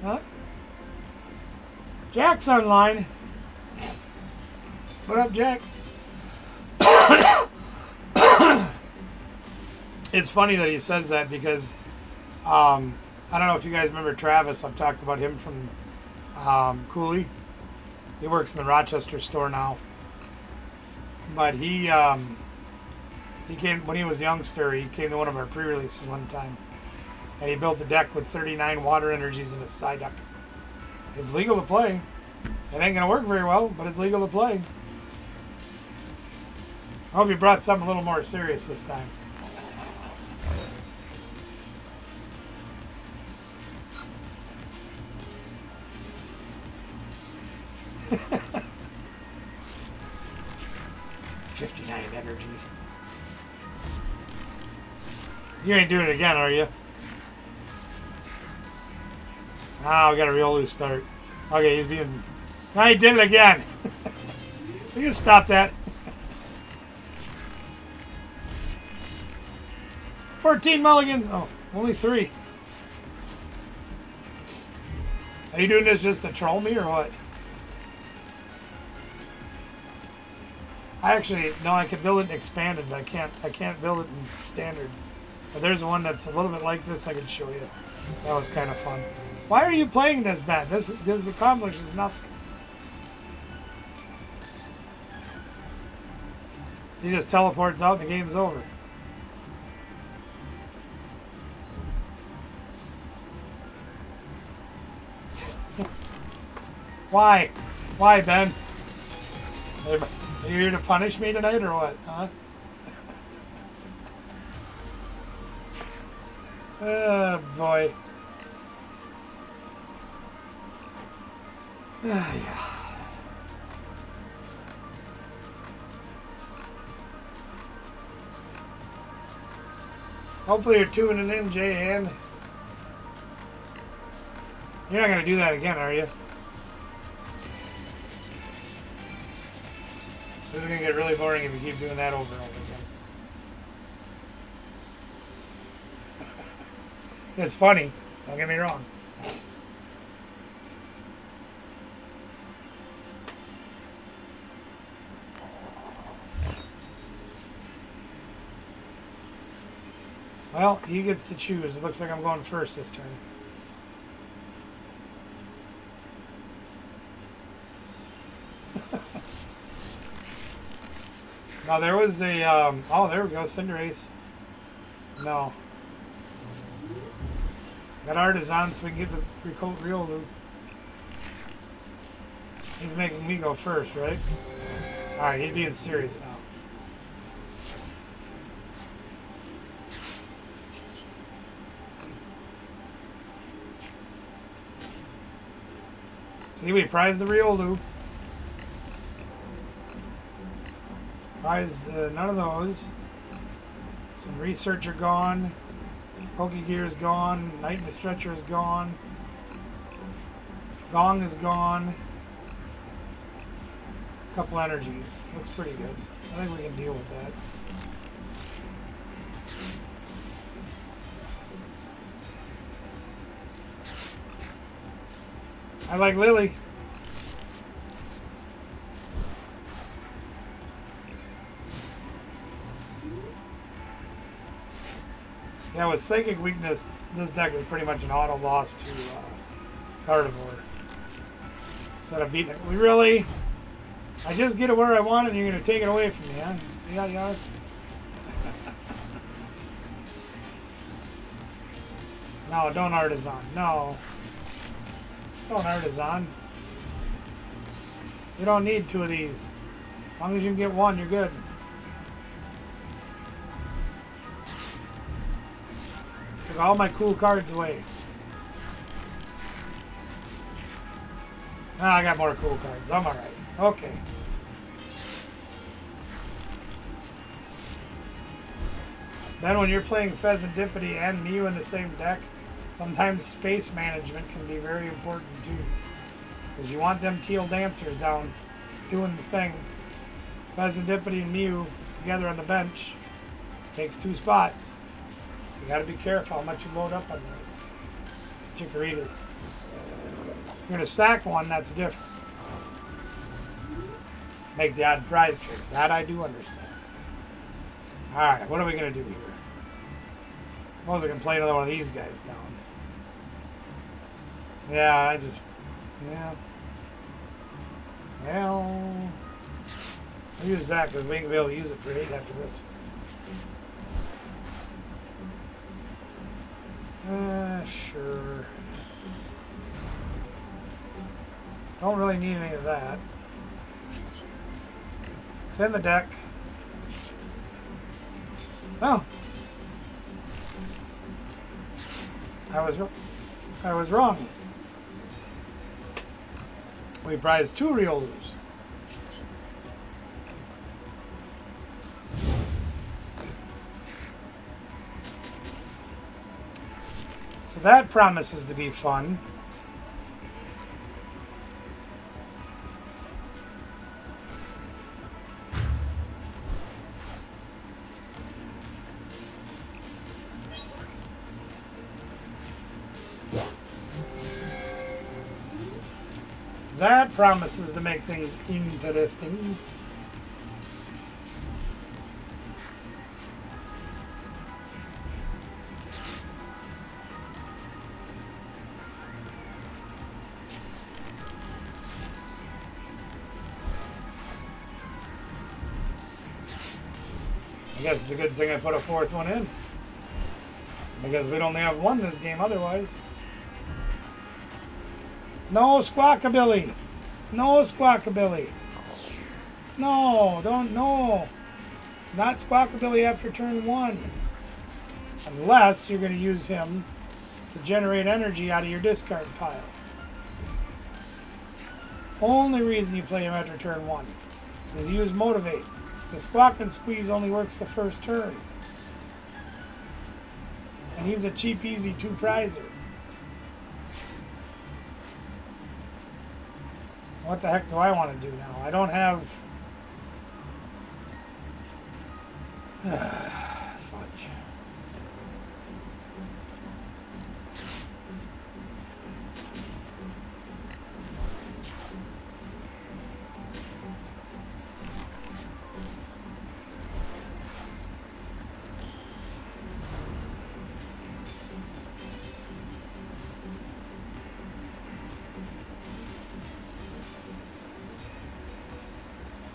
Huh? Jack's online. What up, Jack? It's funny that he says that because I don't know if you guys remember Travis. I've talked about him from Cooley. He works in the Rochester store now. But he came when he was a youngster. He came to one of our pre-releases one time, and he built a deck with 39 water energies in his side deck. It's legal to play. It ain't gonna work very well, but it's legal to play. I hope you brought something a little more serious this time. $59 energies. You ain't doing it again, are you? Ah, we got a real loose start. Okay, he's being... Now he did it again. We can stop that. 14 mulligans. Oh, only 3. Are you doing this just to troll me or what? I actually no, I could build it in expanded, but I can't build it in standard. But there's one that's a little bit like this I could show you. That was kind of fun. Why are you playing this, Ben? This accomplishes nothing. He just teleports out and the game's over. Why? Why, Ben? Are you here to punish me tonight or what? Huh? Oh, boy. Yeah. Hopefully you're tuning in, J-Han. You're not going to do that again, are you? This is going to get really boring if you keep doing that over and over again. It's funny. Don't get me wrong. Well, he gets to choose. It looks like I'm going first this turn. Now there was a, oh, there we go, Cinderace. No. Got Artisan so we can get the Riolu. He's making me go first, right? Alright, he's being serious now. See, we prized the Riolu. Prized none of those. Some Researcher gone. Pokegear is gone. Night Stretcher is gone. Gong is gone. Couple energies. Looks pretty good. I think we can deal with that. I like Lily. Yeah, with Psychic Weakness, this deck is pretty much an auto loss to Gardevoir. Instead of beating it. Really? I just get it where I want it and you're going to take it away from me, huh? See how you are? No, don't Artisan. No. Don't Artisan. You don't need 2 of these. As long as you can get 1, you're good. Took all my cool cards away. Ah, I got more cool cards. I'm alright. Okay. Then when you're playing Pheasantipity and Mew in the same deck, sometimes space management can be very important too. Because you want them teal dancers down doing the thing. Pheasantipity and Mew together on the bench takes 2 spots. So you got to be careful how much you load up on those Chikorritas. If you're going to sack one, that's different. Make the odd prize trade. That I do understand. Alright, what are we going to do here? Suppose I can play another one of these guys down. Yeah, yeah. Well, I'll use that because we ain't gonna be able to use it for 8 after this. Sure. Don't really need any of that. Thin the deck. Oh. I was wrong. We prized 2 Riolus. So that promises to be fun. That promises to make things interesting. I guess it's a good thing I put a 4th one in, because we'd only have 1 this game otherwise. No Squawkabilly! No Squawkabilly! No, no! Not Squawkabilly after turn 1. Unless you're going to use him to generate energy out of your discard pile. Only reason you play him after turn 1 is use Motivate. The Squawk and Squeeze only works the first turn. And he's a cheap, easy 2-prizer. What the heck do I want to do now? I don't have... Fudge.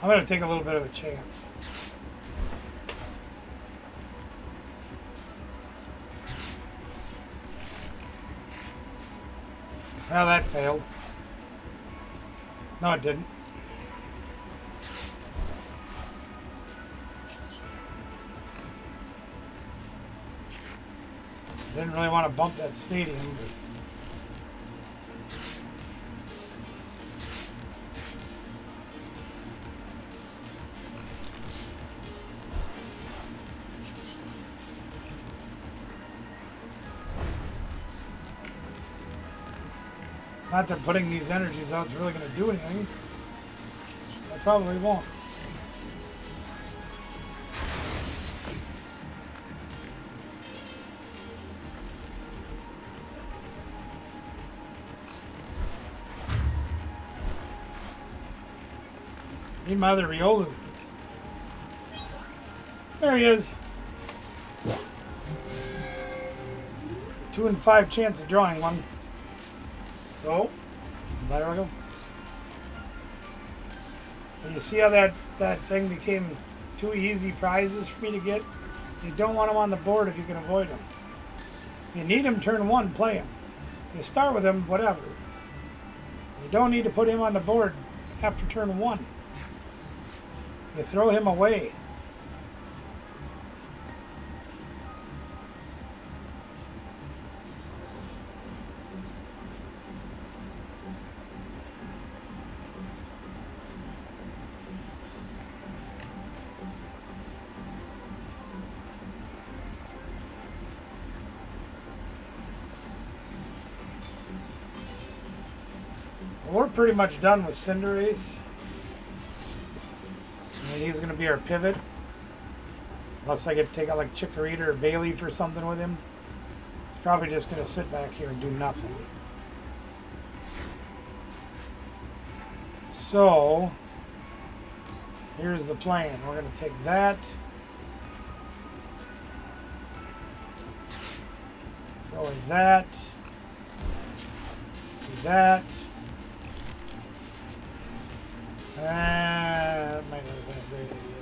I'm going to take a little bit of a chance. Well, that failed. No, it didn't. Didn't really want to bump that stadium, but... Not that putting these energies out is really going to do anything. So I probably won't. Need my other Riolu. There he is. 2 in 5 chance of drawing one. So, there we go. And you see how that thing became 2 easy prizes for me to get? You don't want them on the board if you can avoid them. If you need him turn 1, play him. You start with him, whatever. You don't need to put him on the board after turn 1. You throw him away. We're pretty much done with Cinderace. And he's going to be our pivot. Unless I get to take out like Chikorita or Bayleaf or something with him. He's probably just going to sit back here and do nothing. So, here's the plan. We're going to take that. Throw away that. Do that. That might not have been a great idea.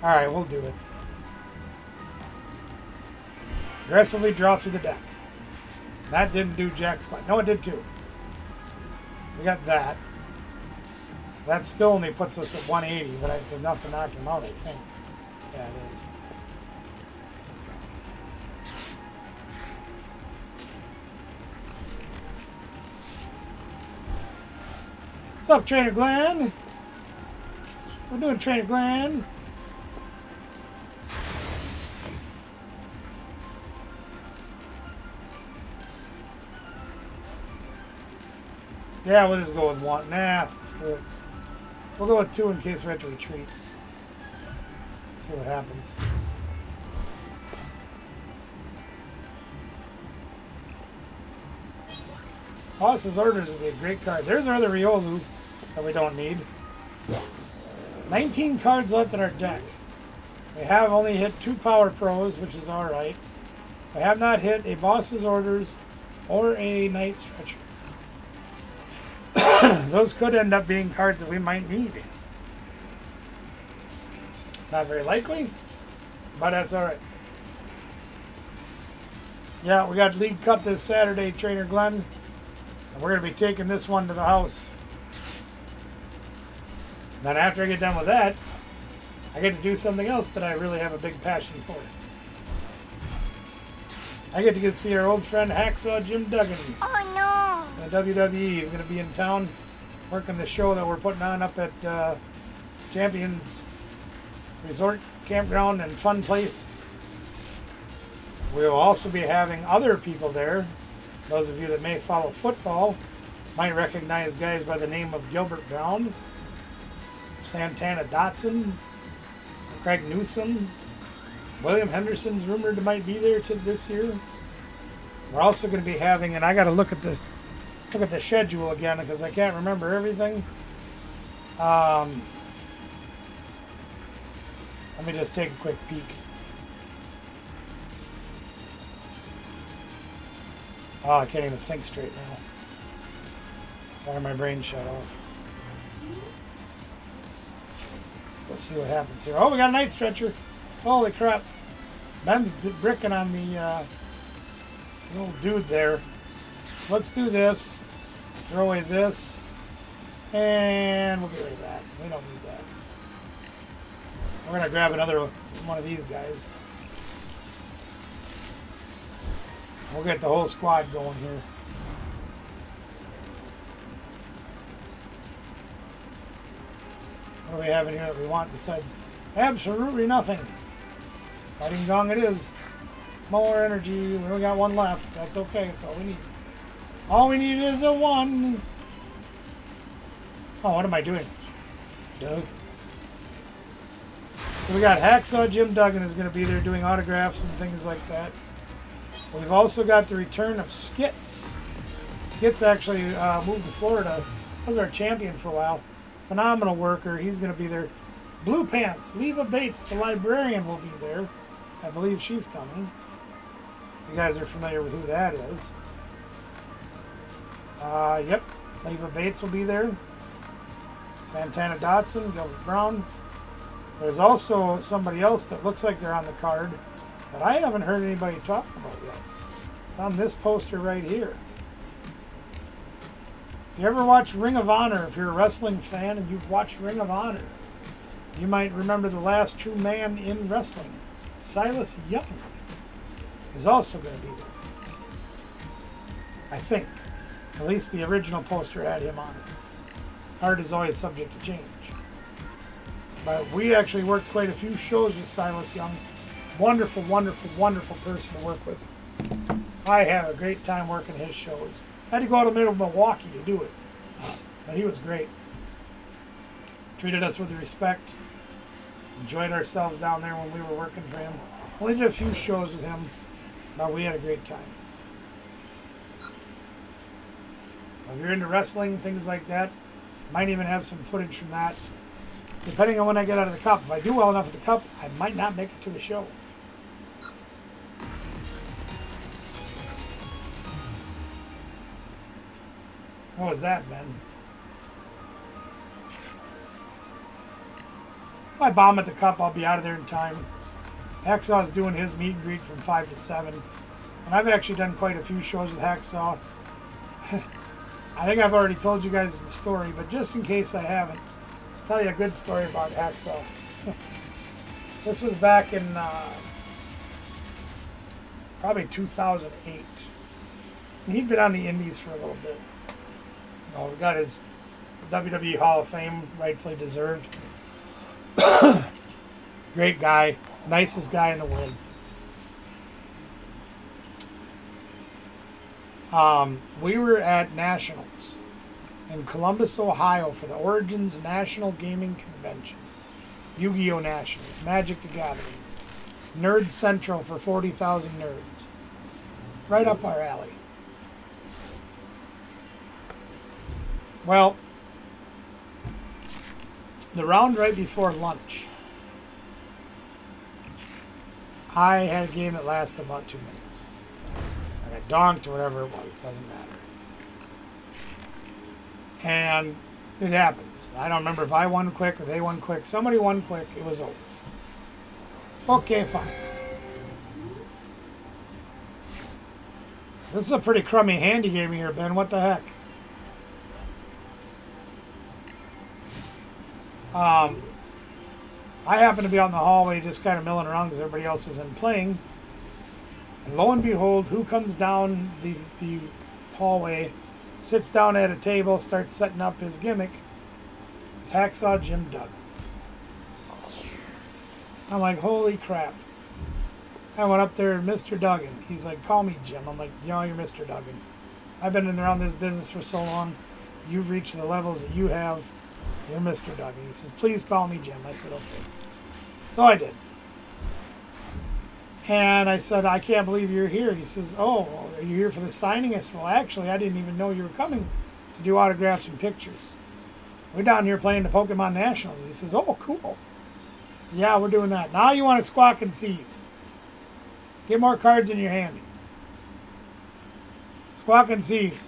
But... Alright, we'll do it. Aggressively draw through the deck. That didn't do jack squat. No, it did too. So we got that. So that still only puts us at 180, but it's enough to knock him out, I think. Yeah, it is. Okay. What's up, Trainer Glenn? We're doing, Trainer Glenn. Yeah, we'll just go with one. Nah, screw it. We'll go with two in case we have to retreat. See what happens. Boss's Orders would be a great card. There's our other Riolu that we don't need. 19 cards left in our deck. We have only hit 2 Power Pros, which is alright. We have not hit a Boss's Orders or a Night Stretcher. Those could end up being cards that we might need. Not very likely, but that's alright. Yeah, we got League Cup this Saturday, Trainer Glenn. And we're going to be taking this one to the house. Then after I get done with that, I get to do something else that I really have a big passion for. I get to get to see our old friend Hacksaw Jim Duggan. Oh no! The WWE. He's going to be in town working the show that we're putting on up at Champions Resort Campground and Fun Place. We'll also be having other people there. Those of you that may follow football might recognize guys by the name of Gilbert Brown, Santana Dotson, Craig Newsom, William Henderson's rumored to might be there this year. We're also going to be having, and I got to look at the schedule again because I can't remember everything. Let me just take a quick peek. Oh, I can't even think straight now. Sorry, my brain shut off. Let's see what happens here. Oh, we got a Night Stretcher. Holy crap. Ben's bricking on the old dude there. So let's do this. Throw away this. And we'll get rid of that. We don't need that. We're going to grab another one of these guys. We'll get the whole squad going here. What do we have in here that we want besides absolutely nothing? Fighting Gong it is. More energy. We only got one left. That's okay. That's all we need. All we need is a 1. Oh, what am I doing? Duh. So we got Hacksaw Jim Duggan is going to be there doing autographs and things like that. We've also got the return of Skits. Skits actually moved to Florida. Was our champion for a while. Phenomenal worker. He's going to be there. Blue Pants. Leva Bates, the librarian, will be there. I believe she's coming. You guys are familiar with who that is. Yep. Leva Bates will be there. Santana Dotson, Gilbert Brown. There's also somebody else that looks like they're on the card that I haven't heard anybody talk about yet. It's on this poster right here. If you ever watch Ring of Honor, if you're a wrestling fan and you've watched Ring of Honor, you might remember the last true man in wrestling, Silas Young, is also going to be there. I think. At least the original poster had him on it. Card is always subject to change. But we actually worked quite a few shows with Silas Young. Wonderful, wonderful, wonderful person to work with. I had a great time working his shows. I had to go out of the middle of Milwaukee to do it. But he was great. Treated us with respect. Enjoyed ourselves down there when we were working for him. Only did a few shows with him, but we had a great time. So if you're into wrestling, things like that, Might even have some footage from that. Depending on when I get out of the cup. If I do well enough at the cup, I might not make it to the show. What was that, Ben? If I bomb at the cup, I'll be out of there in time. Hacksaw's doing his meet and greet from 5 to 7. And I've actually done quite a few shows with Hacksaw. I think I've already told you guys the story, but just in case I haven't, I'll tell you a good story about Hacksaw. This was back in probably 2008. And he'd been on the indies for a little bit. You know, got his WWE Hall of Fame, rightfully deserved. Great guy, nicest guy in the world. We were at Nationals in Columbus, Ohio for the Origins National Gaming Convention. Yu-Gi-Oh! Nationals, Magic the Gathering. Nerd Central for 40,000 nerds. Right up our alley. Well, the round right before lunch, I had a game that lasted about 2 minutes. I got donked or whatever it was, doesn't matter. And it happens. I don't remember if I won quick or they won quick. Somebody won quick, it was over. Okay, fine. This is a pretty crummy hand you gave me here, Ben. What the heck? I happened to be out in the hallway just kind of milling around because everybody else was in playing. And lo and behold, who comes down the hallway, sits down at a table, starts setting up his gimmick? It's Hacksaw Jim Duggan. I'm like, holy crap. I went up there, Mr. Duggan. He's like, call me Jim. I'm like, yo, you're Mr. Duggan. I've been in around this business for so long. You've reached the levels that you have. You're Mr. Duggan. He says, please call me Jim. I said, okay. So I did. And I said, I can't believe you're here. He says, oh, are you here for the signing? I said, well, actually, I didn't even know you were coming to do autographs and pictures. We're down here playing the Pokemon Nationals. He says, oh, cool. I said, yeah, we're doing that. Now you want to squawk and seize. Get more cards in your hand. Squawk and seize.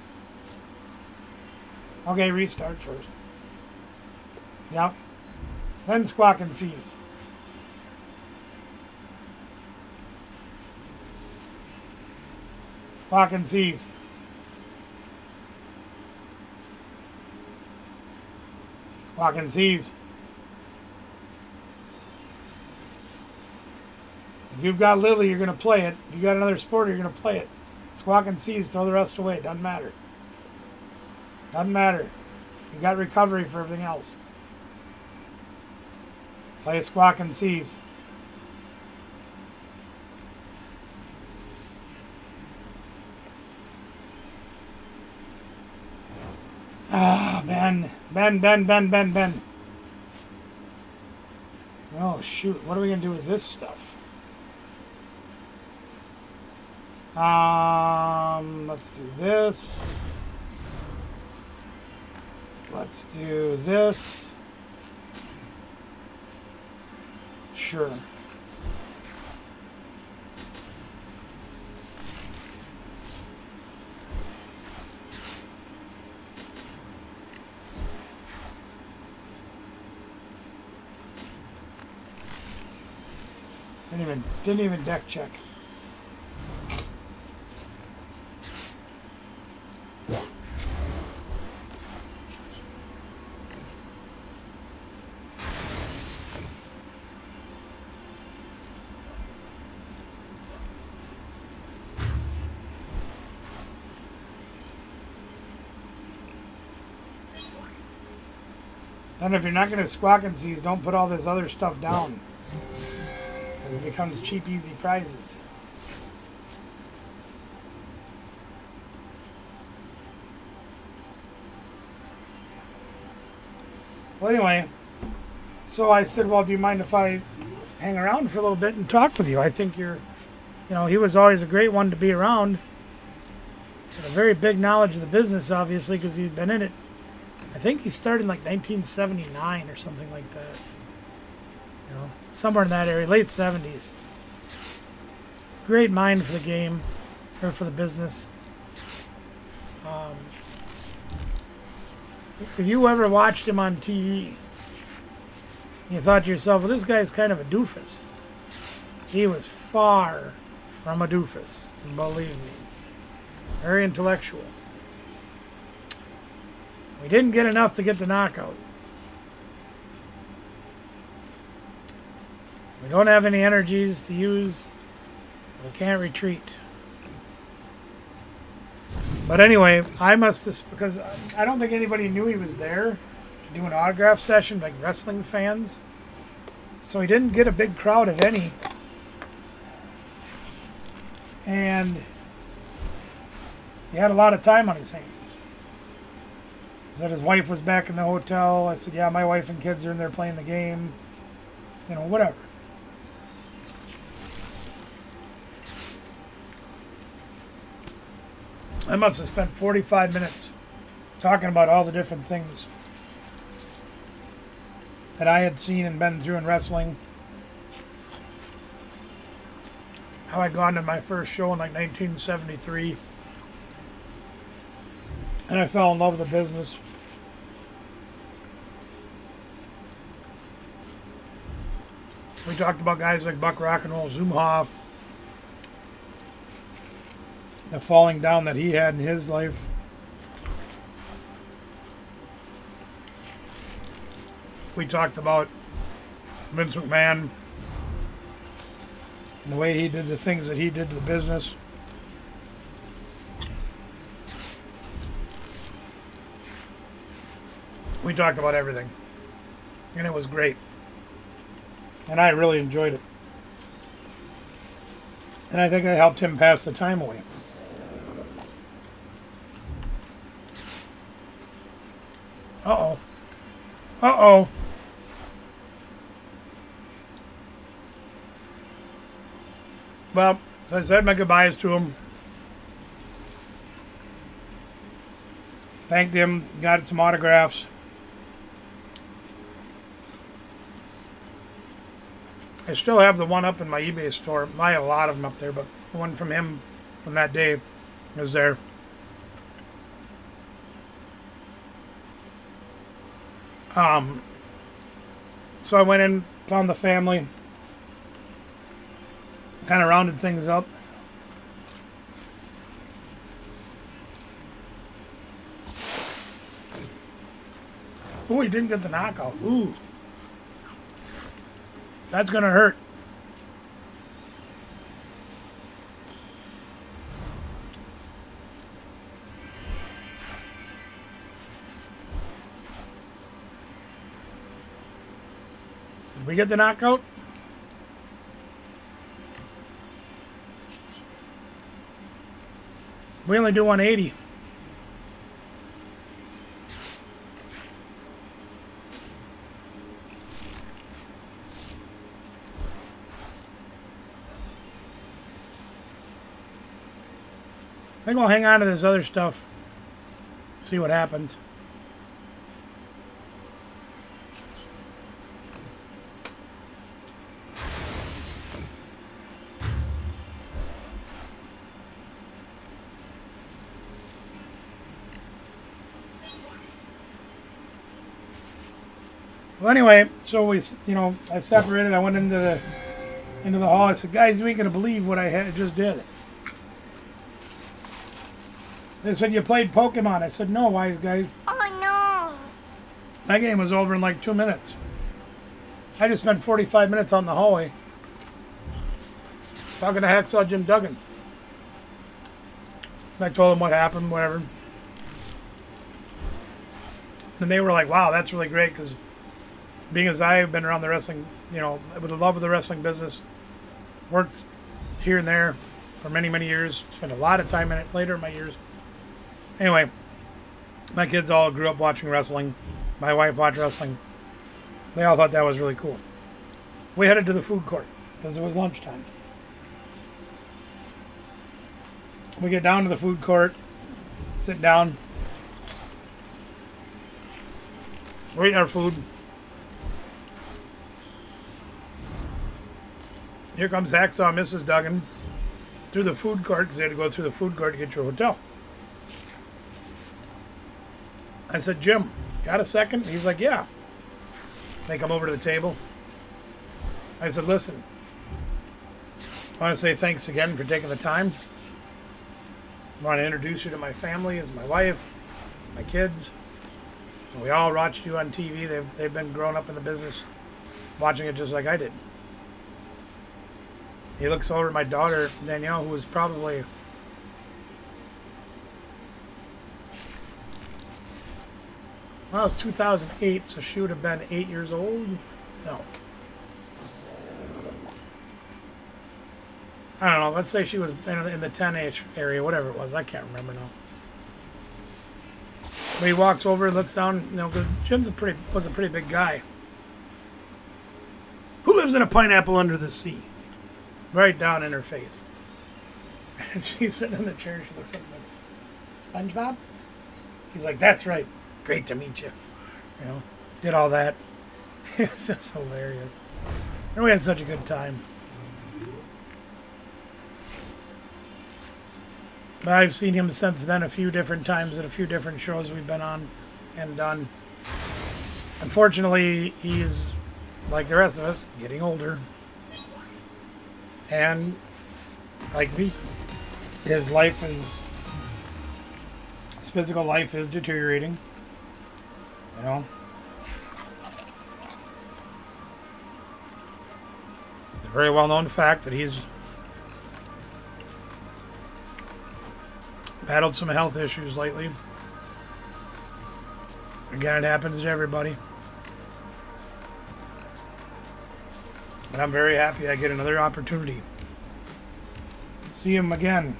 Okay, restart first. Yep. Then squawk and seize. Squawk and seize. Squawk and seize. If you've got Lily, you're going to play it. If you've got another sport, you're going to play it. Squawk and seize, throw the rest away. Doesn't matter. Doesn't matter. You got recovery for everything else. Play squawk and seize. Ah, Ben. Ben. Oh, shoot. What are we going to do with this stuff? Let's do this. Let's do this. Sure. Didn't even deck check. And if you're not going to squawk and seize, don't put all this other stuff down. Because it becomes cheap, easy prizes. Well, anyway, so I said, well, do you mind if I hang around for a little bit and talk with you? I think you're, he was always a great one to be around. A very big knowledge of the business, obviously, because he's been in it I think he started in like 1979 or something like that. You know, somewhere in that area, late 70s. Great mind for the game, or for the business. If you ever watched him on TV, you thought to yourself, well, this guy's kind of a doofus. He was far from a doofus, believe me. Very intellectual. We didn't get enough to get the knockout. We don't have any energies to use. We can't retreat. But anyway, I must have, because I don't think anybody knew he was there to do an autograph session, like wrestling fans. So he didn't get a big crowd of any. And he had a lot of time on his hands. He said his wife was back in the hotel. I said, yeah, my wife and kids are in there playing the game. You know, whatever. I must have spent 45 minutes talking about all the different things that I had seen and been through in wrestling. How I'd gone to my first show in like 1973. And I fell in love with the business. We talked about guys like Buck Rock and Roll Zumhoff. The falling down that he had in his life. We talked about Vince McMahon and the way he did the things that he did to the business. We talked about everything. And it was great. And I really enjoyed it. And I think I helped him pass the time away. Uh-oh. Uh-oh. Well, so I said my goodbyes to him. Thanked him, got some autographs. I still have the one up in my eBay store. I have a lot of them up there, but the one from him from that day was there. So I went in, found the family, kind of rounded things up. Ooh, he didn't get the knockout. Ooh. That's going to hurt. Did we get the knockout? We only do 180. I think I'll hang on to this other stuff. See what happens. Well, anyway, so we, I separated. I went into the hall. I said, "Guys, you ain't gonna believe what I just did." They said, "You played Pokemon." I said, "No, wise guys. Oh no. That game was over in like 2 minutes. I just spent 45 minutes on the hallway talking to Hacksaw Jim Duggan. I told them what happened, whatever. And they were like, "Wow, that's really great," because being as I've been around the wrestling, with the love of the wrestling business, worked here and there for many, many years, spent a lot of time in it later in my years. Anyway, my kids all grew up watching wrestling. My wife watched wrestling. They all thought that was really cool. We headed to the food court because it was lunchtime. We get down to the food court, sit down. We're eating our food. Here comes Hacksaw and Mrs. Duggan through the food court because they had to go through the food court to get to your hotel. I said, Jim, got a second? He's like, yeah. They come over to the table. I said, listen, I want to say thanks again for taking the time. I want to introduce you to my family as my wife, my kids. So we all watched you on TV. They've been growing up in the business, watching it just like I did. He looks over at my daughter, Danielle, who was probably... Well, it was 2008, so she would have been 8 years old? No. I don't know. Let's say she was in the 10-ish area, whatever it was. I can't remember now. But he walks over and looks down, because Jim's was a pretty big guy. Who lives in a pineapple under the sea? Right down in her face. And she's sitting in the chair and she looks up and goes, SpongeBob? He's like, that's right. Great to meet you. Did all that. It was just hilarious. And we had such a good time. But I've seen him since then a few different times at a few different shows we've been on and done. Unfortunately, he's, like the rest of us, getting older. And, like me, his physical life is deteriorating. It's a very well-known fact that he's battled some health issues lately. Again, it happens to everybody. But I'm very happy I get another opportunity to see him again.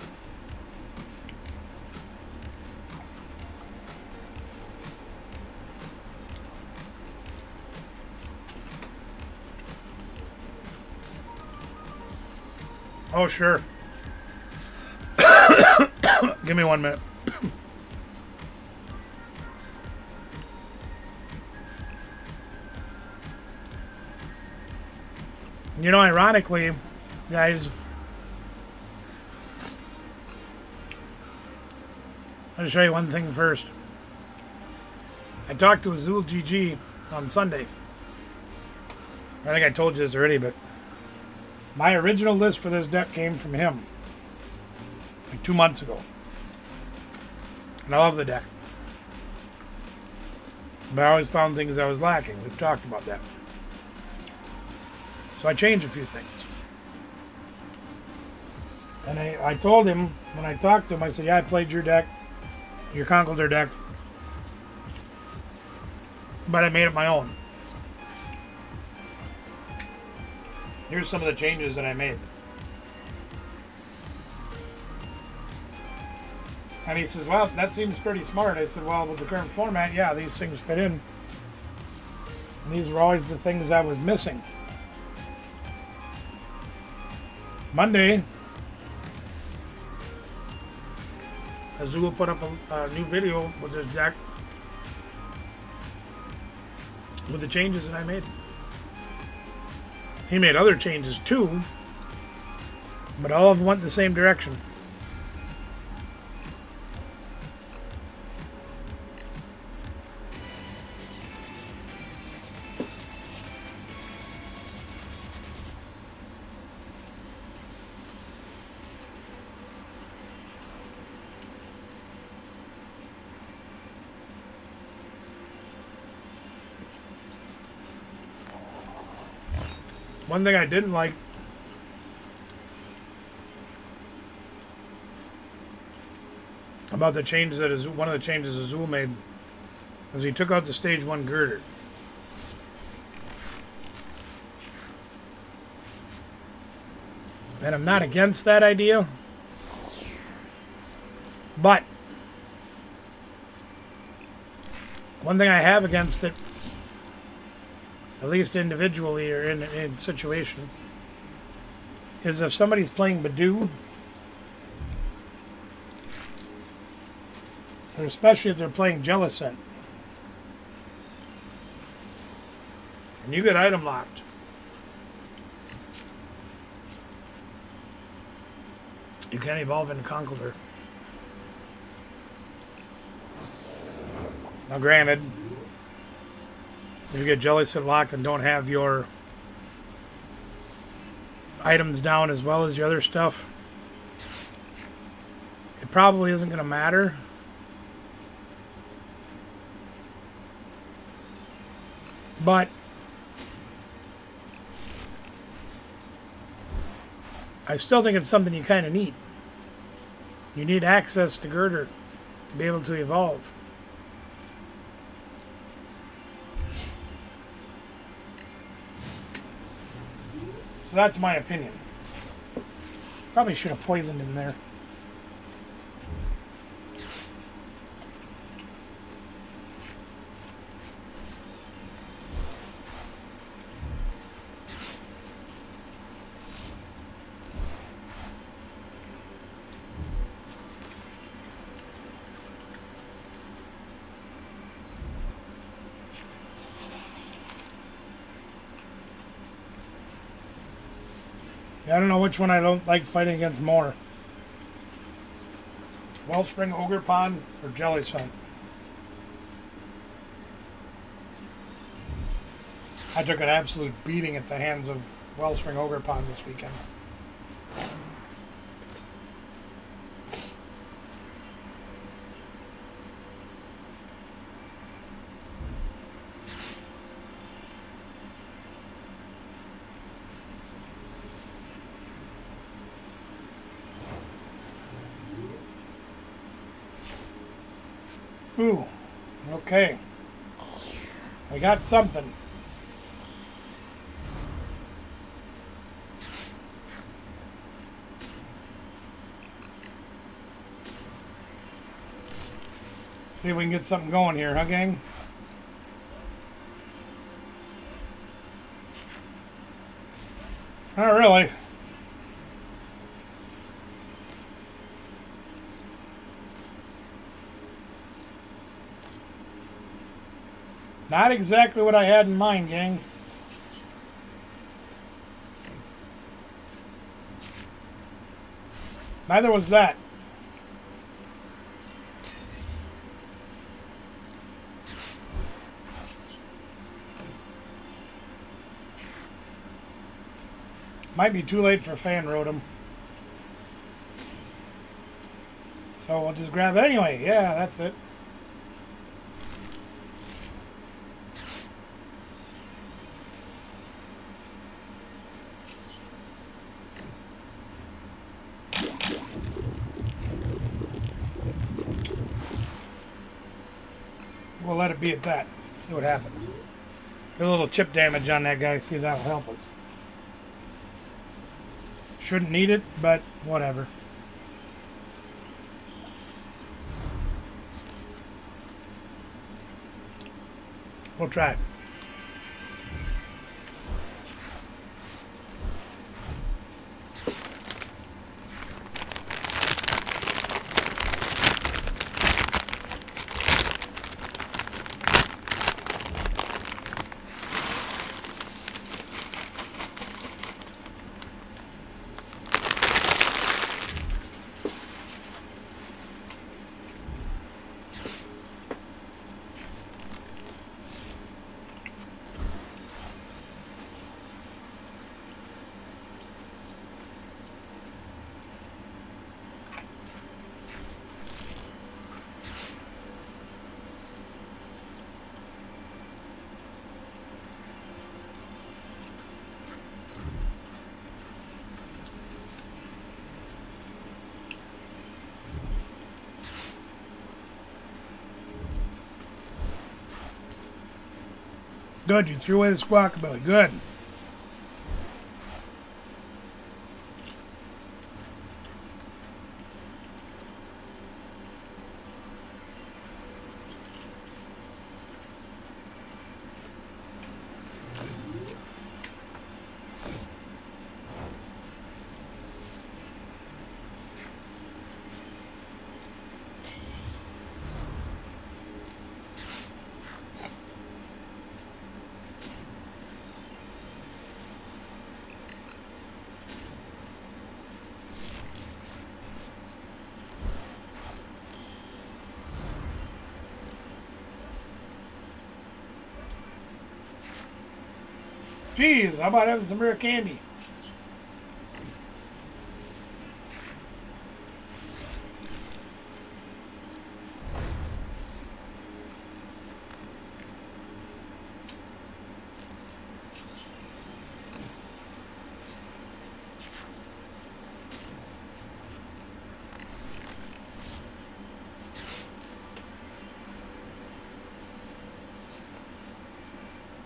Oh, sure. Give me 1 minute. Ironically, guys, I'll show you one thing first. I talked to Azul GG on Sunday. I think I told you this already, but my original list for this deck came from him like 2 months ago. And I love the deck. But I always found things I was lacking. We've talked about that. So I changed a few things. And I told him, when I talked to him, I said, yeah, I played your deck, your Conkeldurr deck, but I made it my own. Here's some of the changes that I made. And he says, well, that seems pretty smart. I said, well, with the current format, yeah, these things fit in. And these were always the things I was missing. Monday, Azul put up a new video with his deck with the changes that I made. He made other changes too, but all of them went the same direction. One thing I didn't like about the changes that one of the changes Azul made was he took out the stage 1 girder. And I'm not against that idea, but one thing I have against it, at least individually or in situation, is if somebody's playing Badoo, or especially if they're playing Jellicent, And you get item locked. You can't evolve into Conkeldurr. Now granted, if you get Jellicent locked and don't have your items down as well as your other stuff, it probably isn't going to matter. But I still think it's something you kind of need. You need access to Girder to be able to evolve. So that's my opinion. Probably should have poisoned him there. I don't know which one I don't like fighting against more. Wellspring, Ogre Pond, or Jellicent. I took an absolute beating at the hands of Wellspring Ogre Pond this weekend. Ooh, okay. We got something. See if we can get something going here, huh, gang? Not really. Not exactly what I had in mind, gang. Neither was that. Might be too late for Fan Rotom. So we'll just grab it anyway. Yeah, that's it. We'll let it be at that. See what happens. Get a little chip damage on that guy. See if that will help us. Shouldn't need it, but whatever. We'll try it. Good, you threw away the Squawkabilly. Good. Geez, how about having some rare candy?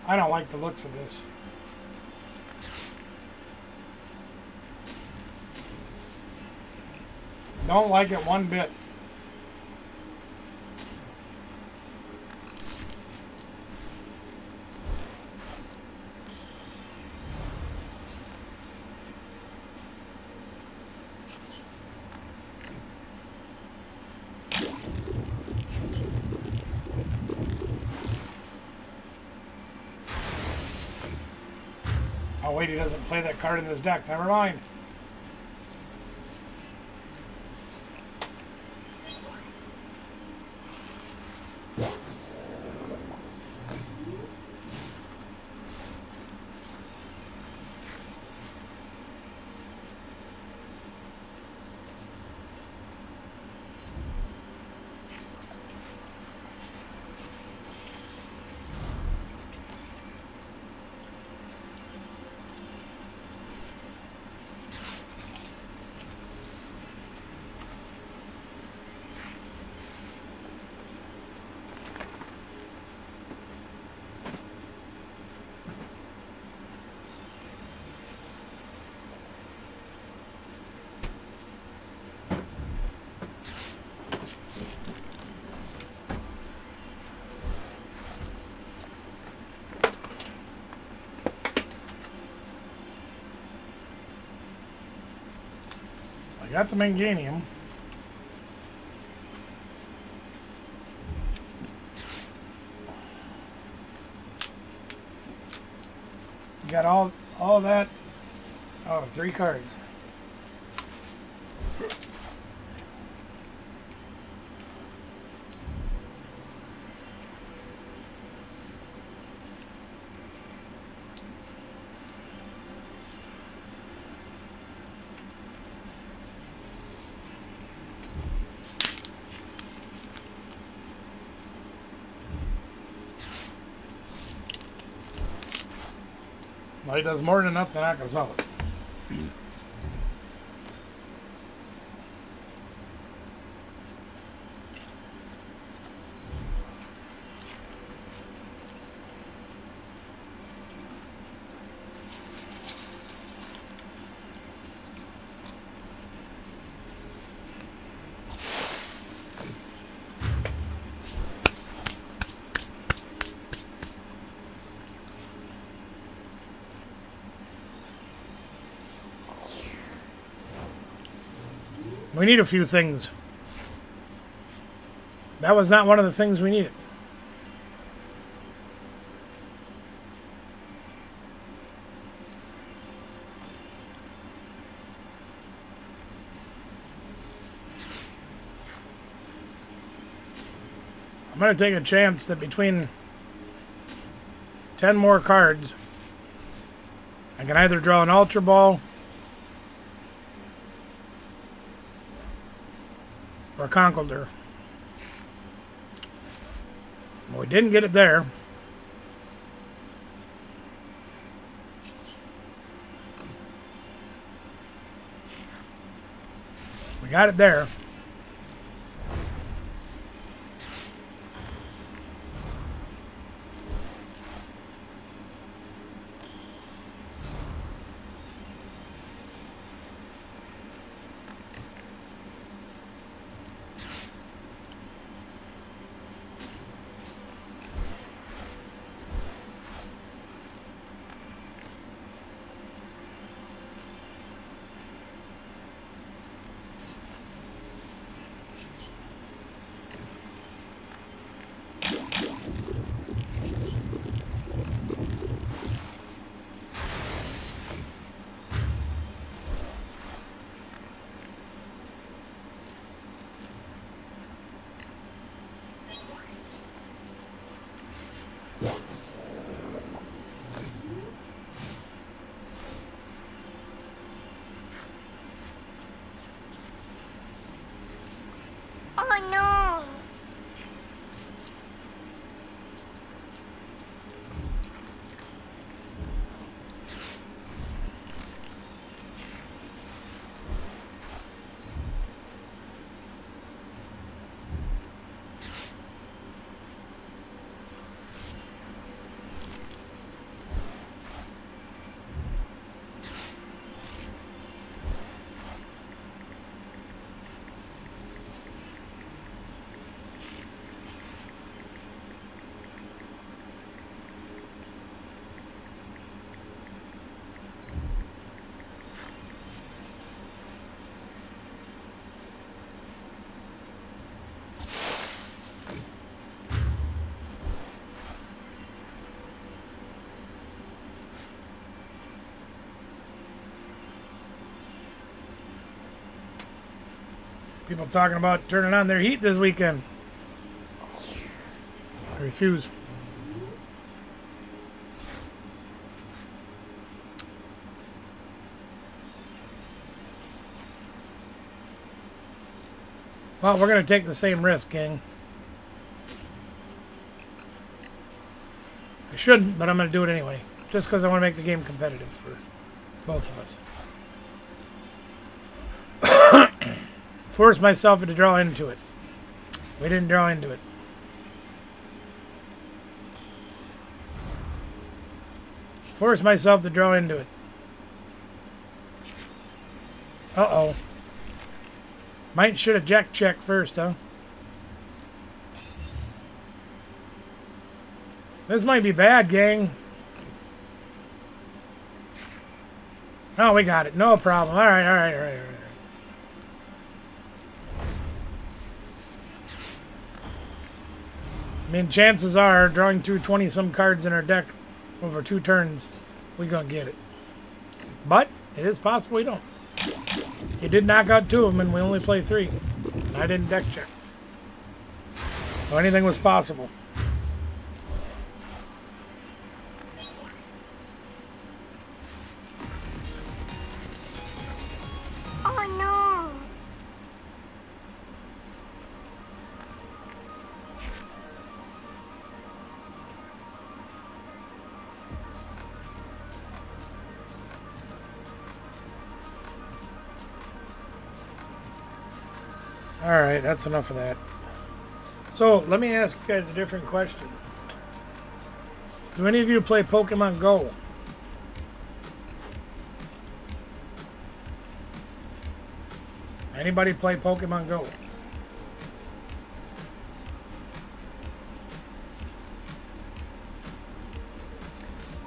I don't like the looks of this. Don't like it one bit. Oh wait, he doesn't play that card in this deck. Never mind. I got the Manganium. You got all that. Oh, 3 cards. Well, he does more than enough to knock us out. We need a few things. That was not one of the things we needed. I'm going to take a chance that between 10 more cards, I can either draw an Ultra Ball or a Conkeldurr. Well, we didn't get it there. We got it there. People talking about turning on their heat this weekend. I refuse. Well, we're going to take the same risk, gang. I shouldn't, but I'm going to do it anyway. Just because I want to make the game competitive for both of us. Force myself to draw into it. We didn't draw into it. Force myself to draw into it. Uh-oh. Might should have jack checked first, huh? This might be bad, gang. Oh, we got it. No problem. All right, all right, all right, all right. I mean, chances are, drawing through 20-some cards in our deck over 2 turns, we're going to get it. But it is possible we don't. He did knock out 2 of them, and we only play 3. And I didn't deck check. So anything was possible. Oh no! Alright, that's enough of that. So, let me ask you guys a different question. Do any of you play Pokemon Go? Anybody play Pokemon Go?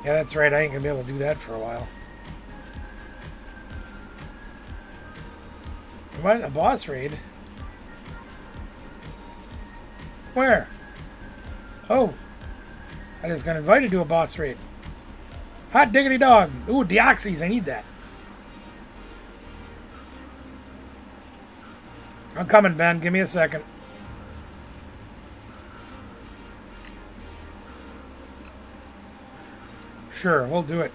Yeah, that's right. I ain't gonna be able to do that for a while. What? A boss raid? Where? Oh. I just got invited to a boss raid. Hot diggity dog. Ooh, Deoxys. I need that. I'm coming, Ben. Give me a second. Sure, we'll do it.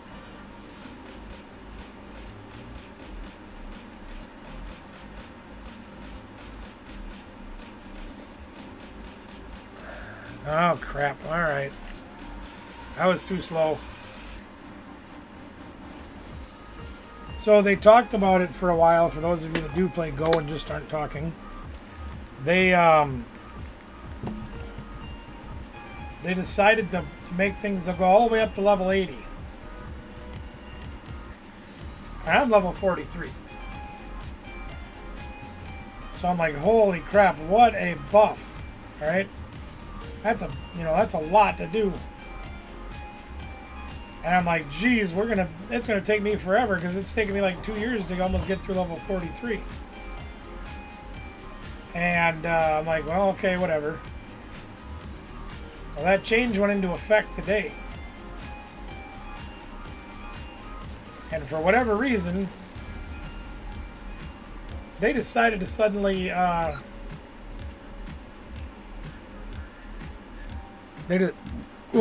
Oh, crap. All right. That was too slow. So they talked about it for a while. For those of you that do play Go and just aren't talking, they decided to make things go all the way up to level 80. And I'm level 43. So I'm like, holy crap, what a buff. All right? That's a lot to do. And I'm like, geez, it's gonna take me forever because it's taken me like 2 years to almost get through level 43. And I'm like, well, okay, whatever. Well, that change went into effect today. And for whatever reason, they decided to suddenly oh,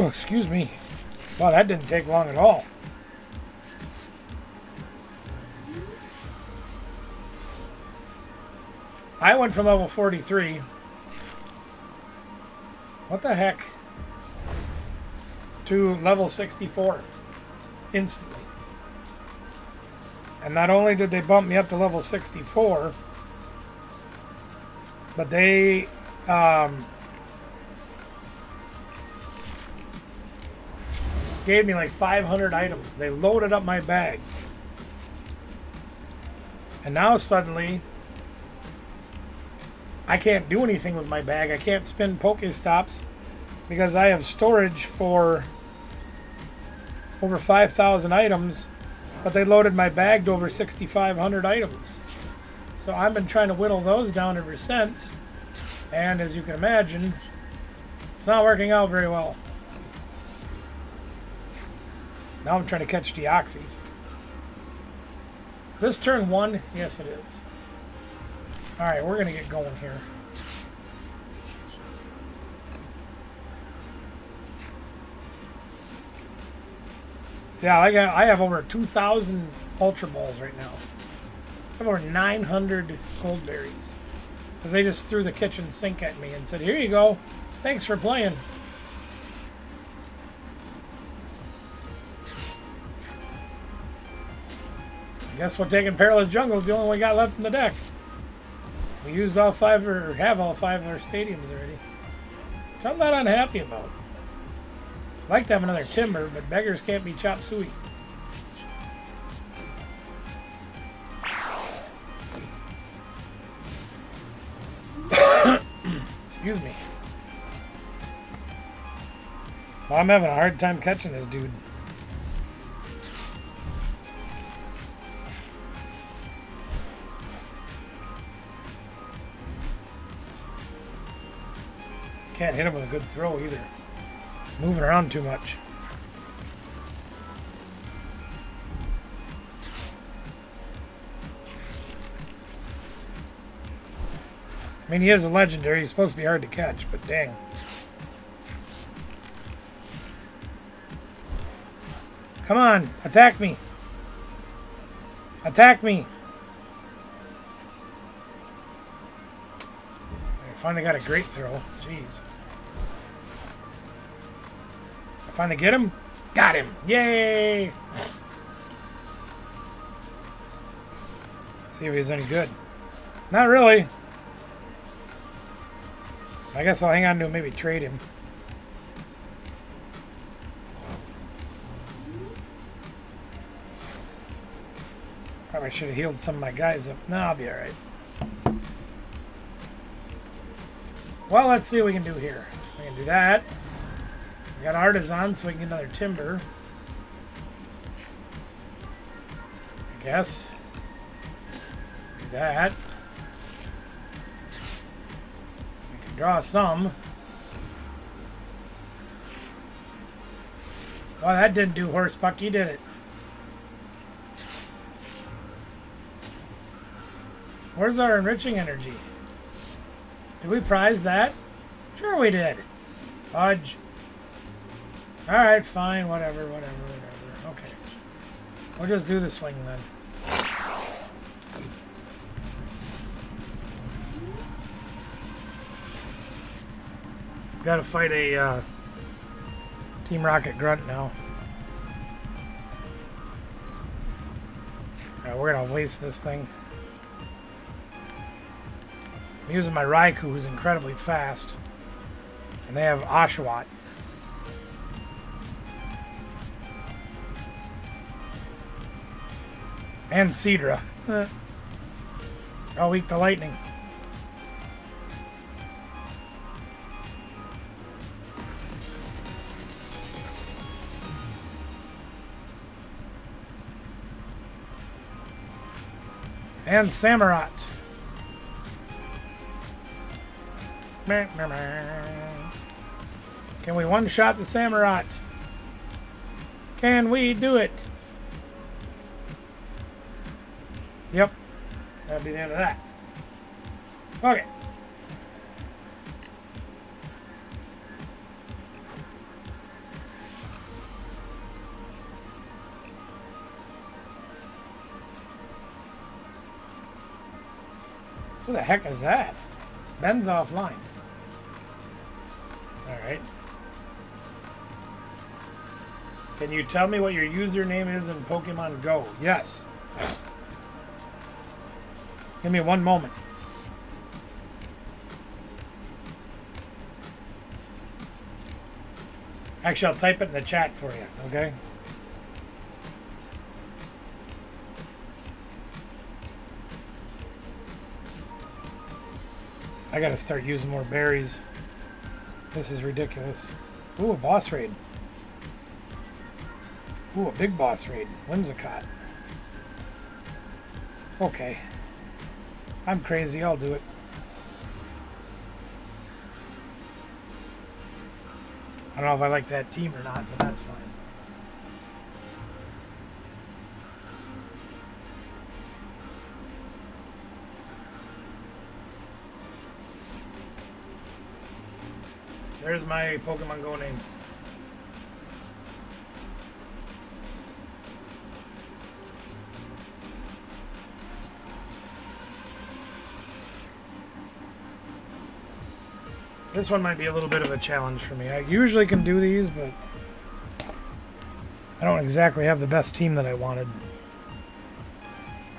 excuse me. Wow, that didn't take long at all. I went from level 43. What the heck? To level 64 instantly. And not only did they bump me up to level 64, but they gave me like 500 items. They loaded up my bag. And now suddenly I can't do anything with my bag. I can't spin Pokestops because I have storage for over 5,000 items, but they loaded my bag to over 6,500 items. So I've been trying to whittle those down ever since, and as you can imagine, it's not working out very well. Now I'm trying to catch Deoxys. Is this turn 1? Yes, it is. Alright, we're going to get going here. See, I have over 2,000 Ultra Balls right now. I have over 900 gold berries. Because they just threw the kitchen sink at me and said, here you go. Thanks for playing. I guess we're taking Perilous Jungle is the only one we got left in the deck. We used all 5 or have all 5 of our stadiums already. Which I'm not unhappy about. I'd like to have another Timber, but beggars can't be chop suey. Excuse me. Well, I'm having a hard time catching this dude. Can't hit him with a good throw either. Moving around too much. I mean, he is a legendary. He's supposed to be hard to catch, but dang. Come on, attack me. Attack me. I finally got a great throw. Jeez. I finally get him. Got him. Yay. See if he's any good. Not really. I guess I'll hang on to him, maybe trade him. Probably should have healed some of my guys up. No, I'll be alright. Well, let's see what we can do here. We can do that. We got Artisan, so we can get another Timber. I guess. Do that. We can draw some. Well, that didn't do horse Pucky, did it? Where's our enriching energy? Did we prize that? Sure we did. Fudge. Alright, fine, whatever. Okay. We'll just do the swing then. Gotta fight a Team Rocket Grunt now. Alright, we're gonna waste this thing. I'm using my Raikou, who's incredibly fast. And they have Oshawott. And Seadra. All weak to lightning. And Samurott. Can we one-shot the Samurott? Can we do it? Yep. That'll be the end of that. Okay. Who the heck is that? Ben's offline. Alright. Can you tell me what your username is in Pokemon Go? Yes. Give me one moment. Actually, I'll type it in the chat for you, okay? I gotta start using more berries. This is ridiculous. Ooh, a boss raid. Ooh, a big boss raid. Whimsicott. Okay. I'm crazy, I'll do it. I don't know if I like that team or not, but that's fine. There's my Pokemon Go name. This one might be a little bit of a challenge for me. I usually can do these, but I don't exactly have the best team that I wanted.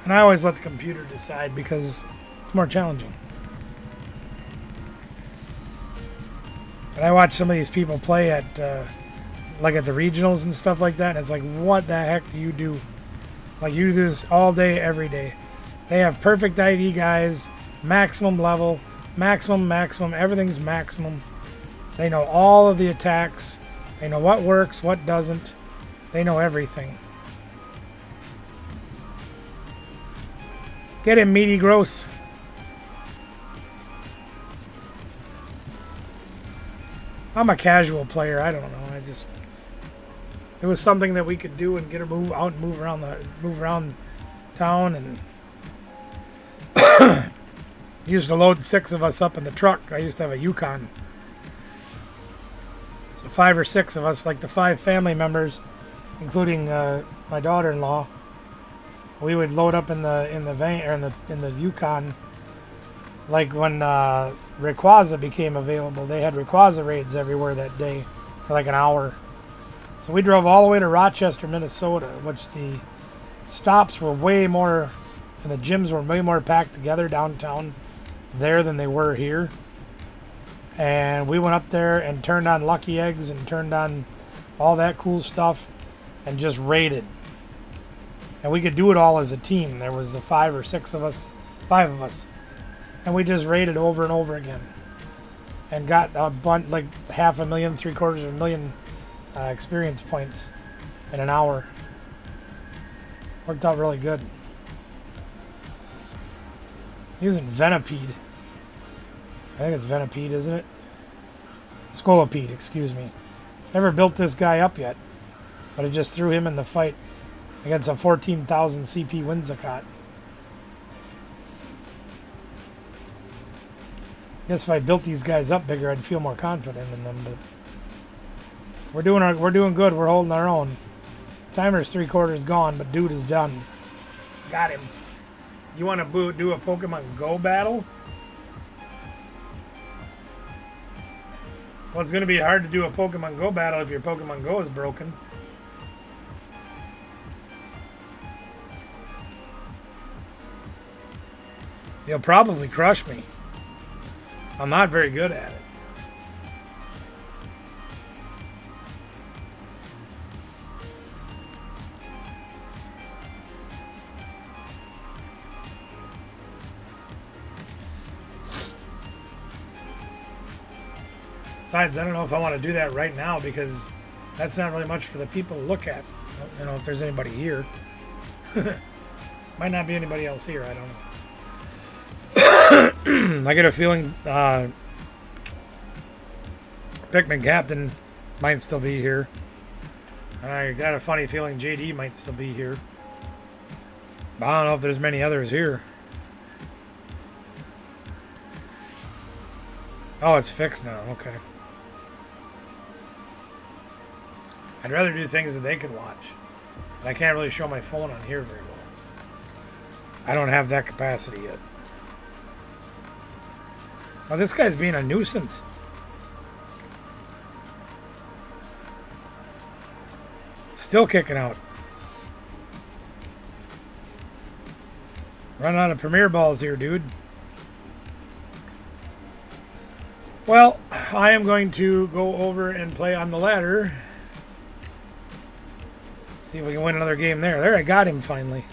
And I always let the computer decide because it's more challenging. And I watch some of these people play at, like at the regionals and stuff like that, and it's like, what the heck do you do? Like, you do this all day, every day. They have perfect ID guys, maximum level, maximum, everything's maximum. They know all of the attacks. They know what works, what doesn't. They know everything. Get him, Meaty Gross. I'm a casual player. I don't know. It was something that we could do and get her move out and move around town, and used to load 6 of us up in the truck. I used to have a Yukon. So 5 or 6 of us, like the 5 family members, including my daughter-in-law, we would load up in the van or in the Yukon. Like when Rayquaza became available, they had Rayquaza raids everywhere that day for like an hour. So we drove all the way to Rochester, Minnesota, which the stops were way more, and the gyms were way more packed together downtown there than they were here. And we went up there and turned on Lucky Eggs and turned on all that cool stuff and just raided. And we could do it all as a team. There was the 5 or 6 of us, 5 of us. And we just raided over and over again. And got a bunch, like 500,000, 750,000 experience points in an hour. Worked out really good. Using Venipede. I think it's Venipede, isn't it? Scolipede, excuse me. Never built this guy up yet, but I just threw him in the fight against a 14,000 CP Whimsicott. Guess if I built these guys up bigger, I'd feel more confident in them. But we're doing good. We're holding our own. Timer's 3/4 gone, but dude is done. Got him. You want to do a Pokemon Go battle? Well, it's going to be hard to do a Pokemon Go battle if your Pokemon Go is broken. You'll probably crush me. I'm not very good at it. Besides, I don't know if I want to do that right now because that's not really much for the people to look at. I don't know if there's anybody here. Might not be anybody else here. I don't know. I get a feeling Pikmin Captain might still be here. And I got a funny feeling JD might still be here. But I don't know if there's many others here. Oh, it's fixed now. Okay. I'd rather do things that they can watch. I can't really show my phone on here very well. I don't have that capacity yet. Oh, this guy's being a nuisance. Still kicking out. Run out of Premier Balls here, dude. Well, I am going to go over and play on the ladder. See if we can win another game there. There, I got him finally.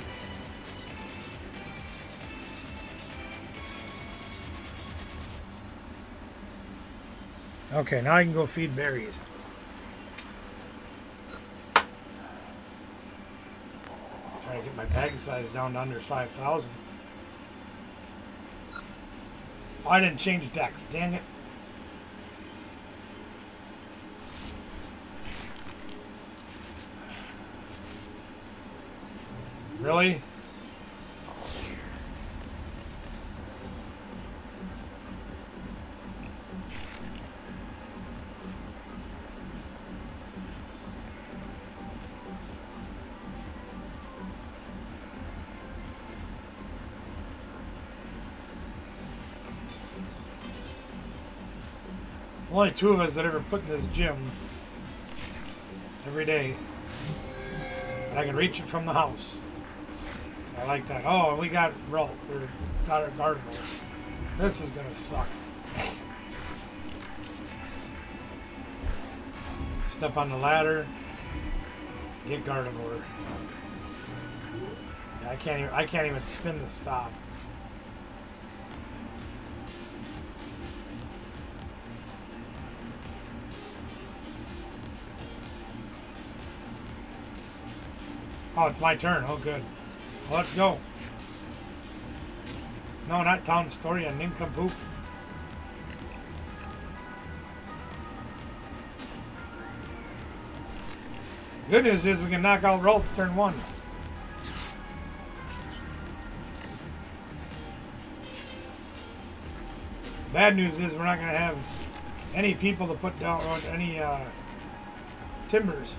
Okay, now I can go feed berries. Try to get my bag size down to under 5,000. Oh, I didn't change decks. Dang it. Really? Only two of us that ever put in this gym every day. And I can reach it from the house. So I like that. Oh, and we got rope. We got our guard rope. This is gonna suck. Step on the ladder. Get Gardevoir. Yeah, I can't even spin the stop. Oh, it's my turn. Oh, good. Well, let's go. No, not Town Story, a nincompoop. Good news is we can knock out Ralts turn 1. Bad news is we're not going to have any people to put down any timbers.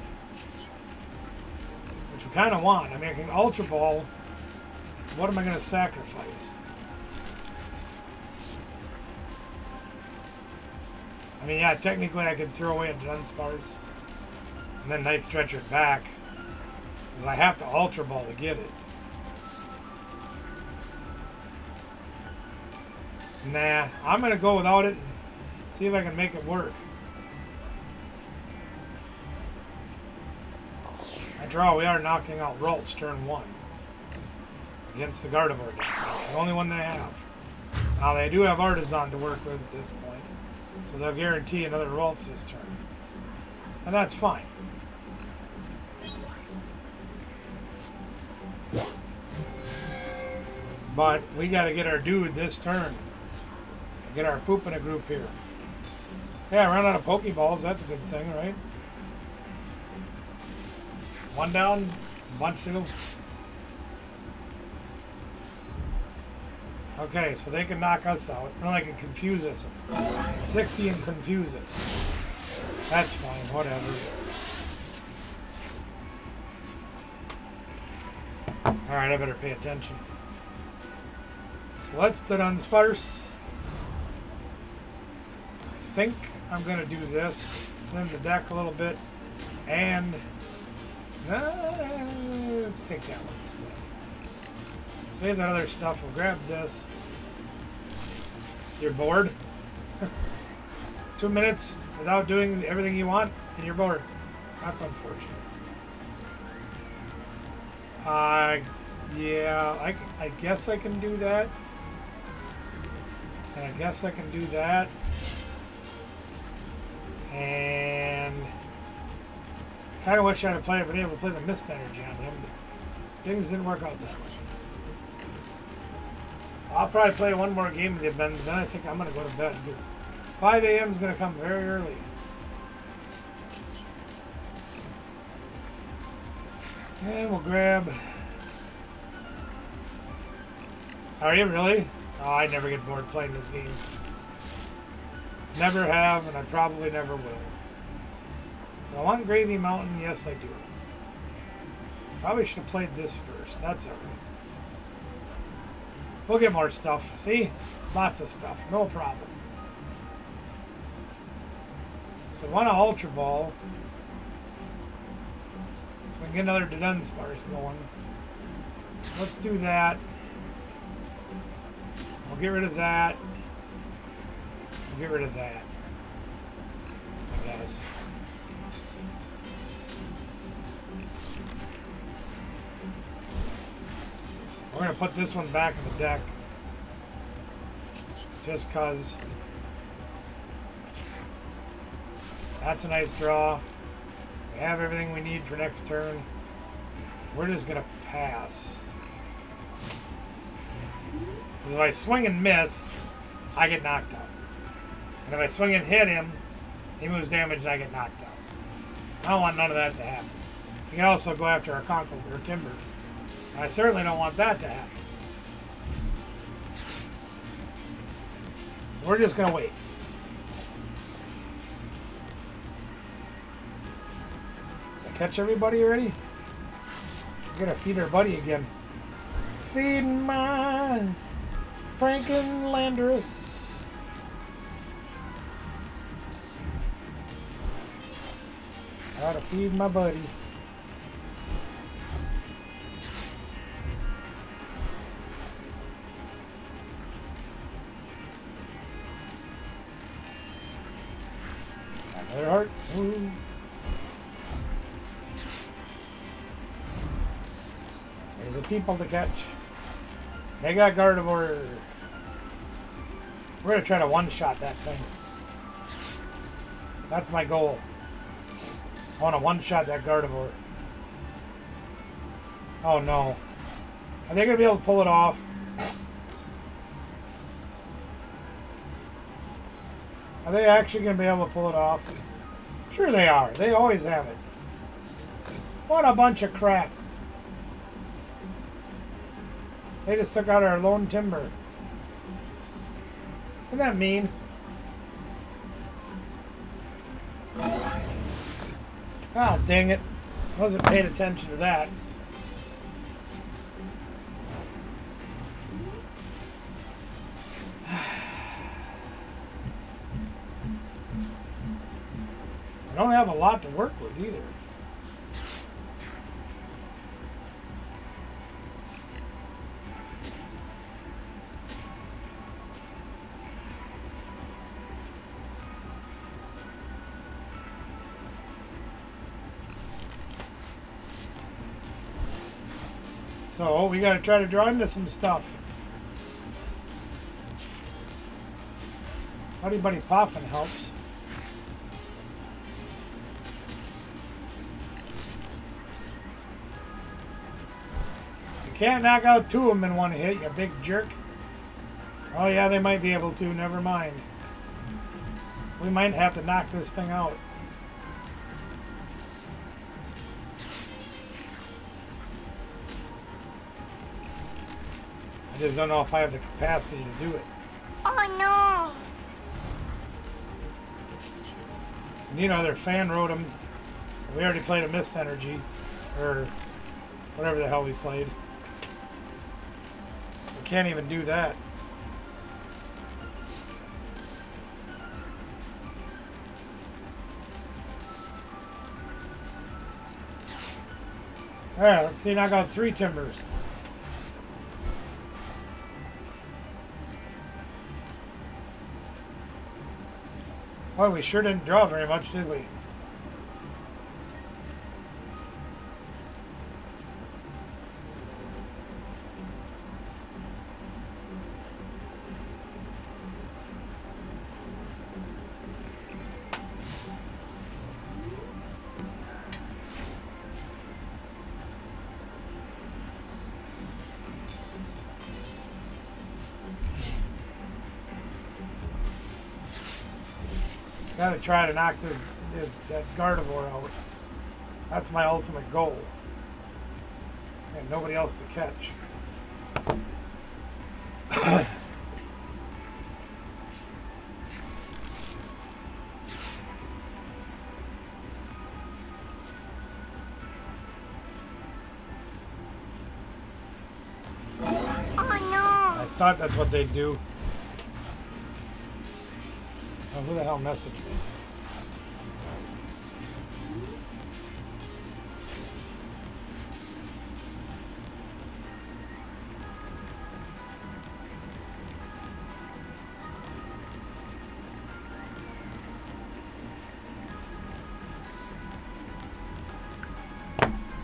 Which we kind of want. I mean, I can Ultra Ball. What am I going to sacrifice? I mean, yeah, technically I could throw away a Dunsparce and then Night Stretch it back, because I have to Ultra Ball to get it. Nah, I'm going to go without it and see if I can make it work. I draw, we are knocking out Ralts turn 1 against the Gardevoir deck. It's the only one they have. Now they do have Artisan to work with at this point, so they'll guarantee another Ralts this turn. And that's fine. But we got to get our dude this turn. Get our poop in a group here. Yeah, run out of Pokeballs. That's a good thing, right? One down, bunch to go. Okay, so they can knock us out. No, they can confuse us. 60 and confuse us. That's fine, whatever. Alright, I better pay attention. So let's Dunsparce. I think I'm going to do this. Clean the deck a little bit. And let's take that one instead. Save that other stuff. We'll grab this. You're bored? 2 minutes without doing everything you want and you're bored. That's unfortunate. Yeah, I guess I can do that. And I guess I can do that. And I kind of wish I had been able to play the Mist Energy on him, but things didn't work out that way. I'll probably play one more game with you, Ben, but then I think I'm going to go to bed because 5 a.m. is going to come very early. And we'll grab... Are you really? Oh, I never get bored playing this game. Never have, and I probably never will. Do I want Gravy Mountain? Yes, I do. Probably should have played this first. That's alright. We'll get more stuff. See? Lots of stuff. No problem. So I want to Ultra Ball. So we can get another Dunsparce going. Let's do that. We'll get rid of that. We'll get rid of that. I guess. We're going to put this one back in the deck. Just because. That's a nice draw. We have everything we need for next turn. We're just going to pass. Because if I swing and miss, I get knocked out. And if I swing and hit him, he moves damage and I get knocked out. I don't want none of that to happen. You can also go after our Conqueror or Timber. I certainly don't want that to happen. So we're just going to wait. Did I catch everybody already? We're going to feed our buddy again. Feed my Frankenlandorus. Gotta feed my buddy. Another heart. Ooh. There's the people to catch. They got Gardevoir. We're gonna try to one-shot that thing. That's my goal. I want to one-shot that Gardevoir. Oh no. Are they gonna be able to pull it off? Are they actually gonna be able to pull it off? Sure they are. They always have it. What a bunch of crap. They just took out our lone timber. Isn't that mean? Oh, dang it. Wasn't paying attention to that. I don't have a lot to work with either. So we got to try to draw into some stuff. Buddy Buddy Poffin helps. You can't knock out two of them in one hit, you big jerk. Oh yeah, they might be able to. Never mind. We might have to knock this thing out. I just don't know if I have the capacity to do it. Oh I need another fan rotom. We already played a Mist Energy, or whatever the hell we played. We can't even do that. Alright, let's see, knock out 3 timbers. Boy, we sure didn't draw very much, did we? Gotta try to knock that Gardevoir out. That's my ultimate goal. And nobody else to catch. no! I thought that's what they'd do. Oh, who the hell messaged me?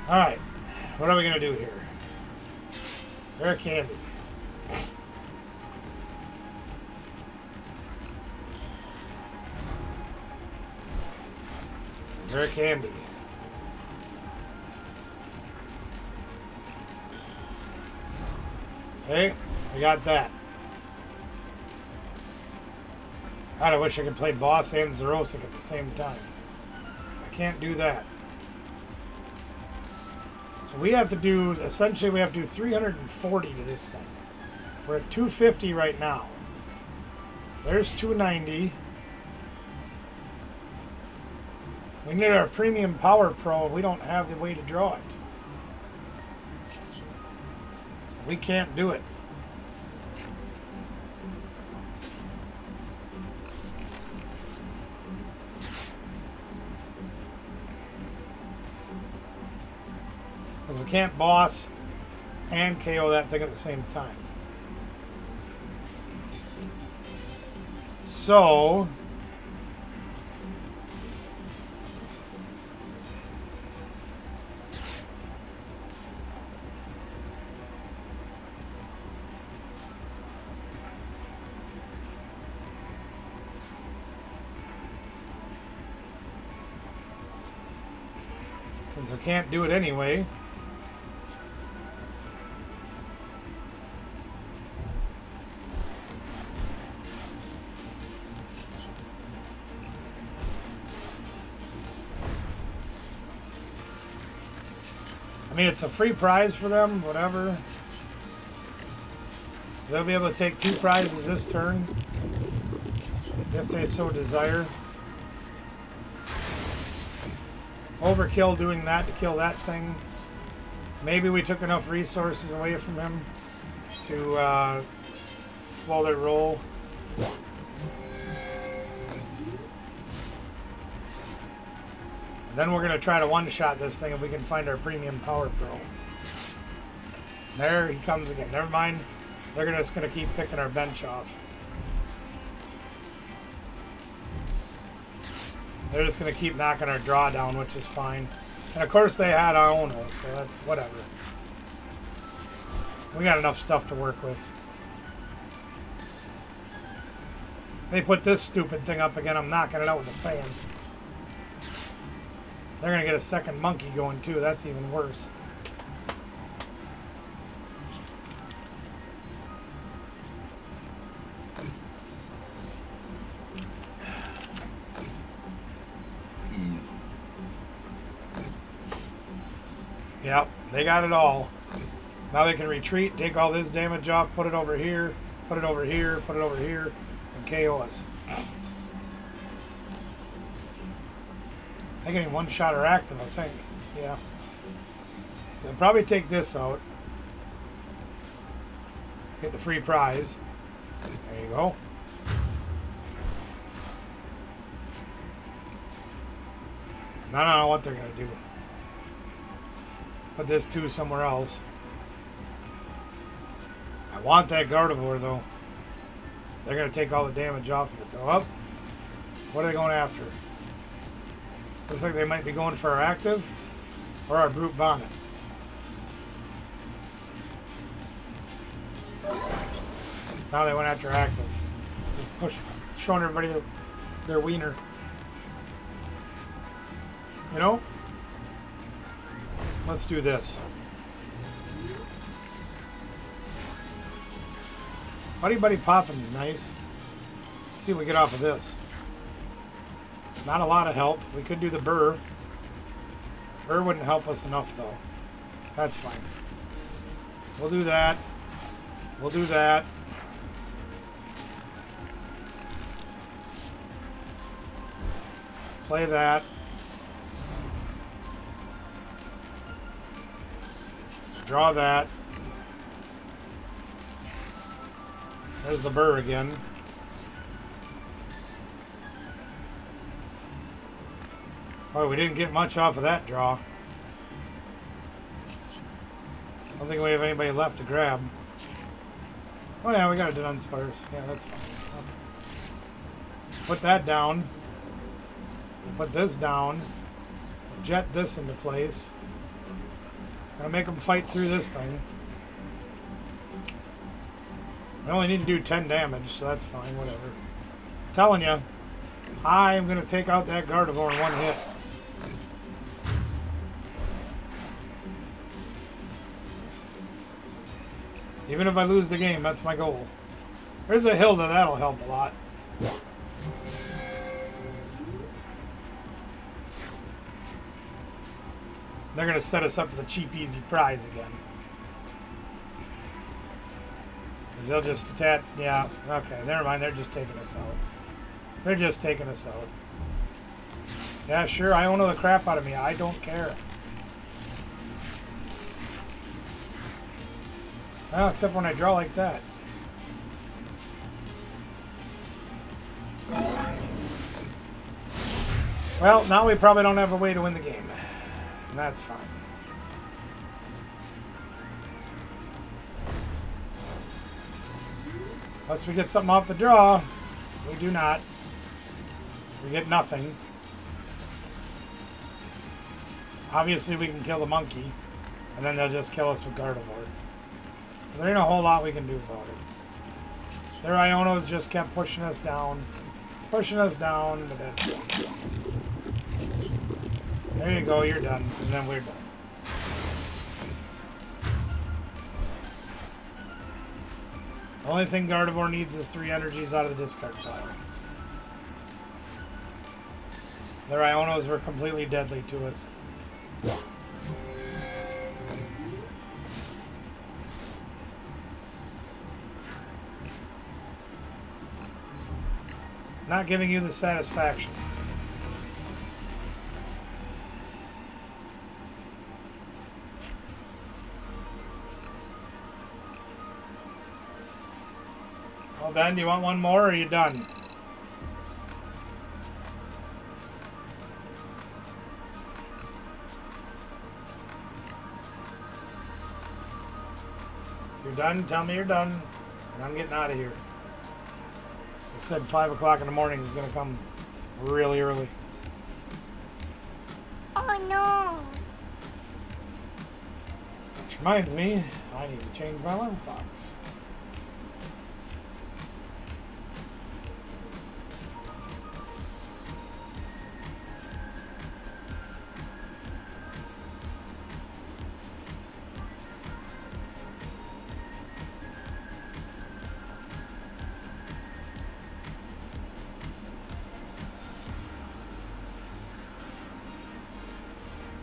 All right, what are we gonna do here? Rare candy. Rare candy. Okay, we got that. God, I wish I could play Boss and Xerosic at the same time. I can't do that. So we have to do, essentially we have to do 340 to this thing. We're at 250 right now. So there's 290. We need our Premium Power Pro, and we don't have the way to draw it. So we can't do it. we can't boss and KO that thing at the same time. So since we can't do it anyway, I mean, it's a free prize for them, whatever. So they'll be able to take 2 prizes this turn, if they so desire. Overkill doing that to kill that thing. Maybe we took enough resources away from him to slow their roll. Then we're going to try to one-shot this thing if we can find our premium power pro. There he comes again. Never mind. They're just going to keep picking our bench off. They're just going to keep knocking our draw down, which is fine. And of course they had Aono, so that's whatever. We got enough stuff to work with. They put this stupid thing up again, I'm knocking it out with a fan. They're going to get a second monkey going too. That's even worse. Yep, they got it all. Now they can retreat, take all this damage off, put it over here, put it over here, put it over here, and KO us. They're getting one shot or active, I think. Yeah. So they'll probably take this out. Get the free prize. There you go. Now I don't know what they're going to do. Put this 2 somewhere else. I want that Gardevoir, though. They're going to take all the damage off of it, though. Up. What are they going after? Looks like they might be going for our active or our brute bonnet. Now they went after active. Just showing everybody their wiener. You know? Let's do this. Buddy Buddy Poffin's nice. Let's see what we get off of this. Not a lot of help. We could do the burr. Burr wouldn't help us enough, though. That's fine. We'll do that. We'll do that. Play that. Draw that. There's the burr again. Oh, we didn't get much off of that draw. I don't think we have anybody left to grab. Oh yeah, we got a Dunsparce. Yeah, that's fine. Okay. Put that down. Put this down. Jet this into place. Gonna make them fight through this thing. I only need to do 10 damage, so that's fine, whatever. Telling you, I am gonna take out that Gardevoir in 1 hit. Even if I lose the game, that's my goal. There's a Hilda, that'll help a lot. They're going to set us up for the cheap, easy prize again. Because they'll just attack. Yeah, okay, never mind. They're just taking us out. They're just taking us out. Yeah, sure, I own the crap out of me. I don't care. Well, except when I draw like that. Well, now we probably don't have a way to win the game. And that's fine. Unless we get something off the draw. We do not. We get nothing. Obviously we can kill the monkey. And then they'll just kill us with Gardevoir. So there ain't a whole lot we can do about it. Their Ionos just kept pushing us down. Pushing us down, but that's it. There you go, you're done. And then we're done. The only thing Gardevoir needs is 3 energies out of the discard pile. Their Ionos were completely deadly to us. Not giving you the satisfaction. Well, Ben, do you want one more or are you done? You're done? Tell me you're done. And I'm getting out of here. I said 5 o'clock in the morning is going to come really early. Oh no! Which reminds me, I need to change my alarm clocks.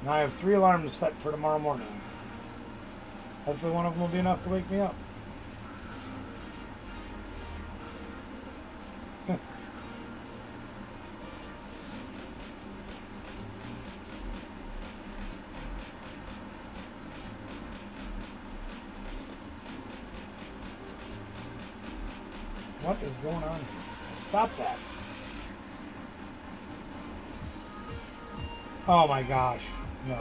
Now I have 3 alarms set for tomorrow morning. Hopefully one of them will be enough to wake me up. What is going on here? Stop that. Oh my gosh. No.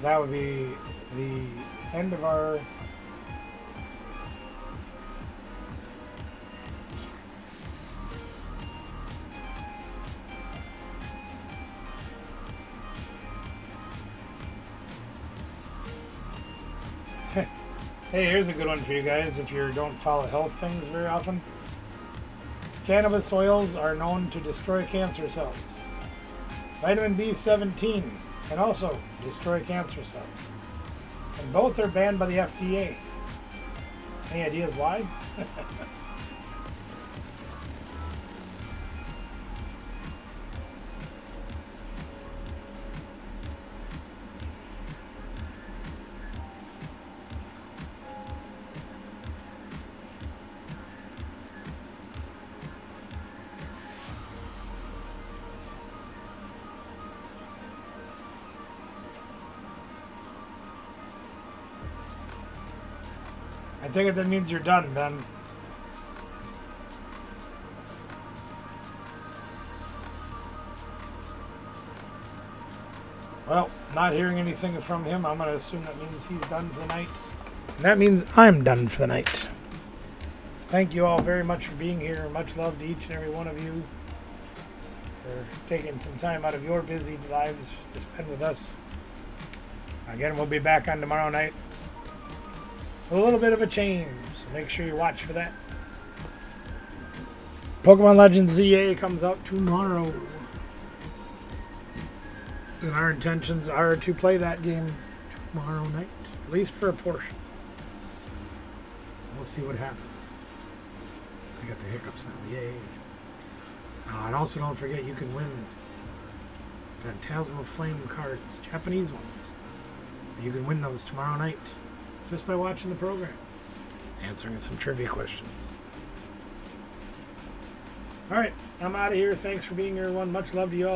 That would be the end of our... Hey, here's a good one for you guys if you don't follow health things very often. Cannabis oils are known to destroy cancer cells. Vitamin B17 can also destroy cancer cells. And both are banned by the FDA. Any ideas why? I take it that means you're done, Ben. Well, not hearing anything from him, I'm going to assume that means he's done for the night. And that means I'm done for the night. Thank you all very much for being here. Much love to each and every one of you for taking some time out of your busy lives to spend with us. Again, we'll be back on tomorrow night. A little bit of a change, so make sure you watch for that. Pokemon Legends ZA comes out tomorrow. And our intentions are to play that game tomorrow night, at least for a portion. We'll see what happens. I got the hiccups now, yay. And also don't forget you can win Phantasmal Flame cards, Japanese ones. You can win those tomorrow night. Just by watching the program. Answering some trivia questions. Alright, I'm out of here. Thanks for being here, everyone. Much love to you all.